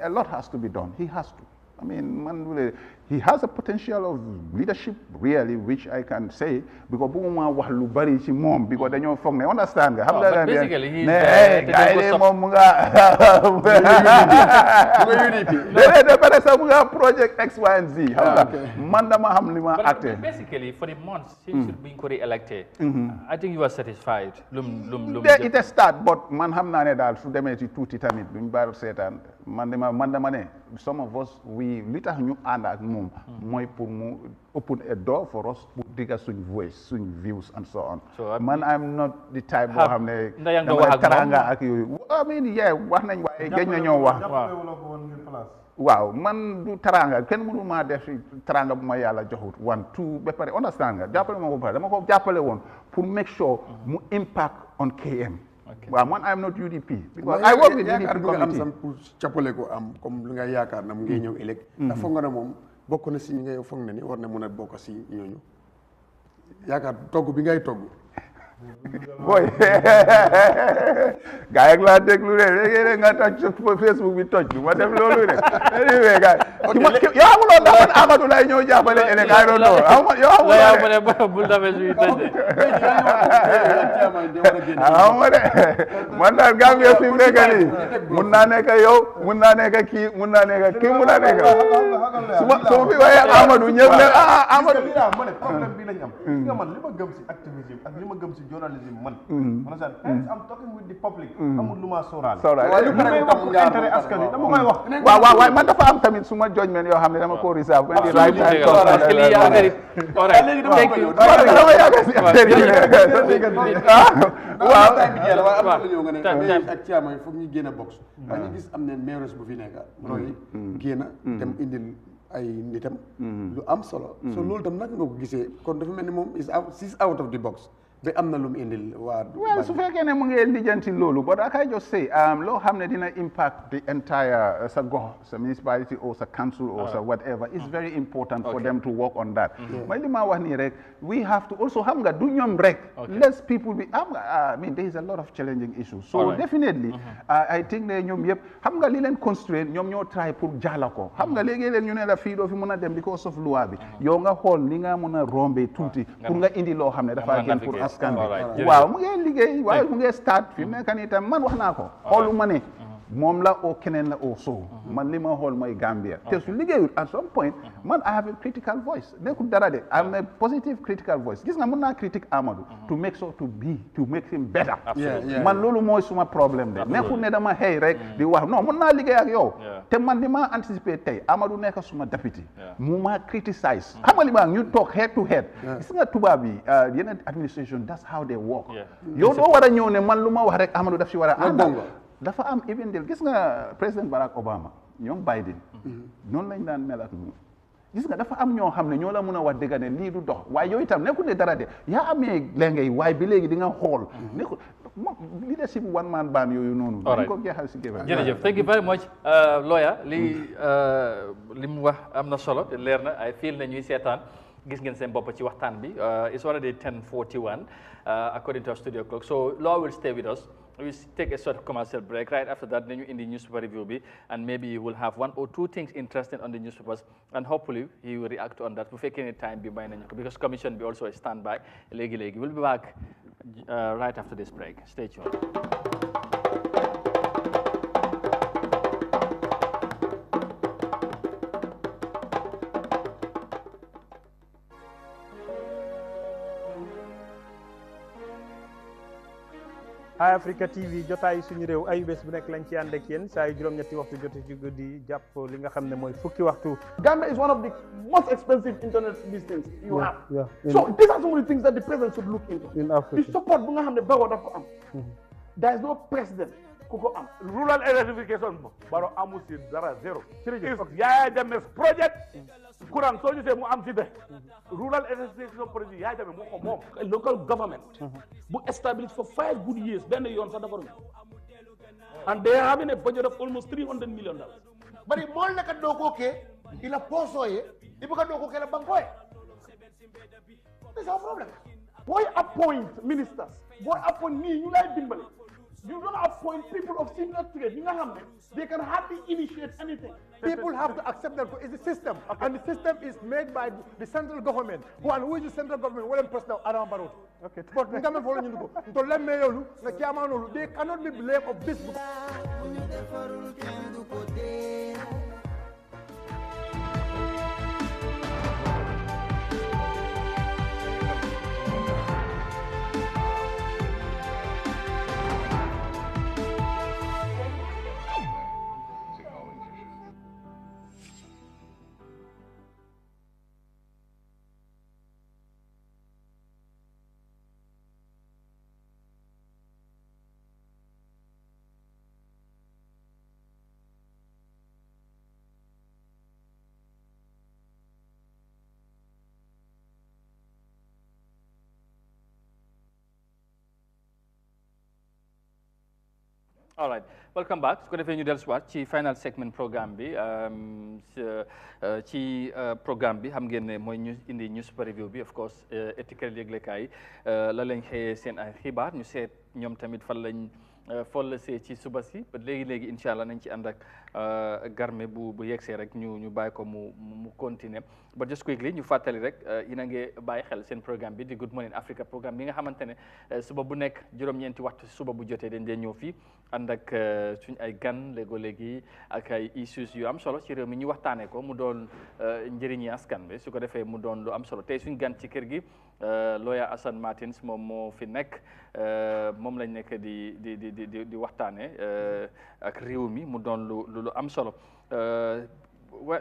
a lot has to be done. He has to. I mean, he has a potential of leadership, really, which I can say, because because they don't understand. But basically, he's project X, Y, and Z. But basically, for the months since you've been elected, I think you are satisfied. It is start, but man hamnane dal su demé ci touti tamit duñ baru sétane man dama né some of us we li tax ñu and ak mom moy pour mu open a door for us to diga suñ voice suñ views and so on. So man I'm not the type bo xamné dama taranga ak yoyu. I mean yeah wax nañ waye geñ na ñoo wax. Wow, man du taranga ken mënu ma def taranga bu ma yalla joxut 1 2 ba paré understand nga jappalé mako paré dama ko jappalé won pour make sure mu impact on KM. Well, man, I'm not UDP because I work with UDP committee. Am pour chapolé ko am comme li nga yaakar na mu ngay ñew elek da fo nga na mom bokku na ci ñi ngay fogg na ni war na mëna bokk ci ñooñu yaakar togg bi ngay togg boy gaay ak la déglu rek nga toj Facebook bi toj ma def lolu rek anyway gaay yo amulo da Amadou lay ñoo jappalé elek ay do yo amulo bul da Facebook toj man daal Gambia fi mu nekk nii mun naa nekk yow mun naa nekk kii mun naa nekk kii mun naa nekk su ma fi waaye Amadou ñëpp ne Amadou ma ne problème bi lañ am nga man li ma gëm si activisme ak li ma gëm si journalisme man I'm talking with the public amul lu ma sóoraale waaye may wax pour intérêt askan wi dama koy wax waaw man dafa am tamit suma judgment yoo xam ne dama ko reserve when the right time waaw am na ñoo nga ne ak ciama yi foog ñu génn box waaye ñu gis am ne maires bu fi nekk mooy génn dem indil ay nitam lu am solo so loolu tam naka nga ko gisee kon dafa mel ni moom is out of the box ba am na lu mu indil waa well su fekkee ne mu ngi lijjanti loolu but I can just say loo xam ne dina impact the entire sa gox sa municipality or sa council or sa whatever it's very important for them to work on that mooy li ma wax nii rek we have to also xam nga du ñoom rek less people be I mean there is a lot of challenging issues so definitely I think ne ñoom yëpp xam nga li leen constraint ñoom ñoo try pour jaala ko xam nga léegi leen ñu ne la fii doo fi mën a dem because of loi bi yow nga xool ni nga mën a rombee tuuti pour nga indi loo xam ne dafa gën pour askan bi waaw mu ngi liggéey waaye mu ngi start fi mu nekk nii tam man wax naa ko xoolu ma ne moom la oo keneen la oo soo man li ma xool mooy Gambia te su liggéeyul at some point man I have a critical voice nekkul dara de I am a positive critical voice gis nga mën naa critique Amadou to make sure to make him better man loolu mooy suma problème de nekkul ne dama xëy rek di wax non mën naa liggéey ak yow te man li ma anticiper tey Amadou nekk suma député mu ma criticize xam nga li ma ñu toog head to head gis nga tubaab yi yeneen administration that's how they work yow doo war a ñëw ne man lu ma wax rek Amadou daf si war a ànd dafa am even del gis nga président Barack Obama ñoom Biden noonu lañ daan mel ak ñoom gis nga dafa am ñoo xam ne ñoo la mën a wax dëgg ne lii du dox waaye yooyu itam nekkul ne dara de yaa amee léegi waaye bi léegi di nga xool nekkul leadership one man band yooyu noonu dañ ko jeexal si géba jërëjëf thank you very much lawyer li mu wax am na solo te leer na ay fiil na ñuy seetaan gis ngeen seen bopp ci waxtaan bi it's already 10:41 according to our studio clock so law will stay with us We take a short commercial break. Right after that, then you in the newspaper review, and maybe you will have 1 or 2 things interesting on the newspapers, and hopefully he will react on that. Any time because commission be also a standby. We'll be back right after this break. Stay tuned. Eyeafrica TV jotaay suñu réew ayu bés bu nekk lañ ci ànd ak yéen saa yu juróom-ñetti waxtu jotee ci guddi jàpp li nga xam ne mooy fukki waxtu. Gambia is one of the most expensive internet business you have. So these are some of the things that the president should look into. In Africa. The support bu nga xam ne Barrow daf ko am. There is no president ku ko am. Rural electrification Barrow amu si dara zéro. Is Yahya Jammeh's project. Courant soo gisee mu am si de. Rural electrification project Yahya Jammeh moo ko moom. Local government. Bu established for 5 good years benn yoon sax defaruñu. And they are having a budget of almost $300 million. Bari mol na ka doko ke ila poso ye ibu ka doko ke la banko ye. That's our problem. Why appoint ministers? Why appoint me? You like dimbali. You don't appoint people of similar trade. You know, they can hardly initiate anything. People have to accept that it's a system, and the system is made by the central government. Who is the central government? Well, President Adam Barrow. Okay. But they cannot be blamed of this. All right, welcome back. Su ko defee ñu dellusiwaat ci final segment programme bi programme bi xam ngeen ne mooy ñu indi newspaper review bi of course étiquette yëglekaay la lañ xëyee seen ay xibaar ñu seet ñoom tamit fan lañ follasee ci suba si ba léegi incha allah nañ ci ànd ak garme bu yegsee rek ñu bàyyi ko mu continuer ba just quickly ñu fàttali rek yéen a ngi bàyyi xel seen programme bi di Good Morning Africa programme bi nga xamante ne suba bu nekk juróom-ñeenti waxtu suba bu jotee dañ dee ñëw fii ànd ak suñ ay gan léegi ak ay issues yu am solo ci réew mi ñu waxtaanee ko mu doon njëriñi askan bi su ko defee mu doon lu am solo tey suñ gan ci kër gi lawyer Assane Martins moom moo fi nekk moom lañ nekk di waxtaanee ak réew mi mu doon lu am solo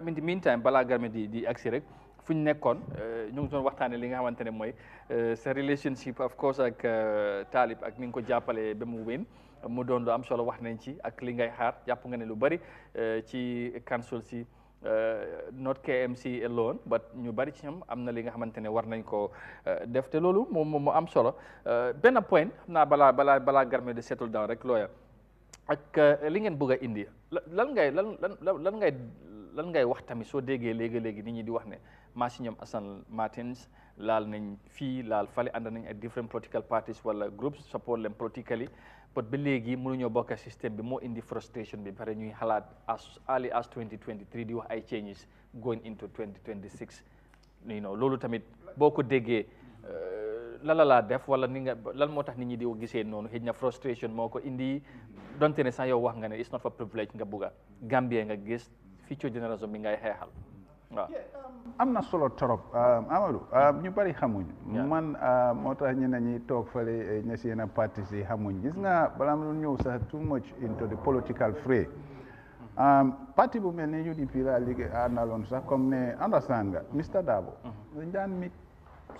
in the meantime balaa garmi di agsi rek fu ñu nekkoon ñu ngi doon waxtaanee li nga xamante ne mooy sa relationship of course ak Talib ak ni nga ko jàppalee ba mu win mu doon lu am solo wax nañ ci ak li ngay xaar jàpp nga ne lu bari ci council si not KMC alone but ñu bari ci ñoom am na li nga xamante ne war nañ ko def te loolu moom mu am solo benn point xam naa balaa garmi di settle down rek lawyer ak li ngeen bëgg a indi lan ngay wax tamit soo déggee léegi nit ñi di wax ne maa si ñoom Assane Martins laal nañ fii laal fale ànd nañ ak different political parties wala groups support leen politically but ba léegi mënuñoo bokk système bi moo indi frustration bi pare ñuy xalaat as early as 2023 di wax ay changes going into 2026 loolu tamit boo ko déggee lan la laa def wala lan moo tax nit ñi di gisee noonu xëy na frustration moo ko indi donte ne sax yow wax nga ne it's not for privilege nga bugga Gambia nga gis future generation bi ngay xeexal waaw. am na solo trop Amadou ñu bari xamuñ man moo tax ñeneen ñi toog fële ña si yenn partis yi xamuñ gis nga balaa ma ñëw sax too much into the political fray parti bu mel ni UDP laa liggéey àndaloon sax comme ne understand nga Mr Dabo dañ daan meet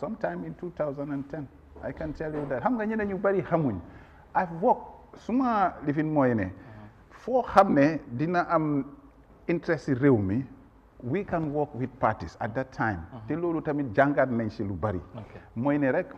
sometime in 2010 I can tell you that xam nga ñeneen ñu bari xamuñ I've worked suma lifin mooy ne foo xam ne dina am interest réew mi we can work with parties at that time te loolu tamit jàngaat nañ si lu bari mooy ne rek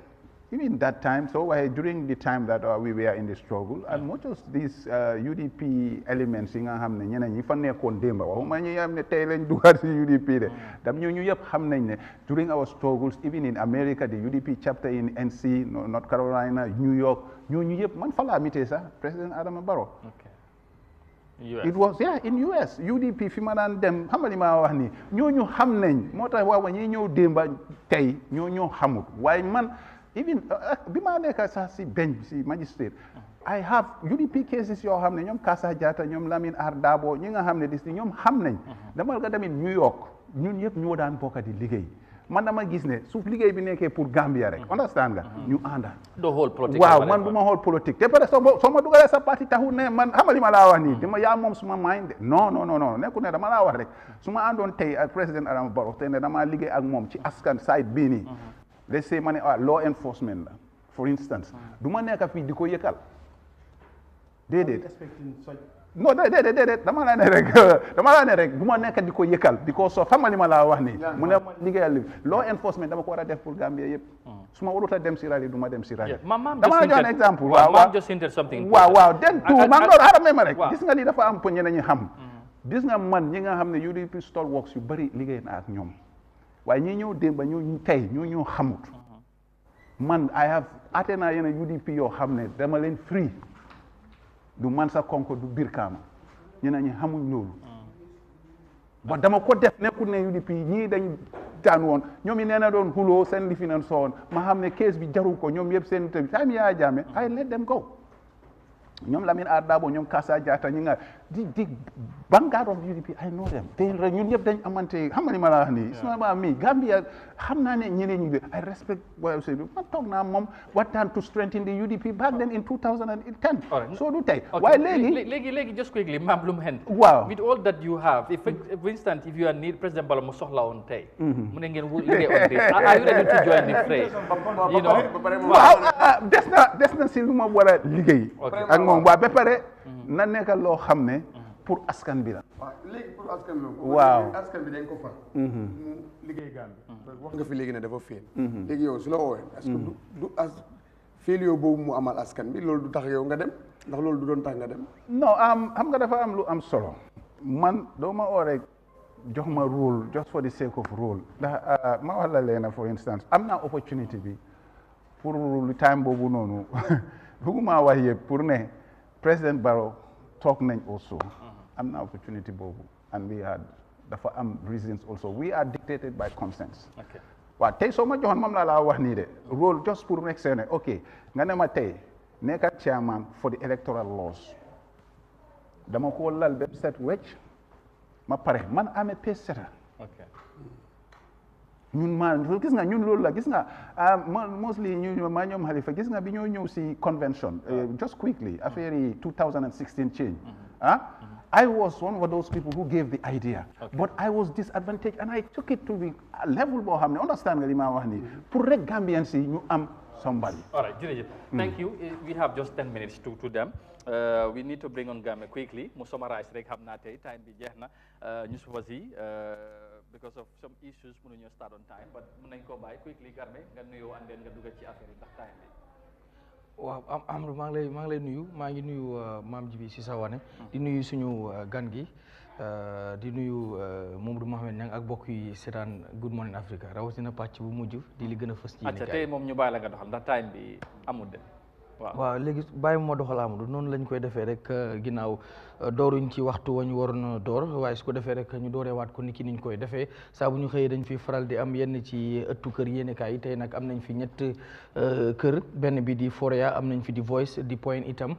even that time, so during the time that we were in the struggle, and much of these UDP elements yi nga xam ne ñeneen ñi fa nekkoon démba waxuma ñi am ne tey lañ dugaat si UDP de dam ñu yëpp xam nañ ne during our struggles even in America the UDP chapter in NC North Carolina New York ñooñu yëpp man fa laa mitee sax President Adama Barrow. It was in US UDP fi ma daan dem xam nga li ma wax ni ñooñu xam nañ moo tax waaw ñi ñëw démba tey ñoo xamut waaye man even bi ma nekk sax si bench si magistrate I have UDP cases yoo xam ne ñoom Kasa Jatta ñoom Lamine Ar Dabo ñi nga xam ne dis ñoom xam nañ dama nga tamit New York ñun yëpp ñoo daan bokk di liggéey man dama gis ne suuf liggéey bi nekkee pour Gambia rek understand nga ñu ànda waaw man du ma xool politique te peut être soo ma dugalee sa parti taxul ne man xamal li ma laa wax nii dama yaa moom suma mind non nekku ne dama laa wax rek su ma àndoon tey ak président Adama Barrow te ne dama liggéey ak moom ci askan side bii nii let's say ma ne law enforcement la for instance du ma nekk fii di ko yëkkal déedéet non déedéet dama la ne rek du ma nekk di ko yëkkal because soo xam nga li ma laa wax nii mu ne ma liggéeyal law enforcement dama ko war a def pour Gambia yëpp su ma warut a dem si rali du ma dem si rali dama la jox un exemple waaw den tout maa ngi doon xaaral ma rek gis nga lii dafa am po ñeneen ñi xam gis nga man ñi nga xam ne UDP stalwarts yu bëri liggéey na ak ñoom waaye ñi ñëw démba ñu tey ñoo xamut man I have atteint yeneen UDP yoo xam ne dama leen free du man sa konko du Brikama ñeneen ñi xamuñ loolu ba dama ko def nekkul ne UDP ñii dañ daan woon ñoom yi nee na doon xuloo seen lifi nan soon ma xam ne case bi jaru ko ñoom yëpp seen time Yahya Jammeh I let them go ñoom Lamine Ar Dabo ñoom Kasa Jatta ñi nga di vanguard of UDP I know them te ñun ñëpp dañ amante xam nga ni ma la wax nii it's not about me Gambia xam naa ne ñeneen ñi I respect what say man toog naa moom waxtaan to strengthen the UDP back then in 2010 so du tey waaye léegi just quickly maam lu mu hen waaw with all that you have if for instance if you are need President Barrow mu soxla woon tey mu ne ngeen liggéey on this are you ready to join the fray you know waaw des na si lu ma war a liggéey ak moom waaw ba pare na nekk loo xam ne pour askan bi la léegi pour askan bi waaw askan bi dañ ko far mu liggéey Gambie wax nga fi léegi ne dafa féel léegi yow su la woowee est-ce que du as féel yow boobu mu amal askan bi loolu du tax yow nga dem ndax loolu du doon tax nga dem non xam nga dafa am lu am solo man doo ma oo rek jox ma rôle just for the sake of rôle ndax ma wax la leena for instance am naa opportunity bi pour lu time boobu noonu bëgguma wax yëpp pour ne President Barrow talk nañ also am na opportunity boobu and we had dafa am reasons also we are dictated by conscience waaw tey soo ma joxoon moom laa wax nii de rôle just pour nekk seene ok nga ne ma tey nekka chairman for the electoral laws dama ko lal ba set wecc ma pare man amee pace setter ñun gis nga ñun loolu la gis nga mostly maa ñoom Halifa gis nga bi ñoo ñëw si convention just quickly affaire yi 2016 change I was one of those people who gave the idea but I was disadvantaged and I took it to the level boo xam ne understand nga li ma wax nii pour rek Gambians yi ñu am somebody all right jërëjëf thank you we have just 10 minutes to them we need to bring on Jammeh quickly mu summarize rek xam naa tey time bi jeex na ñu suba si because of some issues mënuñu start on time but mën nañ koo bàyyi quickly Jammeh nga nuyoo and then nga dugg ci affaire yi ndax time bi waaw Amadou maa ngi lay nuyu maa ngi nuyu Mame Djibi Cissé Wane di nuyu suñu gan gi di nuyu Mamadou Mohamed Niang ak bokk yi seetaan Good Morning Africa rawatina pàcc bu mujj di li gën a fës ci yéen tey moom ñu bàyyi la nga doxal ndax time bi amul de waaw léegi bàyyi ma doxal Amadou noonu lañ koy defee rek ginnaaw dooruñ ci waxtu wañu waroon door waaye su ko defee rek ñu dooree waat ko ni ki niñ koy defee saa bu ñu xëyee dañ fi faral di am yenn ci ëttu kër yéenekaay yi tey nag am nañ fi ñett kër benn bi di Foria am nañ fi di Voice di Point itam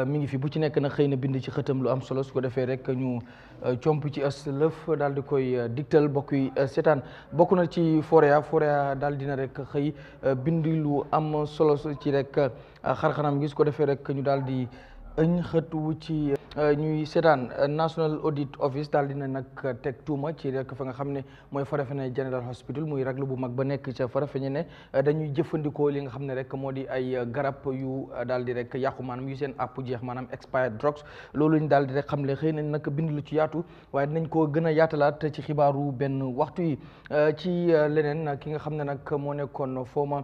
mi ngi fi bu ci nekk nag xëy na bind ci xëtam lu am solo su ko defee rek ñu comp ci as lëf daal di koy digtal bokk yi seetaan bokk na ci Foria daal dina rek xëy bind lu am solo ci rek xarxanam gi su ko defee rek ñu daal di ëñ xëtu ci ñuy seetaan National Audit Office daal dina nag teg tuuma ci rek fa nga xam ne mooy Farafenni General Hospital muy raglu bu mag ba nekk ca Farafenni ne dañuy jëfandikoo li nga xam ne rek moo di ay garab yu daal di rek yàqu maanaam yu seen àpp jeex maanaam expired drugs loolu ñu daal di rek xam le xëy nañ nag bind lu ci yaatu waaye dinañ ko gën a yaatalaat ci xibaaru benn waxtu yi ci leneen ki nga xam ne nag moo nekkoon former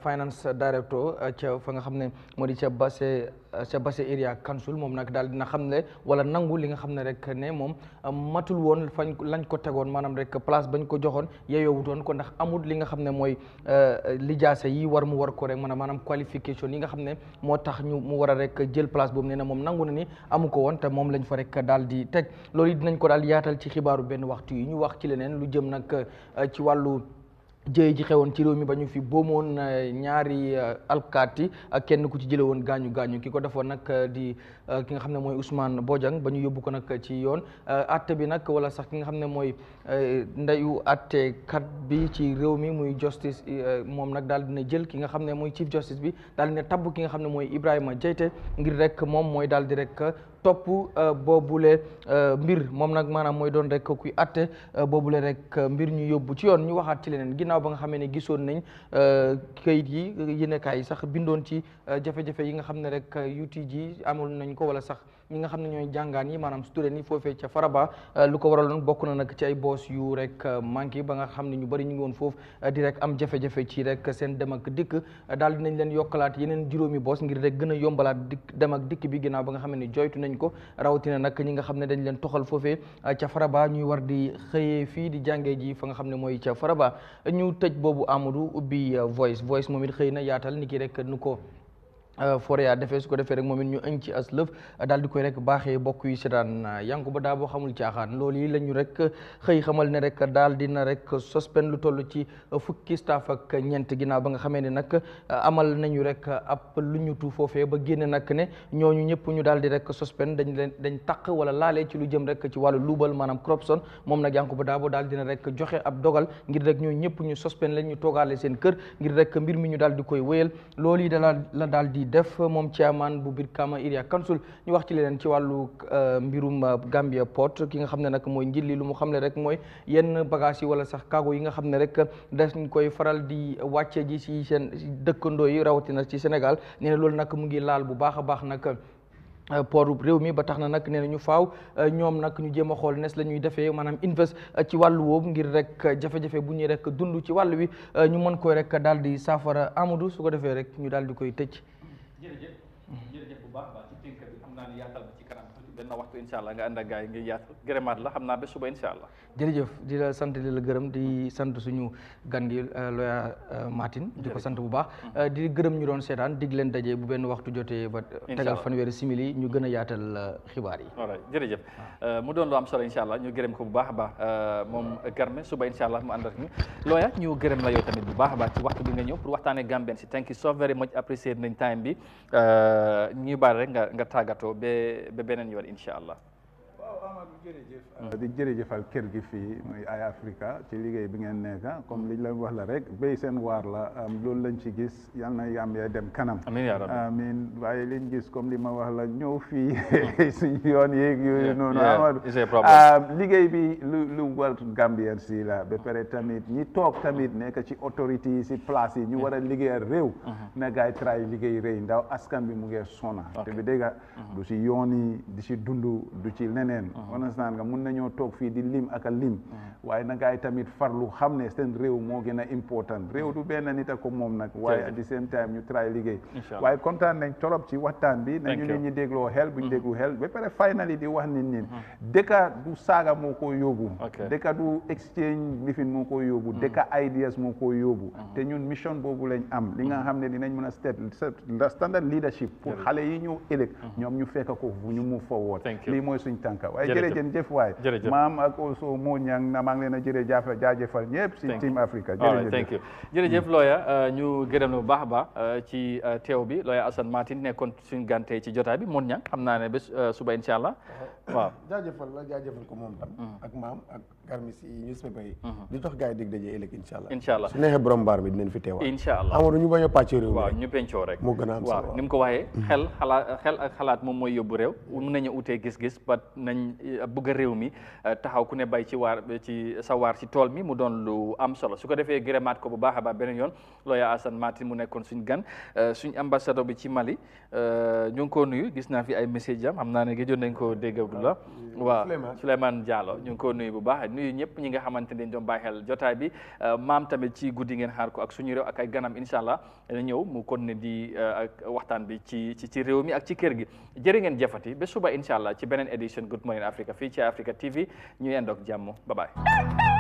finance director ca fa nga xam ne moo di ca Basse Area Council moom nag daal dina xam ne wala nangu li nga xam ne rek ne moom matul woon fañ lañ ko tegoon maanaam rek place bañ ko joxoon yeyoowutoon ko ndax amul li nga xam ne mooy lijaasa yi war ko rek maanaam qualification yi nga xam ne moo tax mu war a rek jël place boobu nee na moom nangu na ni amu ko woon te moom lañ fa rek daal di teg loolu it dinañ ko daal yaatal ci xibaaru benn waxtu yi ñu wax ci leneen lu jëm nag ci wàllu jëye ji xewoon ci réew mi ba ñu fi boomoon ñaari alkaati ak kenn ku ci jële woon gaañu ki ko defoon nag di ki nga xam ne mooy Ousmane Bojang ba ñu yóbbu ko nag ci yoon atte bi nag wala sax ki nga xam ne mooy ndeyu attekat bi ci réew mi muy justice moom nag daal dina jël ki nga xam ne mooy chief justice bi daal dina tabb ki nga xam ne mooy Ibrahima Jaiteh ngir rek moom mooy daal di rek topp boobule mbir moom nag maanaam mooy doon rek kuy atte boobule rek mbir ñu yóbbu ci yoon ñu waxaat ci leneen ginnaaw ba nga xamee ne gisoon nañ kayit yi yéenekaay yi sax bindoon ci jafe-jafe yi nga xam ne rek UTG amul nañ ko wala sax ñi nga xam ne ñooy jàngaan yi maanaam student yi foofee ca Faraba lu ko waraloon bokk na nag ci ay boos yu rek manqué ba nga xam ne ñu bëri ñu ngi woon foofu di rek am jafe-jafe ci rek seen dem ak dikk daal dinañ leen yokkalaat yeneen juróomi boos ngir rek gën a yombalaat dem ak dikk bi ginnaaw ba nga xam ne joytu nañ ko rawatina nag ñi nga xam ne dañ leen toxal foofee ca Faraba ñuy war di xëyee fii di jàngee ji fa nga xam ne mooy ca Faraba ñu tëj boobu Amadou ubbi voice moom it xëy na yaatal ni ki rek nu ko Foria defee su ko defee rek moom it ñu ëñ ci as lëf daal di koy rek baaxee bokk yu seetaan Yankuba daa boo xamul caaxaan loolu yi la ñu rek xëy xamal ne rek daal dina rek suspend lu toll ci fukki staff ak ñeent ginnaaw ba nga xamee ne nag amal nañu rek ab lu ñu tu foofee ba génne nag ne ñooñu ñëpp ñu daal di rek suspend dañ taq wala laalee ci lu jëm rek ci wàllu luubal maanaam corruption moom nag Yankuba daa boo daal dina rek joxe ab dogal ngir rek ñooñu ñëpp ñu suspend leen ñu toogaale seen kër ngir rek mbir mi ñu daal di koy wéyal loolu yi la daal di def moom chairman bu Brikama Area Council ñu wax ci leneen ci wàllu mbirum Gambia Port ki nga xam ne nag mooy njilli lu mu xam ne rek mooy yenn bagage yi wala sax cargo yi nga xam ne rek dañ koy faral di wàcce ji ci seen dëkkandoo yi rawatina ci Sénégal nee na loolu nag mu ngi laal bu baax a baax nag port réew mi ba tax na nag nee na ñu faaw ñoom nag ñu jéem a xool nes la ñuy defee maanaam invest ci wàllu woowu ngir rek jafe-jafe bu ñuy rek dund ci wàllu wi ñu mën koy rek daal di saafara Amadou su ko defee rek ñu daal di koy tëj. jërëjëf bu baax baax ci tënk bi xam naa ne yaatal bi ci kanam benn waxtu incha allah nga ànd ak gars yi ngi yaatu gërëmaat la xam naa ba suba incha allah. jërëjëf di la sant di la gërëm di sant suñu gan gi Lawyer Martin di ko sant bu baax di gërëm ñu doon seetaan dig leen daje bu benn waxtu jotee ba tegal fanweeri simili ñu gën a yaatal xibaar yi. voilà jërëjëf mu doon lu am solo incha allah ñu gërëm ko bu baax a baax moom Garme suba incha allah mu ànd ak ñu Lawyer ñu gërëm la yow tamit bu baax a baax ci waxtu bi nga ñëw pour waxtaanee Gambien si thank you so very much apprécié nañ time bi ñu baal rek nga tàggatoo ba beneen yoon incha allah. waaw Amadou jërëjëf di jërëjëfal kër gi fii muy Eyeafrica ci liggéey bi ngeen nekk comme liñ leen wax la rek béy seen waar la loolu lañ ci gis yal na Gambia dem kanam amiin yaa rabbi amiin waaye liñ gis comme li ma wax la ñëw fii suñu yoon yeeg yooyu noonu Amadou liggéey bi lu war Gambien si la ba pare tamit ñi toog tamit nekk ci autorité yi si place yi ñu war a liggéeyal réew na gaay try liggéey rëy ndaw askan bi mu ngee sona te bi dégga du si yoon yi di si dund du ci leneen understand nga mun nañoo toog fii di lim ak a lim waaye na gaay tamit farlu xam ne seen réew moo gën a important réew du benn nit a ko moom nag waaye at the same time ñu try liggéey waaye kontaan nañ torop ci waxtaan bi nañu nit ñi dégloo xel bu ñu déglu xel ba pare finally di wax nit ñi dëkka du saaga moo ko yóbbu dëkka du exchange lifin moo ko yóbbu dëkka ideas moo ko yóbbu te ñun mission boobu lañ am li nga xam ne dinañ mën a standard leadership pour xale yi ñëw ëllëg ñoom ñu fekk ko fu ñu move forward lii mooy suñ tànka waaye jërëjëf waay maam ak also moo ñang na maa ngi leen a jaajëfal ñëpp si Team Africa thank you jërëjëf lawyer ñu gërëm la bu baax a baax ci teew bi lawyer Assane Martin nekkoon suñu gante ci jotaay bi moon ñang xam naa ne bés suba incha allah waaw jaajëfal ko moom tam ak maam ak garmis yi newspaper yi di tax gars yi dig daje ëllëg incha allah su neexee borom mbaar bi dinañ fi teewaat incha allah Amadou ñu bañ a pàcc réew waaw ñu pencoo rek moo gën a am solo waaw ni mu ko waxee xel ak xalaat moom mooy yóbbu réew mun nañu utee gis-gis ba nañ bëgg a réew mi taxaw ku ne bay ci sa waar ci tool mi mu doon lu am solo su ko defee gërëmaat ko bu baax a baax beneen yoon lawyer Assane Martin mu nekkoon suñ gan suñ ambassadeur bi ci Mali ñu ngi ko nuyu gis naa fi ay message am xam naa ne gëjoon nañ ko déggagul la waaw Souleymane Diallo ñu ngi ko nuyu bu baax nuyu ñëpp ñi nga xamante ne doon bàyyi xel jotaay bi maam tamit ci guddi ngeen xaar ko ak suñu réew ak ay ganam incha allah dina ñëw mu kon ne di ak waxtaan bi ci réew mi ak ci kër gi jërë ngeen jëfati ba suba incha allah ci beneen édition Good Morning Africa fii ci Africa TV ñu yendoog jàmm bye bye